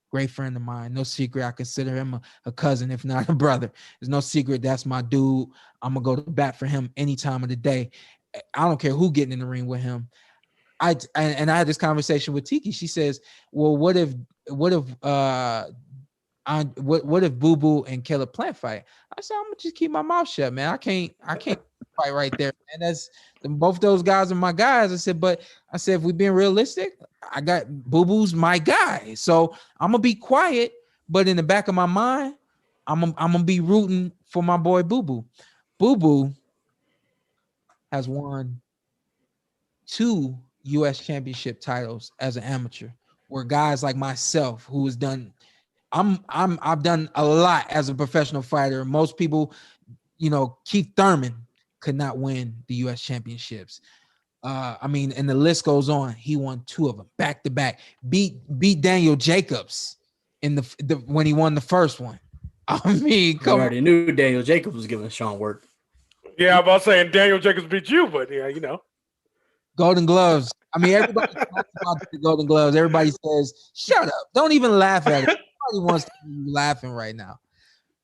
great friend of mine. No secret, I consider him a cousin, if not a brother. There's no secret, that's my dude. I'm going to go to bat for him any time of the day. I don't care who getting in the ring with him. I had this conversation with Tiki. She says, well, what if what if Boo Boo and Caleb Plant fight? I said, I'm gonna just keep my mouth shut, man. I can't fight right there, and that's both those guys are my guys. I said, if we're being realistic, I got Boo Boo's my guy, so I'm gonna be quiet. But in the back of my mind, I'm gonna be rooting for my boy Boo Boo. Boo Boo has won 2 U.S. championship titles as an amateur, where guys like myself, who has done, I've done a lot as a professional fighter. Most people, Keith Thurman could not win the U.S. championships. And the list goes on. He won 2 of them back to back. Beat Daniel Jacobs in the when he won the first one. I already knew Daniel Jacobs was giving Shawn work. Yeah, I'm about saying Daniel Jacobs beat you, but yeah, Golden Gloves. Everybody talks about the Golden Gloves. Everybody says, shut up. Don't even laugh at it. Nobody wants to be laughing right now.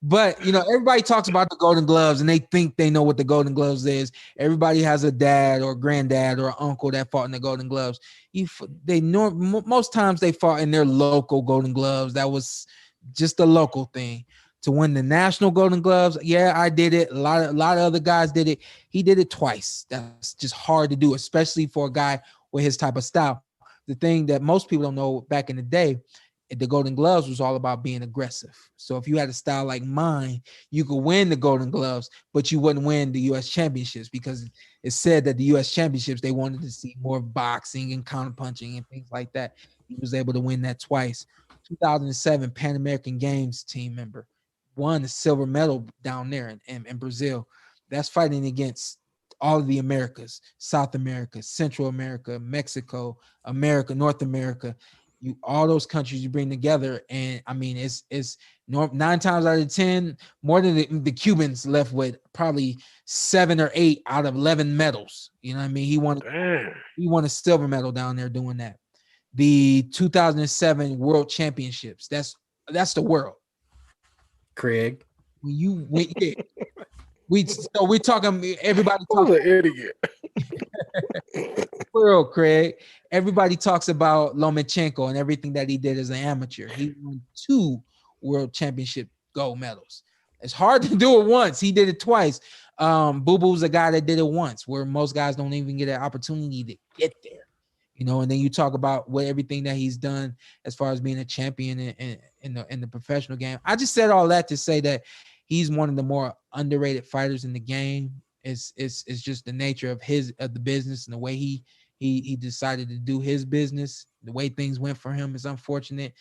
But, everybody talks about the Golden Gloves and they think they know what the Golden Gloves is. Everybody has a dad or granddad or uncle that fought in the Golden Gloves. Most times they fought in their local Golden Gloves. That was just a local thing. To win the national Golden Gloves, yeah, I did it. A lot of other guys did it. He did it twice. That's just hard to do, especially for a guy with his type of style. The thing that most people don't know, back in the day, the Golden Gloves was all about being aggressive. So if you had a style like mine, you could win the Golden Gloves, but you wouldn't win the U.S. championships, because it said that the U.S. championships, they wanted to see more boxing and counterpunching and things like that. He was able to win that twice. 2007 Pan American Games team member. Won the silver medal down there in Brazil. That's fighting against all of the Americas, South America, Central America, Mexico, America, North America. All those countries you bring together, and it's 9 times out of 10 more than the Cubans left with probably 7 or 8 out of 11 medals. You know what I mean? He won a silver medal down there doing that. The 2007 World Championships. That's the world. Craig. We're talking. Everybody talks. I'm an idiot. World, Craig. Everybody talks about Lomachenko and everything that he did as an amateur. He won 2 World Championship gold medals. It's hard to do it once. He did it twice. Boo Boo's a guy that did it once, where most guys don't even get an opportunity to get there. And then you talk about everything that he's done as far as being a champion in the professional game. I just said all that to say that he's one of the more underrated fighters in the game. It's just the nature of the business, and the way he decided to do his business. The way things went for him is unfortunate.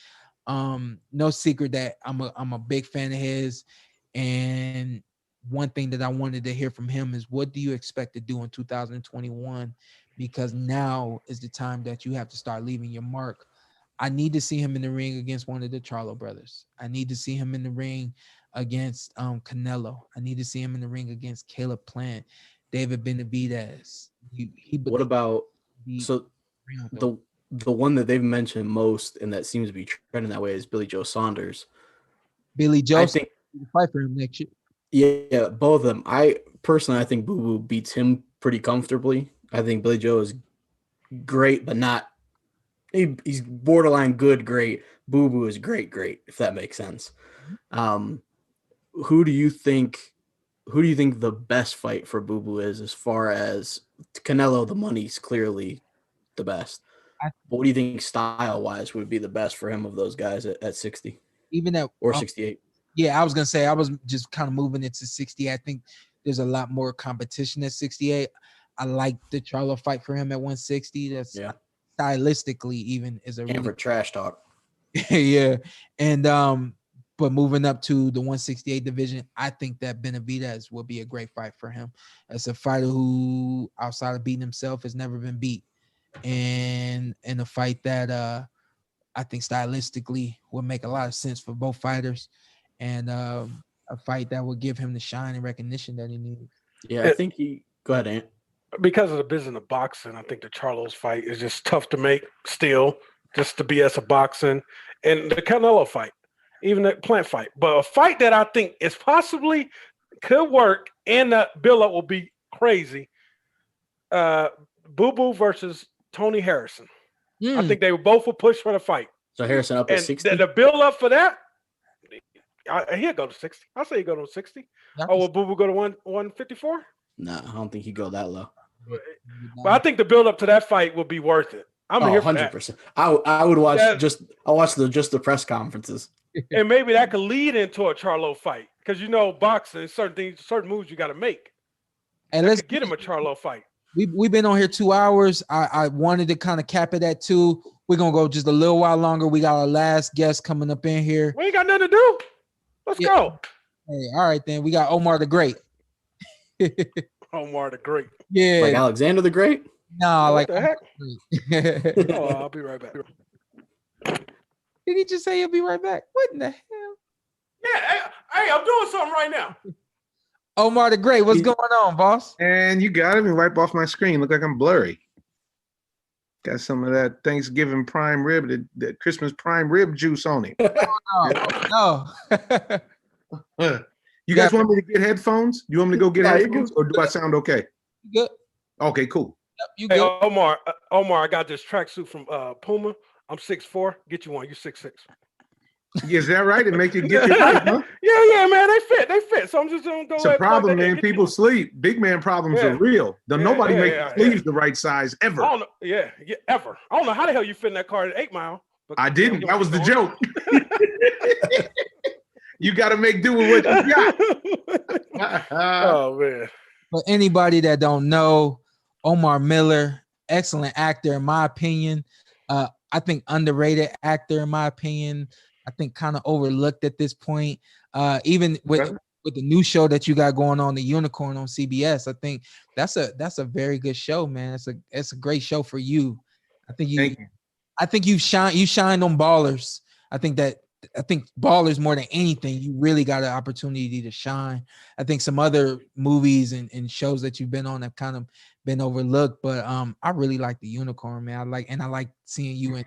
No secret that I'm a big fan of his, and one thing that I wanted to hear from him is, what do you expect to do in 2021? Because now is the time that you have to start leaving your mark. I need to see him in the ring against one of the Charlo brothers. I need to see him in the ring against Canelo. I need to see him in the ring against Caleb Plant, David Benavidez. What about the one that they've mentioned most and that seems to be trending that way is Billy Joe Saunders. Billy Joe, I think fight for him next year. Yeah, both of them. I think Boo Boo beats him pretty comfortably. I think Billy Joe is great, but not. He's borderline good, great. Boo Boo is great, if that makes sense. Who do you think the best fight for Boo Boo is, as far as Canelo? The money's clearly the best. But what do you think style wise would be the best for him of those guys at 60? Even at 68? Yeah, I was gonna say, I was just kind of moving it to 60. I think there's a lot more competition at 68. I like the Charlo fight for him at 160. That's stylistically even is a really for trash talk. Yeah. And but moving up to the 168 division, I think that Benavidez will be a great fight for him. As a fighter who, outside of beating himself, has never been beat. And in a fight that I think stylistically would make a lot of sense for both fighters, and a fight that will give him the shine and recognition that he needs. Yeah, I think go ahead, Ant. Because of the business of boxing, I think the Charlo's fight is just tough to make still, just to be as a boxing. And the Canelo fight, even the Plant fight. But a fight that I think is possibly could work and the build-up will be crazy. Boo Boo versus Tony Harrison. I think they both will push for the fight. So Harrison up at 60. The build up for that, he'll go to 60. I'll say he go to 60. Will Boo Boo go to 154? Nah, I don't think he go that low. But I think the build up to that fight will be worth it. I'm here for 100%. I would watch the press conferences. And maybe that could lead into a Charlo fight because boxing, certain moves you got to make. And let's get him a Charlo fight. We've been on here 2 hours. I wanted to kind of cap it at 2. We're gonna go just a little while longer. We got our last guest coming up in here. We ain't got nothing to do. Let's go. Hey, all right then. We got Omar the Great. Omar the Great. Yeah. Like Alexander the Great? No, what the heck? I'll be right back. Did he just say he'll be right back? What in the hell? Yeah, hey, I'm doing something right now. Omar the Great, what's going on, boss? And you got me wipe off my screen. Look like I'm blurry. Got some of that Thanksgiving prime rib, that Christmas prime rib juice on it. No. You guys want me to get headphones? You want me to go get headphones, or do I sound okay? Good. Okay, cool. Yep, you good. Hey, Omar, I got this tracksuit from Puma. I'm 6'4". Get you one. You're 6'6". Is that right? It make you get your height, huh? Yeah, man. They fit. So I'm just gonna go. It's a problem, man. People sleep. Big man problems are real. Nobody makes sleeves the right size ever. I don't know. Ever. I don't know how the hell you fit in that car at 8 Mile. I didn't. That was the joke. You got to make do with what you got. Oh man. For anybody that don't know, Omar Miller, excellent actor in my opinion. I think underrated actor in my opinion. I think kind of overlooked at this point. Even with the new show that you got going on, The Unicorn on CBS, I think that's a very good show, man. It's a great show for you. I think you shined on Ballers. I think Ballers more than anything, you really got an opportunity to shine. I think some other movies and shows that you've been on have kind of been overlooked, but I really like The Unicorn, man. I like seeing you in.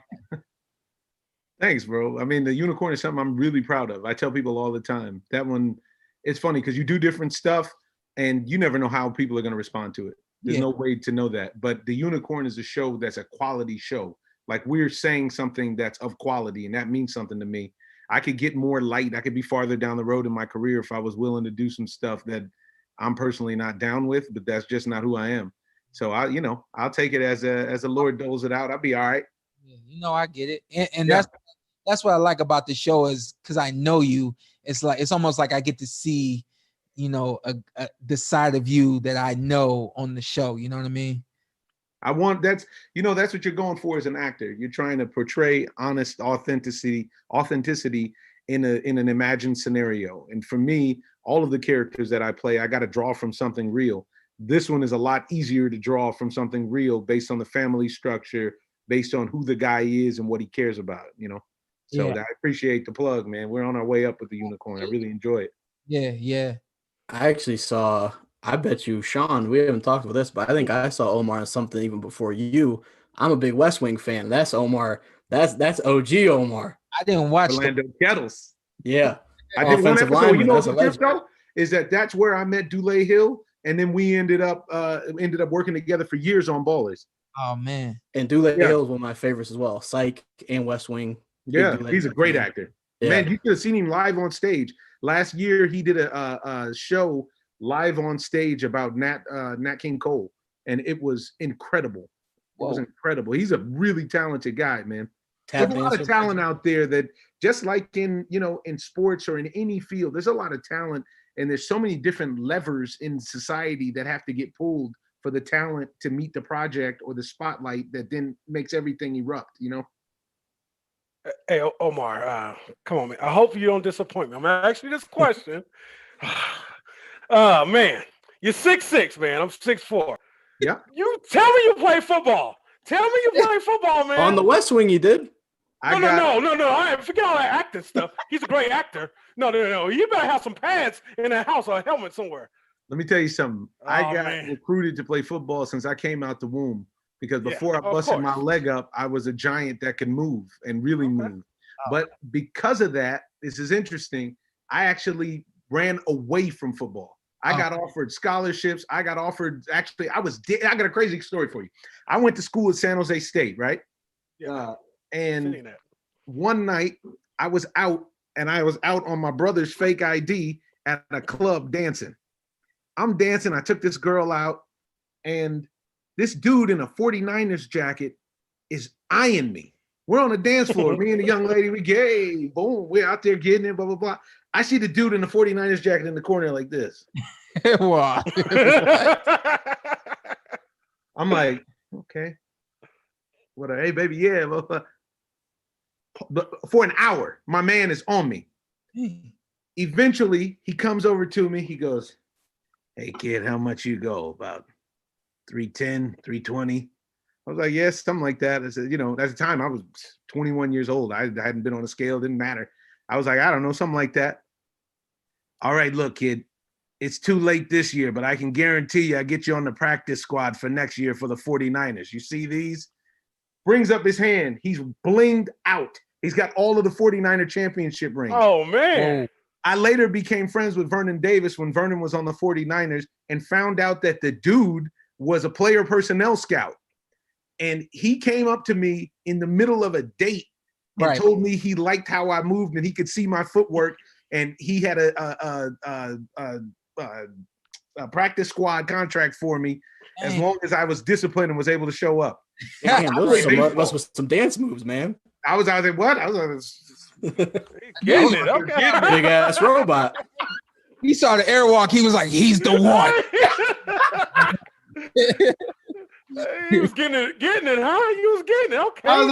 Thanks, bro. I mean, The Unicorn is something I'm really proud of. I tell people all the time. That one, it's funny because you do different stuff and you never know how people are going to respond to it. There's no way to know that. But The Unicorn is a show that's a quality show. Like, we're saying something that's of quality, and that means something to me. I could get more light. I could be farther down the road in my career if I was willing to do some stuff that I'm personally not down with, but that's just not who I am. So I'll take it as the Lord doles it out. I'll be all right. Yeah, I get it. And that's what I like about the show is because I know you. It's almost like I get to see, the side of you that I know on the show. You know what I mean? That's what you're going for as an actor. You're trying to portray honest authenticity in an imagined scenario. And for me, all of the characters that I play, I got to draw from something real. This one is a lot easier to draw from something real based on the family structure, based on who the guy is and what he cares about, So I appreciate the plug, man. We're on our way up with The Unicorn. I really enjoy it. Yeah. I actually saw, I bet you, Shawn, we haven't talked about this, but I think I saw Omar in something even before you. I'm a big West Wing fan. That's Omar. That's OG Omar. I didn't watch Orlando Kettles. Yeah. I did one episode. You know what's the tip, though? Is that's where I met Dulé Hill, and then we ended up working together for years on Ballers. Oh, man. And Dulé Hill is one of my favorites as well. Psych and West Wing. Yeah, he's a great actor. Yeah. Man, you could have seen him live on stage. Last year, he did a show live on stage about Nat King Cole, and it was incredible. It was incredible. He's a really talented guy, man. There's a lot of talent out there that, just like in sports or in any field, there's a lot of talent, and there's so many different levers in society that have to get pulled for the talent to meet the project or the spotlight that then makes everything erupt, Hey, Omar, come on, man. I hope you don't disappoint me. I'm asking you this question. Man, you're 6'6", man. I'm 6'4". Yeah. You tell me you play football. Tell me you play football, man. On the West Wing, you did. No. Forget all that acting stuff. He's a great actor. No. You better have some pads in that house or a helmet somewhere. Let me tell you something. I got recruited to play football since I came out the womb. Because before I busted my leg up, I was a giant that could move and really move. But because of that, this is interesting, I actually ran away from football. I got offered scholarships. I got offered, I got a crazy story for you. I went to school at San Jose State, right? Yeah. And one night I was out on my brother's fake ID at a club dancing. I'm dancing. I took this girl out, and this dude in a 49ers jacket is eyeing me. We're on the dance floor. Me and the young lady, we gay, boom, we're out there getting it, blah, blah, blah. I see the dude in the 49ers jacket in the corner like this. Wow. I'm like, okay. What? Hey, baby, yeah. Blah, blah. But for an hour, my man is on me. Eventually, he comes over to me. He goes, hey, kid, how much you go? About 310, 320? I was like, yes, something like that. I said, at the time I was 21 years old. I hadn't been on a scale, didn't matter. I was like, I don't know, something like that. All right, look, kid, it's too late this year, but I can guarantee you I get you on the practice squad for next year for the 49ers. You see these? Brings up his hand. He's blinged out. He's got all of the 49er championship rings. Oh, man. I later became friends with Vernon Davis when Vernon was on the 49ers and found out that the dude was a player personnel scout. And he came up to me in the middle of a date and told me he liked how I moved and he could see my footwork. And he had a practice squad contract for me as long as I was disciplined and was able to show up. Damn, those are some dance moves, man. I was like, what? I was getting it. Okay. Big ass robot. He saw the airwalk. He was like, he's the one. He was getting it, huh? He was getting it. Okay. I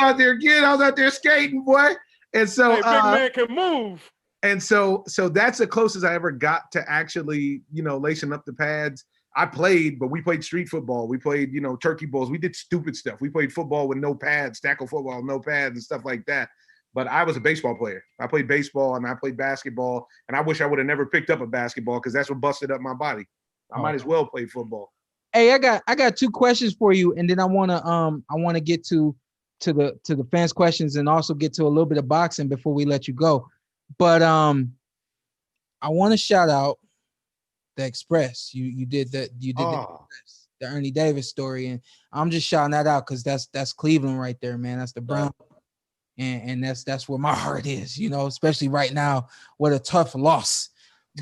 was out there skating, boy. And so big man can move. And so that's the closest I ever got to actually, lacing up the pads. I played, but we played street football. We played, turkey bowls. We did stupid stuff. We played football with no pads, tackle football, no pads and stuff like that. But I was a baseball player. I played baseball and I played basketball. And I wish I would have never picked up a basketball because that's what busted up my body. I might as well play football. Hey, I got two questions for you, and then I wanna get to the fans' questions and also get to a little bit of boxing before we let you go. But I want to shout out the Express. You did the Express, the Ernie Davis story, and I'm just shouting that out because that's Cleveland right there, man. That's the Browns, and that's where my heart is, especially right now. What a tough loss.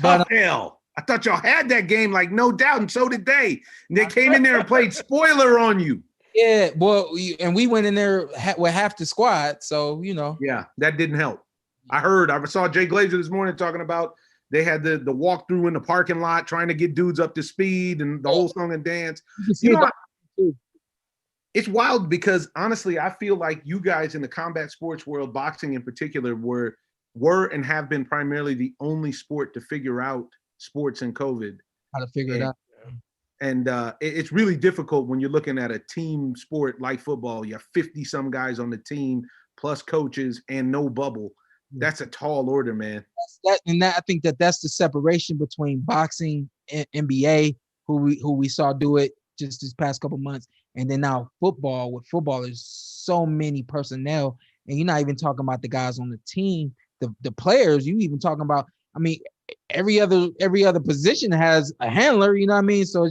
Hell. I thought y'all had that game, like no doubt, and so did they. And they came in there and played spoiler on you. Yeah, well, and we went in there with half the squad, so Yeah, that didn't help. I saw Jay Glazer this morning talking about they had the walkthrough in the parking lot trying to get dudes up to speed and the whole song and dance. It's wild because honestly, I feel like you guys in the combat sports world, boxing in particular, were and have been primarily the only sport to figure out sports and COVID. How to figure it out. And it's really difficult when you're looking at a team sport like football. You have 50 some guys on the team plus coaches and no bubble. That's a tall order, man. I think that's the separation between boxing and NBA, who we saw do it just this past couple months, and then now football. With football, there's so many personnel, and you're not even talking about the guys on the team, the players. You even talking about, I mean, every other position has a handler, you know what I mean? So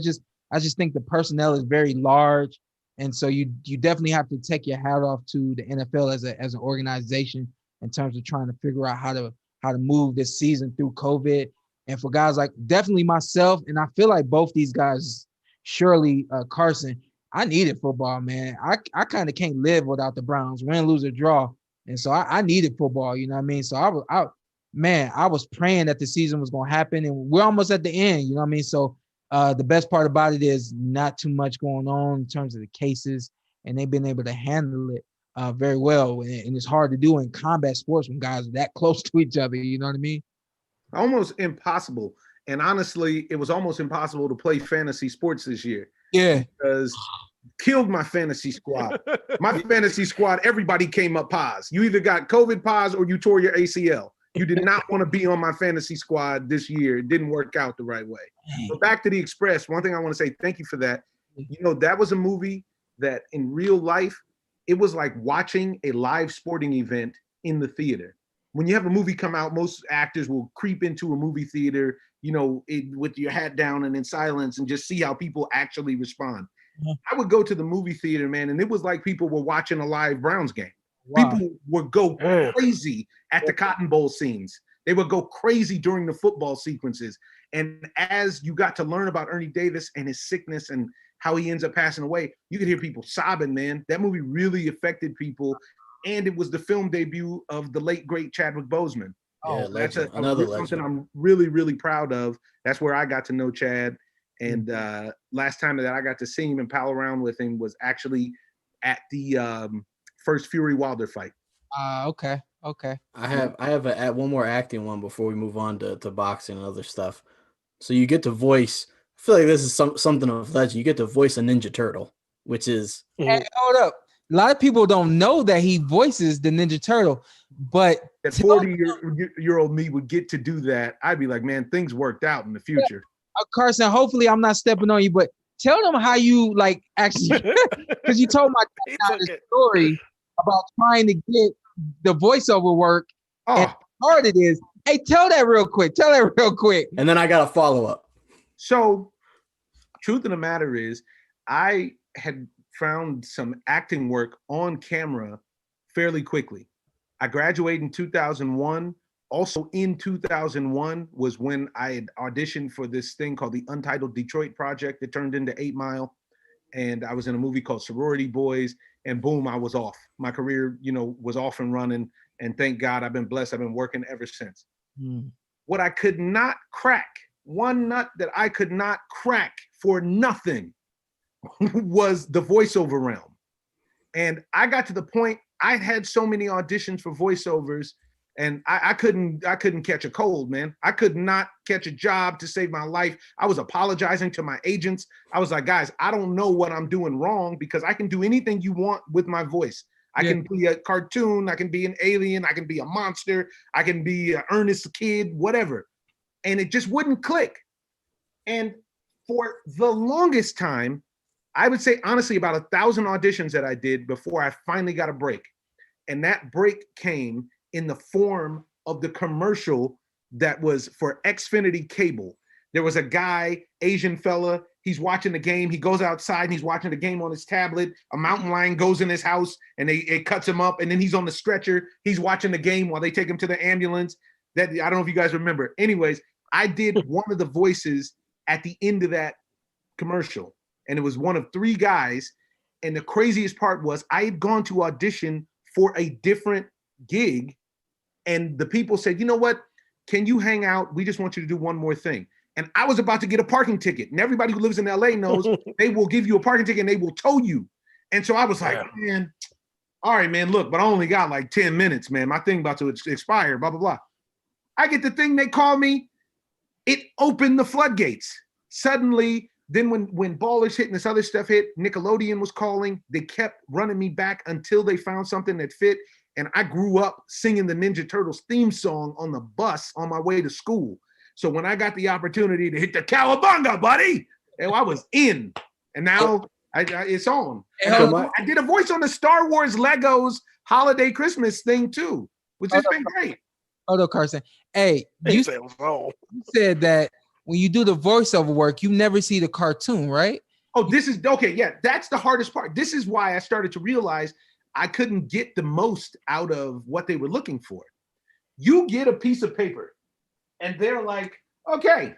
I just think the personnel is very large. And so you definitely have to take your hat off to the NFL as an organization in terms of trying to figure out how to move this season through COVID. And for guys like definitely myself, and I feel like both these guys, surely Carson, I needed football, man. I kind of can't live without the Browns, win, lose, or draw. And so I needed football, you know what I mean? So I was praying that the season was going to happen, and we're almost at the end, you know what I mean? So the best part about it is not too much going on in terms of the cases, and they've been able to handle it very well. And it's hard to do in combat sports when guys are that close to each other, you know what I mean? Almost impossible. And honestly, it was almost impossible to play fantasy sports this year. Yeah. Because killed my fantasy squad. My fantasy squad, everybody came up pause. You either got COVID pause or you tore your ACL. You did not want to be on my fantasy squad this year. It didn't work out the right way. But back to the Express, one thing I want to say, thank you for that. That was a movie that in real life, it was like watching a live sporting event in the theater. When you have a movie come out, most actors will creep into a movie theater, with your hat down and in silence and just see how people actually respond. I would go to the movie theater, man, and it was like people were watching a live Browns game. People would go crazy at the Cotton Bowl scenes. They would go crazy during the football sequences. And as you got to learn about Ernie Davis and his sickness and how he ends up passing away, you could hear people sobbing, man. That movie really affected people. And it was the film debut of the late, great Chadwick Boseman. Yeah, that's another something I'm really, really proud of. That's where I got to know Chad. And last time that I got to see him and pal around with him was actually at the first Fury Wilder fight. Okay. I have one more acting one before we move on to boxing and other stuff. So you get to voice. I feel like this is something of legend. You get to voice a Ninja Turtle, which is. Hey, hold up. A lot of people don't know that he voices the Ninja Turtle, but that 40-year-old me would get to do that. I'd be like, man, things worked out in the future. Carson, hopefully I'm not stepping on you, but tell them how you like actually, because you told my dad the story about trying to get the voiceover work and how hard it is. Hey, tell that real quick. And then I got a follow-up. So, truth of the matter is, I had found some acting work on camera fairly quickly. I graduated in 2001. Also in 2001 was when I had auditioned for this thing called the Untitled Detroit Project that turned into 8 Mile. And I was in a movie called Sorority Boys, and boom, I was off. My career, was off and running. And thank God I've been blessed. I've been working ever since. What I could not crack, one nut that I could not crack for nothing was the voiceover realm. And I got to the point, I had so many auditions for voiceovers, and I couldn't catch a cold, man. I could not catch a job to save my life. I was apologizing to my agents. I was like, guys, I don't know what I'm doing wrong, because I can do anything you want with my voice. I can be a cartoon, I can be an alien, I can be a monster, I can be an earnest kid, whatever. And it just wouldn't click. And for the longest time, I would say, honestly, about 1,000 auditions that I did before I finally got a break. And that break came in the form of the commercial that was for Xfinity Cable. There was a guy, Asian fella, he's watching the game. He goes outside and he's watching the game on his tablet. A mountain lion goes in his house and it cuts him up. And then he's on the stretcher. He's watching the game while they take him to the ambulance. That, I don't know if you guys remember. Anyways, I did one of the voices at the end of that commercial. And it was one of 3 guys. And the craziest part was I had gone to audition for a different gig. And the people said, you know what? Can you hang out? We just want you to do one more thing. And I was about to get a parking ticket. And everybody who lives in LA knows they will give you a parking ticket and they will tow you. And so I was like, man, all right, man, look, but I only got like 10 minutes, man. My thing about to expire, blah, blah, blah. I get the thing, they call me. It opened the floodgates. Suddenly, then when Ballers hit and this other stuff hit, Nickelodeon was calling. They kept running me back until they found something that fit. And I grew up singing the Ninja Turtles theme song on the bus on my way to school. So when I got the opportunity to hit the cowabunga, buddy, I was in. And now it's on. And I did a voice on the Star Wars Legos holiday Christmas thing too, which has been great. Hold on, Carson. Hey, you said that when you do the voiceover work, you never see the cartoon, right? Oh, this is okay. Yeah, that's the hardest part. This is why I started to realize I couldn't get the most out of what they were looking for. You get a piece of paper and they're like, okay,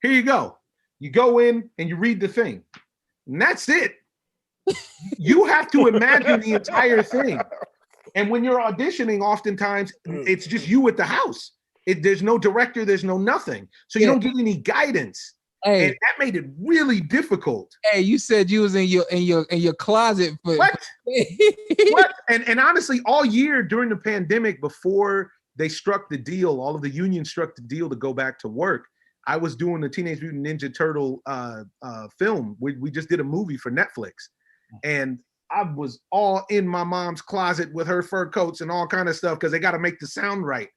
here you go. You go in and you read the thing. And that's it. You have to imagine the entire thing. And when you're auditioning, oftentimes it's just you at the house. There's no director, there's no nothing. So you don't get any guidance. Hey, and that made it really difficult. Hey, you said you was in your closet for what? What? And honestly, all year during the pandemic, before they struck the deal, all of the unions struck the deal to go back to work, I was doing the Teenage Mutant Ninja Turtle film. We just did a movie for Netflix. And I was all in my mom's closet with her fur coats and all kind of stuff because they got to make the sound right.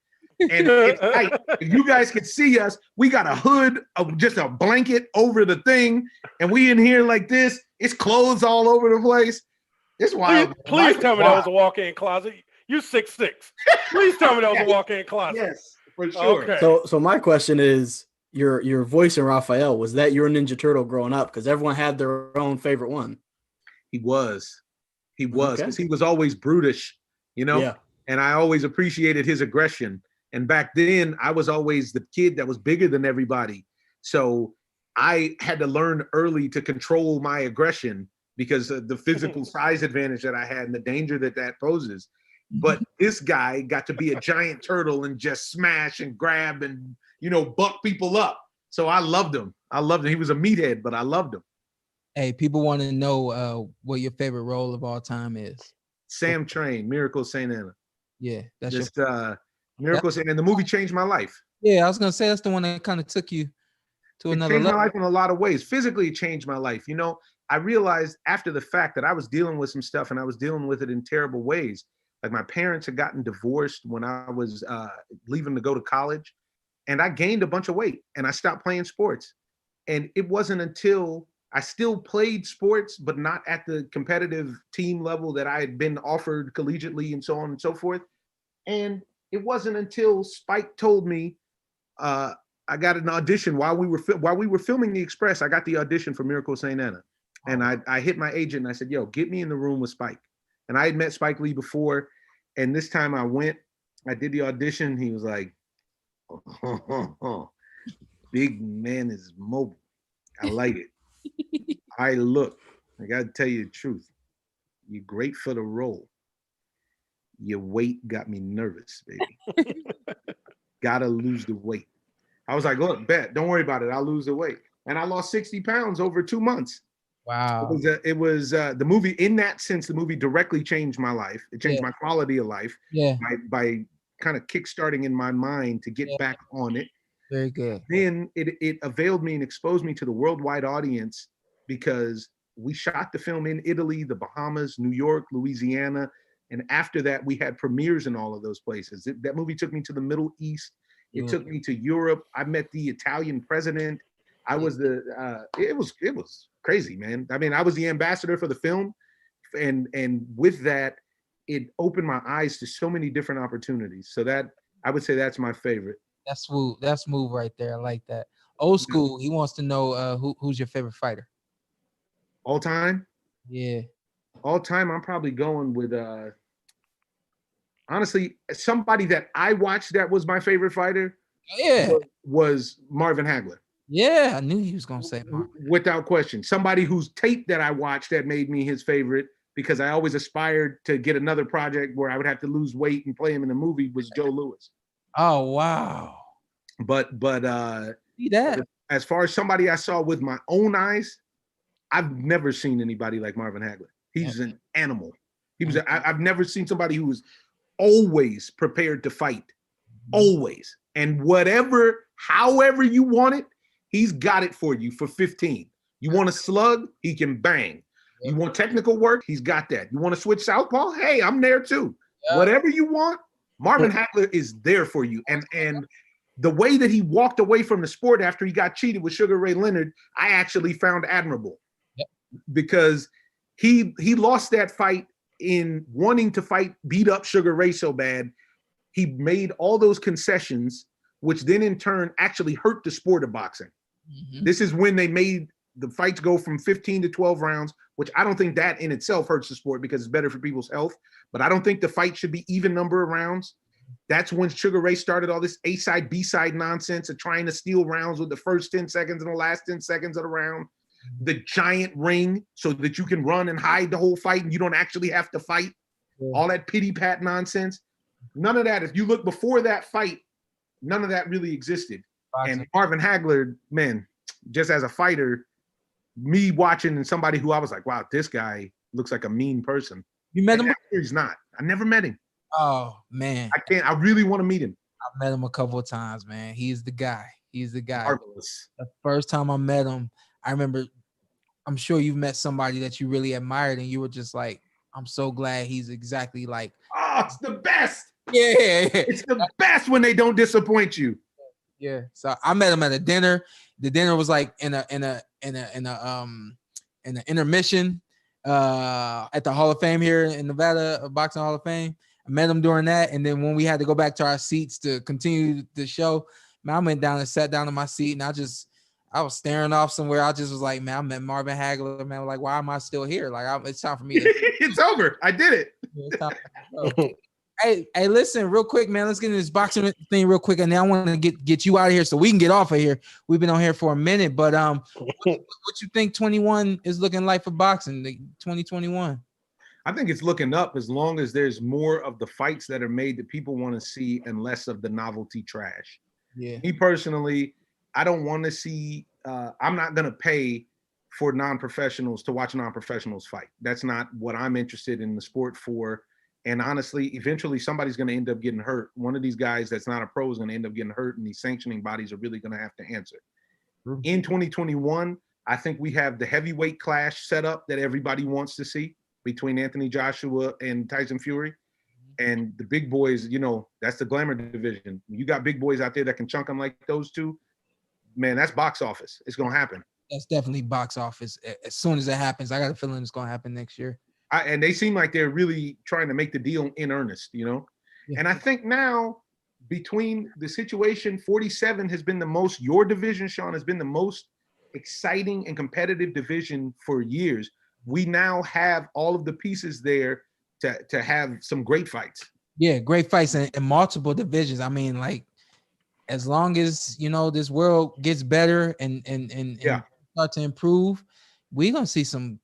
And it's tight. If you guys could see us, we got a hood of just a blanket over the thing, and we in here like this. It's clothes all over the place. It's wild. Please tell me that was a walk-in closet. You 6'6". Please tell me that was a walk-in closet. Yes, for sure. Okay. So my question is, your voice in Raphael, was that your Ninja Turtle growing up? Because everyone had their own favorite one. He was because he was always brutish. you know? Yeah. And I always appreciated his aggression. And back then, I was always the kid that was bigger than everybody. So I had to learn early to control my aggression because of the physical size advantage that I had and the danger that poses. But this guy got to be a giant turtle and just smash and grab and, buck people up. So I loved him. He was a meathead, but I loved him. Hey, people want to know what your favorite role of all time is. Sam Train, Miracle St. Anna. Yeah, that's just Miracle St. Anna. The movie changed my life. Yeah, I was gonna say that's the one that kind of took you to another level. It changed my life in a lot of ways. Physically, it changed my life. I realized after the fact that I was dealing with some stuff and I was dealing with it in terrible ways. Like my parents had gotten divorced when I was leaving to go to college, and I gained a bunch of weight and I stopped playing sports. And it wasn't until I still played sports, but not at the competitive team level that I had been offered collegiately and so on and so forth. And it wasn't until Spike told me I got an audition while we were filming The Express. I got the audition for Miracle St. Anna, and I hit my agent and I said, "Yo, get me in the room with Spike." And I had met Spike Lee before, and this time I went. I did the audition. He was like, "Big man is mobile. I like it." I got to tell you the truth. You're great for the role. Your weight got me nervous, baby. Gotta lose the weight. I was like, look, bet, don't worry about it. I'll lose the weight. And I lost 60 pounds over 2 months. Wow. It was the movie, in that sense, the movie directly changed my life. It changed my quality of life by kind of kickstarting in my mind to get back on it. Very good. Then it availed me and exposed me to the worldwide audience because we shot the film in Italy, the Bahamas, New York, Louisiana. And after that, we had premieres in all of those places. That movie took me to the Middle East. It took me to Europe. I met the Italian president. I was it was crazy, man. I mean, I was the ambassador for the film. And with that, it opened my eyes to so many different opportunities. So that, I would say that's my favorite. That's smooth. That's smooth right there. I like that. Old school. He wants to know who's your favorite fighter. All time? Yeah. All time, I'm probably going with honestly, somebody that I watched that was my favorite fighter. Yeah. Was Marvin Hagler. Yeah, I knew he was gonna say Marvin. Without question. Somebody whose tape that I watched that made me his favorite, because I always aspired to get another project where I would have to lose weight and play him in a movie, was Joe Louis. Oh wow. But see that. As far as somebody I saw with my own eyes, I've never seen anybody like Marvin Hagler. He's an animal. I've never seen somebody who was always prepared to fight. Always. And however you want it, he's got it for you for 15. You want a slug? He can bang. You want technical work? He's got that. You want to switch southpaw? Hey, I'm there too. Whatever you want, Marvin Hagler is there for you. And the way that he walked away from the sport after he got cheated with Sugar Ray Leonard, I actually found admirable. Because he lost that fight in wanting to beat up Sugar Ray so bad. He made all those concessions, which then in turn actually hurt the sport of boxing. Mm-hmm. This is when they made the fights go from 15 to 12 rounds, which I don't think that in itself hurts the sport because it's better for people's health. But I don't think the fight should be even number of rounds. That's when Sugar Ray started all this A-side, B-side nonsense of trying to steal rounds with the first 10 seconds and the last 10 seconds of the round. The giant ring so that you can run and hide the whole fight and you don't actually have to fight. All that pity-pat nonsense. None of that. If you look before that fight, none of that really existed. And Marvin Hagler, man, just as a fighter, me watching and somebody who I was like, wow, this guy looks like a mean person. You met him? He's not. I never met him. Oh, man. I really want to meet him. I've met him a couple of times, man. He's the guy. Marvelous. The first time I met him, I remember, I'm sure you've met somebody that you really admired and you were just like, I'm so glad he's exactly like. Oh, it's the best. Yeah. It's the best when they don't disappoint you. Yeah. So I met him at a dinner. The dinner was like in an intermission at the Hall of Fame here in Nevada, Boxing Hall of Fame. I met him during that. And then when we had to go back to our seats to continue the show, man, I went down and sat down in my seat and I was staring off somewhere. I just was like, man, I met Marvin Hagler, man. Like, why am I still here? Like, it's time for me to. It's over. I did it. It's time for me to go. Hey, listen, real quick, man. Let's get into this boxing thing real quick, and then I want to get you out of here so we can get off of here. We've been on here for a minute, but what you think 21 is looking like for boxing? 2021. I think it's looking up as long as there's more of the fights that are made that people want to see and less of the novelty trash. Yeah. Me personally, I don't want to see. I'm not gonna pay for non-professionals to watch non-professionals fight. That's not what I'm interested in the sport for. And honestly, eventually somebody's going to end up getting hurt. One of these guys that's not a pro is going to end up getting hurt, and these sanctioning bodies are really going to have to answer. In 2021, I think we have the heavyweight clash set up that everybody wants to see between Anthony Joshua and Tyson Fury. And the big boys, you know, that's the glamour division. You got big boys out there that can chunk them like those two. Man, that's box office. It's going to happen. That's definitely box office. As soon as that happens, I got a feeling it's going to happen next year. And they seem like they're really trying to make the deal in earnest, you know? Yeah. And I think now between the situation, 47 has been the most, your division, Shawn, has been the most exciting and competitive division for years. We now have all of the pieces there to have some great fights. Yeah, great fights in multiple divisions. I mean, like, as long as, you know, this world gets better and start to improve, we're going to see some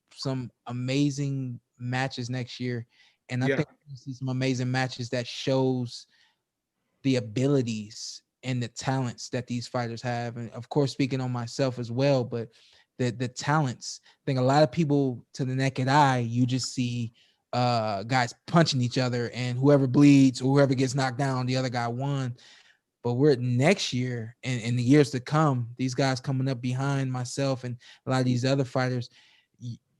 amazing matches next year. And I think we're going to see some amazing matches that shows the abilities and the talents that these fighters have. And of course, speaking on myself as well, but the talents, I think a lot of people to the naked eye, you just see guys punching each other, and whoever bleeds or whoever gets knocked down, the other guy won. But we're next year and in the years to come, these guys coming up behind myself and a lot of these other fighters,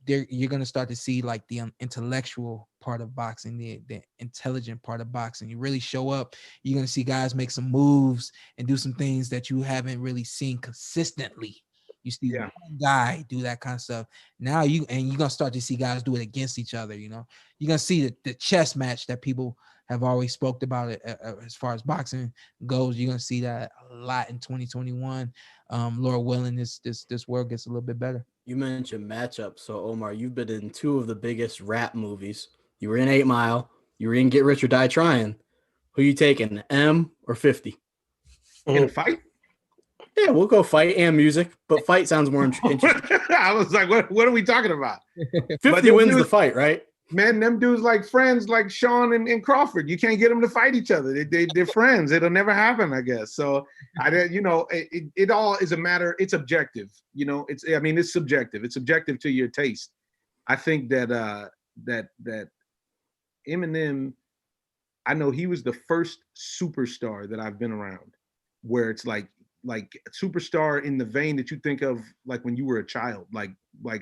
you're going to start to see like the intellectual part of boxing, the intelligent part of boxing. You really show up, you're going to see guys make some moves and do some things that you haven't really seen consistently. You see one guy do that kind of stuff. Now you're going to start to see guys do it against each other. You know, you're going to see the chess match that people have always spoke about it as far as boxing goes. You're going to see that a lot in 2021. Lord willing, this world gets a little bit better. You mentioned matchups. So, Omar, you've been in two of the biggest rap movies. You were in 8 Mile. You were in Get Rich or Die Trying. Who you taking, M or 50? In a fight? Yeah, we'll go fight and music, but fight sounds more interesting. I was like, what are we talking about? 50 wins the fight, right? Man, them dudes like friends like Shawn and Crawford. You can't get them to fight each other. They're friends. It'll never happen, I guess. So, it all is a matter. It's objective. You know, it's subjective. It's subjective to your taste. I think that Eminem, I know he was the first superstar that I've been around, where it's like superstar in the vein that you think of like when you were a child, like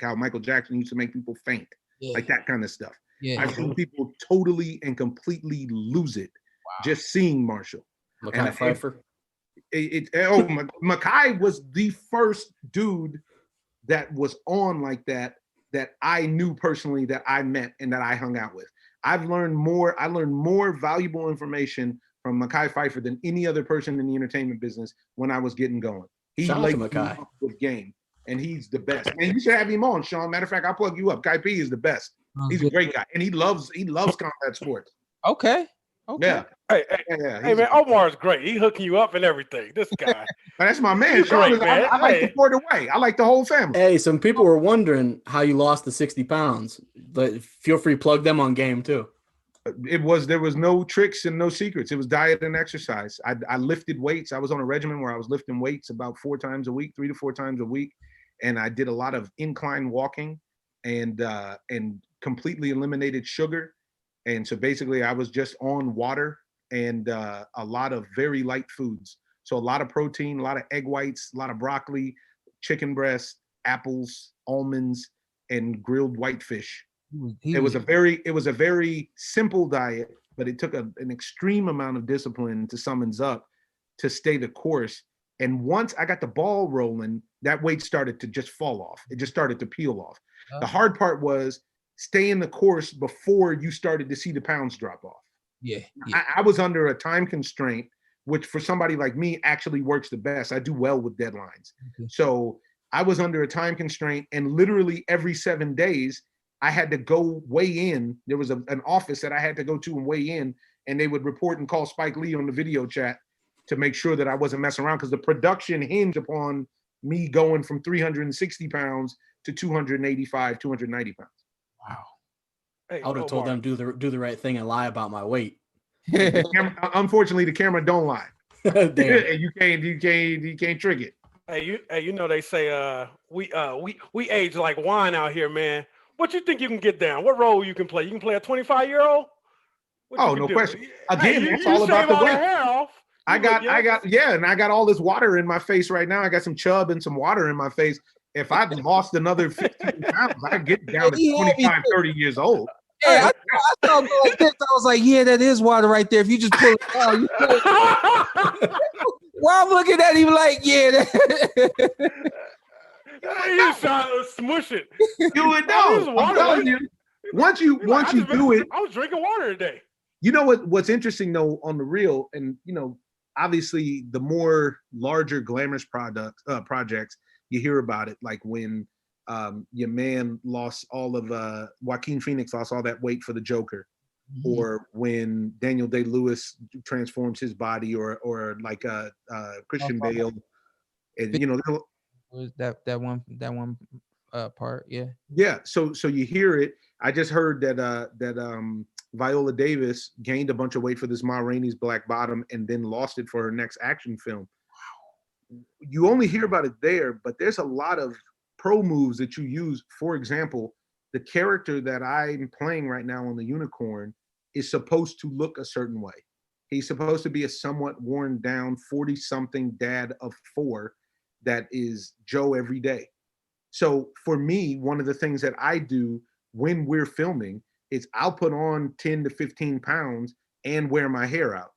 how Michael Jackson used to make people faint. Like that kind of stuff. Yeah. I've seen people totally and completely lose it just seeing Marshall. Mackay Pfeiffer. Mackay was the first dude that was on like that I knew personally, that I met and that I hung out with. I learned more valuable information from Mackay Pfeiffer than any other person in the entertainment business when I was getting going. He laid me up with game. And he's the best. And you should have him on, Shawn. Matter of fact, I'll plug you up. Kai P is the best. He's a great guy. And he loves combat sports. Okay. Yeah. Hey, man, Omar's great. He hooking you up and everything. This guy. That's my man. Shawn, man. I like the Porter way. I like the whole family. Hey, some people were wondering how you lost the 60 pounds. But feel free to plug them on game too. There was no tricks and no secrets. It was diet and exercise. I lifted weights. I was on a regimen where I was lifting weights about 3 to 4 times a week. And I did a lot of incline walking and completely eliminated sugar. And so basically I was just on water and a lot of very light foods. So a lot of protein, a lot of egg whites, a lot of broccoli, chicken breast, apples, almonds, and grilled whitefish. It was a very simple diet, but it took an extreme amount of discipline to summons up to stay the course. And once I got the ball rolling, that weight started to just fall off. It just started to peel off. Oh. The hard part was staying the course before you started to see the pounds drop off. Yeah. I was under a time constraint, which for somebody like me actually works the best. I do well with deadlines. Okay. So I was under a time constraint, and literally every 7 days, I had to go weigh in. There was an office that I had to go to and weigh in and they would report and call Spike Lee on the video chat to make sure that I wasn't messing around, because the production hinged upon me going from 360 pounds to 285, 290 pounds. Wow. Hey, I would have told them do the right thing and lie about my weight. Unfortunately, the camera don't lie. Damn. you can't trick it. Hey, you know they say we age like wine out here, man. What you think you can get down? What role you can play? You can play a 25-year-old? Oh, no question. Again, it's all about the weight. I got all this water in my face right now. I got some chub and some water in my face. If I'd lost another 15 pounds, I'd get down to 25, 30 years old. Hey, I saw it like this. I was like, yeah, that is water right there. If you just pull it down, you pull it. Well, I'm looking at him like, yeah. He's trying to smush it. You would know. I'm telling you. Once you do it. I was drinking water today. You know what's interesting though on the real, and you know, obviously the more larger glamorous projects you hear about it, like when your man lost all of Joaquin Phoenix lost all that weight for the Joker, or when Daniel Day-Lewis transforms his body, or like Christian Bale, and you know that one part, yeah. So you hear it. I just heard that Viola Davis gained a bunch of weight for this Ma Rainey's Black Bottom and then lost it for her next action film. Wow. You only hear about it there, but there's a lot of pro moves that you use. For example, the character that I'm playing right now on the Unicorn is supposed to look a certain way. He's supposed to be a somewhat worn down 40-something dad of 4 that is Joe every day. So for me, one of the things that I do when we're filming is I'll put on 10 to 15 pounds and wear my hair out.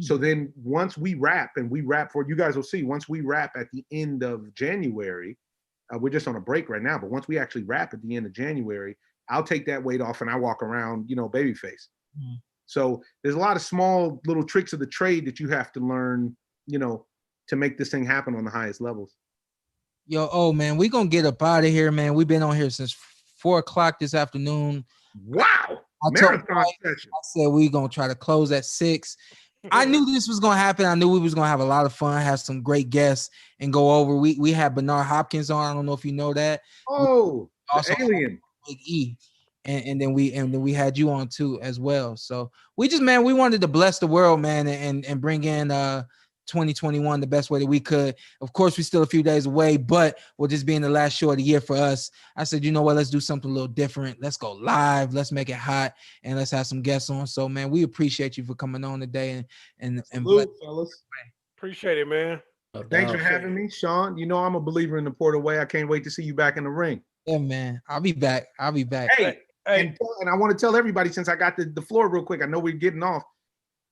So then once we wrap, and we wrap for, you guys will see, once we wrap at the end of January, we're just on a break right now, but once we actually wrap at the end of January, I'll take that weight off and I walk around, you know, babyface. So there's a lot of small little tricks of the trade that you have to learn, you know, to make this thing happen on the highest levels. Yo, man, we gonna get up out of here, man. We've been on here since 4 o'clock this afternoon. Wow. I said we gonna try to close at 6. I knew this was gonna happen. I knew we was gonna have a lot of fun, have some great guests, and go over. We had Bernard Hopkins on. I don't know if you know that. Oh, also the alien. Big E. And then we had you on too as well. So we wanted to bless the world, man, and bring in 2021 the best way that we could. Of course, we're still a few days away, but with this being the last show of the year for us, I said, you know what, let's do something a little different. Let's go live, let's make it hot, and let's have some guests on. So, man, we appreciate you for coming on today and fellas. Appreciate it, man. Thanks for having me, Shawn. You know I'm a believer in the Porter way. I can't wait to see you back in the ring. Yeah, man. I'll be back. Hey. And I want to tell everybody, since I got the floor real quick, I know we're getting off.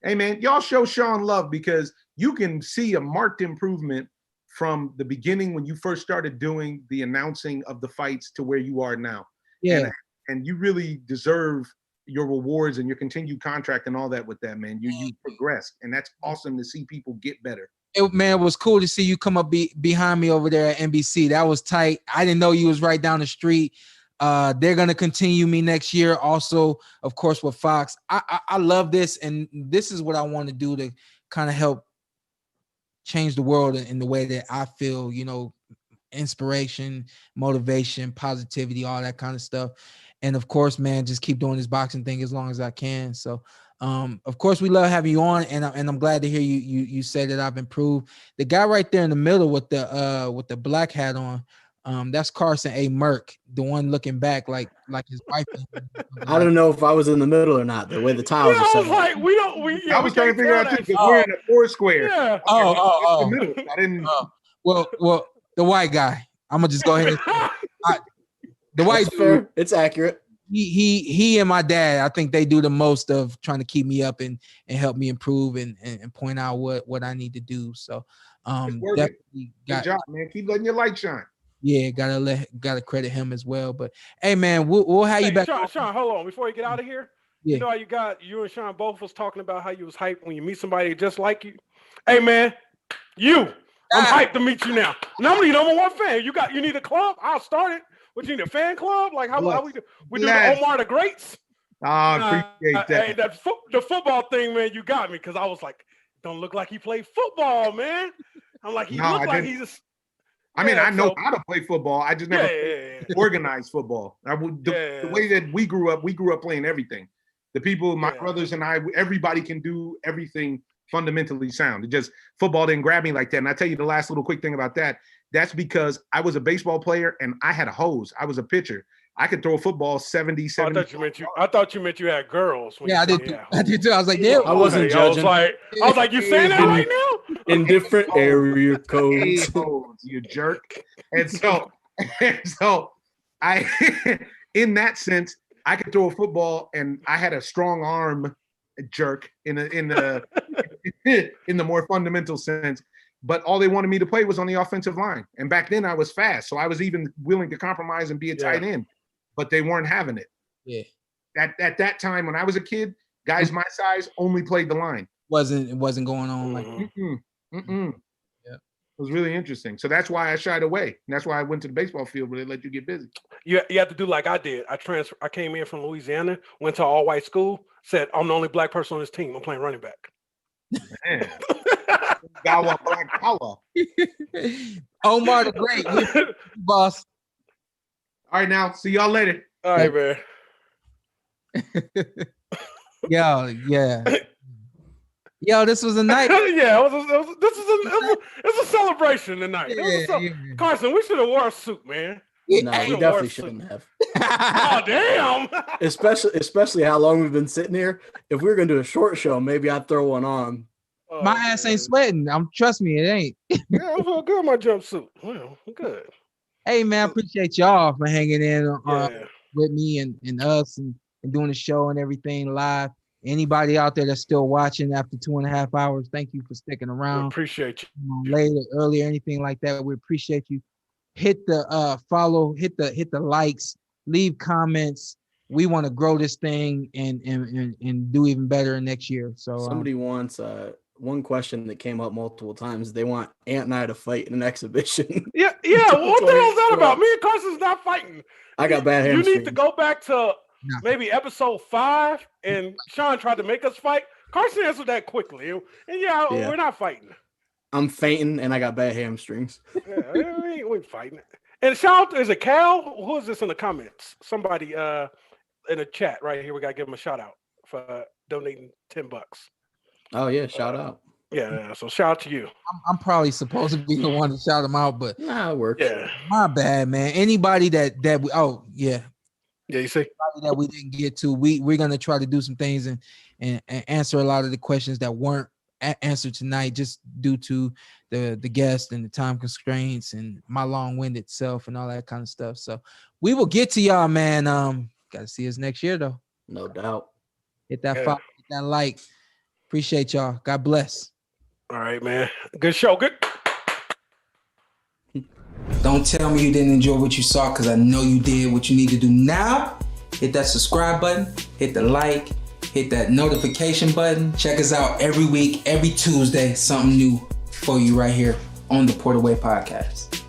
Hey, man, y'all show Shawn love, because you can see a marked improvement from the beginning when you first started doing the announcing of the fights to where you are now. Yeah. And you really deserve your rewards and your continued contract and all that with that, man. You progressed, and that's awesome to see people get better. It was cool to see you come up behind me over there at NBC. That was tight. I didn't know you was right down the street. They're going to continue me next year. Also, of course, with Fox. I love this. And this is what I want to do to kind of help change the world in the way that I feel, you know, inspiration, motivation, positivity, all that kind of stuff. And of course, man, just keep doing this boxing thing as long as I can. So, of course, we love having you on, and I'm glad to hear you say that I've improved. The guy right there in the middle with the black hat on, that's Carson A. Merk, the one looking back like his wife. I don't know if I was in the middle or not. The way the tiles are set. I was like, I was trying to figure out too, because we're in a 4 square. Yeah. The middle. I didn't. Well, the white guy. I'm gonna just go ahead. The white dude. It's accurate. He and my dad, I think they do the most of trying to keep me up and help me improve and point out what I need to do. So definitely good job, man. Keep letting your light shine. Yeah, gotta credit him as well. But hey, man, we'll have you back. Shawn, hold on before you get out of here. Yeah. You know how you and Shawn both was talking about how you was hyped when you meet somebody just like you. Hey, man, I'm hyped to meet you now. And I'm the number 1 fan. You need a club? I'll start it. What, you need a fan club? Like how we do? We do the Omar the Greats. Appreciate that. Hey, the football thing, man, you got me because I was like, don't look like he played football, man. I'm like, he looked like he's just. I mean, I know how to play football. I just never played organized football. The way that we grew up playing everything. The people, my brothers and I, everybody can do everything fundamentally sound. It just football didn't grab me like that. And I tell you the last little quick thing about that. That's because I was a baseball player and I had a hose. I was a pitcher. I could throw a football 70. I thought you meant you had girls. I did too. I did too. I was like, yeah. I wasn't judging. I was like, you saying that right now? In different area codes. You jerk. And so I, in that sense, I could throw a football and I had a strong arm jerk in the more fundamental sense. But all they wanted me to play was on the offensive line. And back then I was fast. So I was even willing to compromise and be a tight end. But they weren't having it. Yeah. At that time when I was a kid, guys my size only played the line. It wasn't going on like that. Yeah. It was really interesting. So that's why I shied away. And that's why I went to the baseball field where they let you get busy. You have to do like I did. I came in from Louisiana, went to all-white school, said, I'm the only black person on this team. I'm playing running back. Man. Got one black power. Omar the Great, boss. All right, now. See y'all later. All right, man. Yo, this was a night. It's a celebration tonight. Carson, we should have wore a suit, man. No, we definitely shouldn't have. Oh, damn. Especially how long we've been sitting here. If we were gonna do a short show, maybe I'd throw one on. My ass ain't sweating. Trust me, it ain't. Yeah, I feel good in my jumpsuit. Well, good. Hey man, appreciate y'all for hanging in with me and us and doing the show and everything live. Anybody out there that's still watching after 2.5 hours, thank you for sticking around. We appreciate you. Later, earlier, anything like that, we appreciate you. Hit the follow, hit the likes, leave comments. We want to grow this thing and do even better next year. So somebody wants one question that came up multiple times. They want Ant and I to fight in an exhibition. Yeah. What the hell is that about? Me and Carson's not fighting. I got bad hamstrings. You need to go back to maybe episode 5, and Shawn tried to make us fight. Carson answered that quickly, and we're not fighting. I'm fainting, and I got bad hamstrings. We ain't fighting. And shout out, is it Cal? Who is this in the comments? Somebody in the chat right here. We gotta give him a shout out for donating $10. Oh yeah, shout out. Yeah, so shout out to you. I'm probably supposed to be the one to shout him out, but it works. Yeah, my bad, man. Anybody that we you see that we didn't get to, we're gonna try to do some things and answer a lot of the questions that weren't answered tonight, just due to the guest and the time constraints and my long-winded self and all that kind of stuff. So we will get to y'all, man. Got to see us next year though. No doubt. Hit that follow, hit that like. Appreciate y'all. God bless. All right, man. Good show. Good. Don't tell me you didn't enjoy what you saw, because I know you did. What you need to do now, hit that subscribe button, hit the like, hit that notification button. Check us out every week, every Tuesday, something new for you right here on the Porter Way Podcast.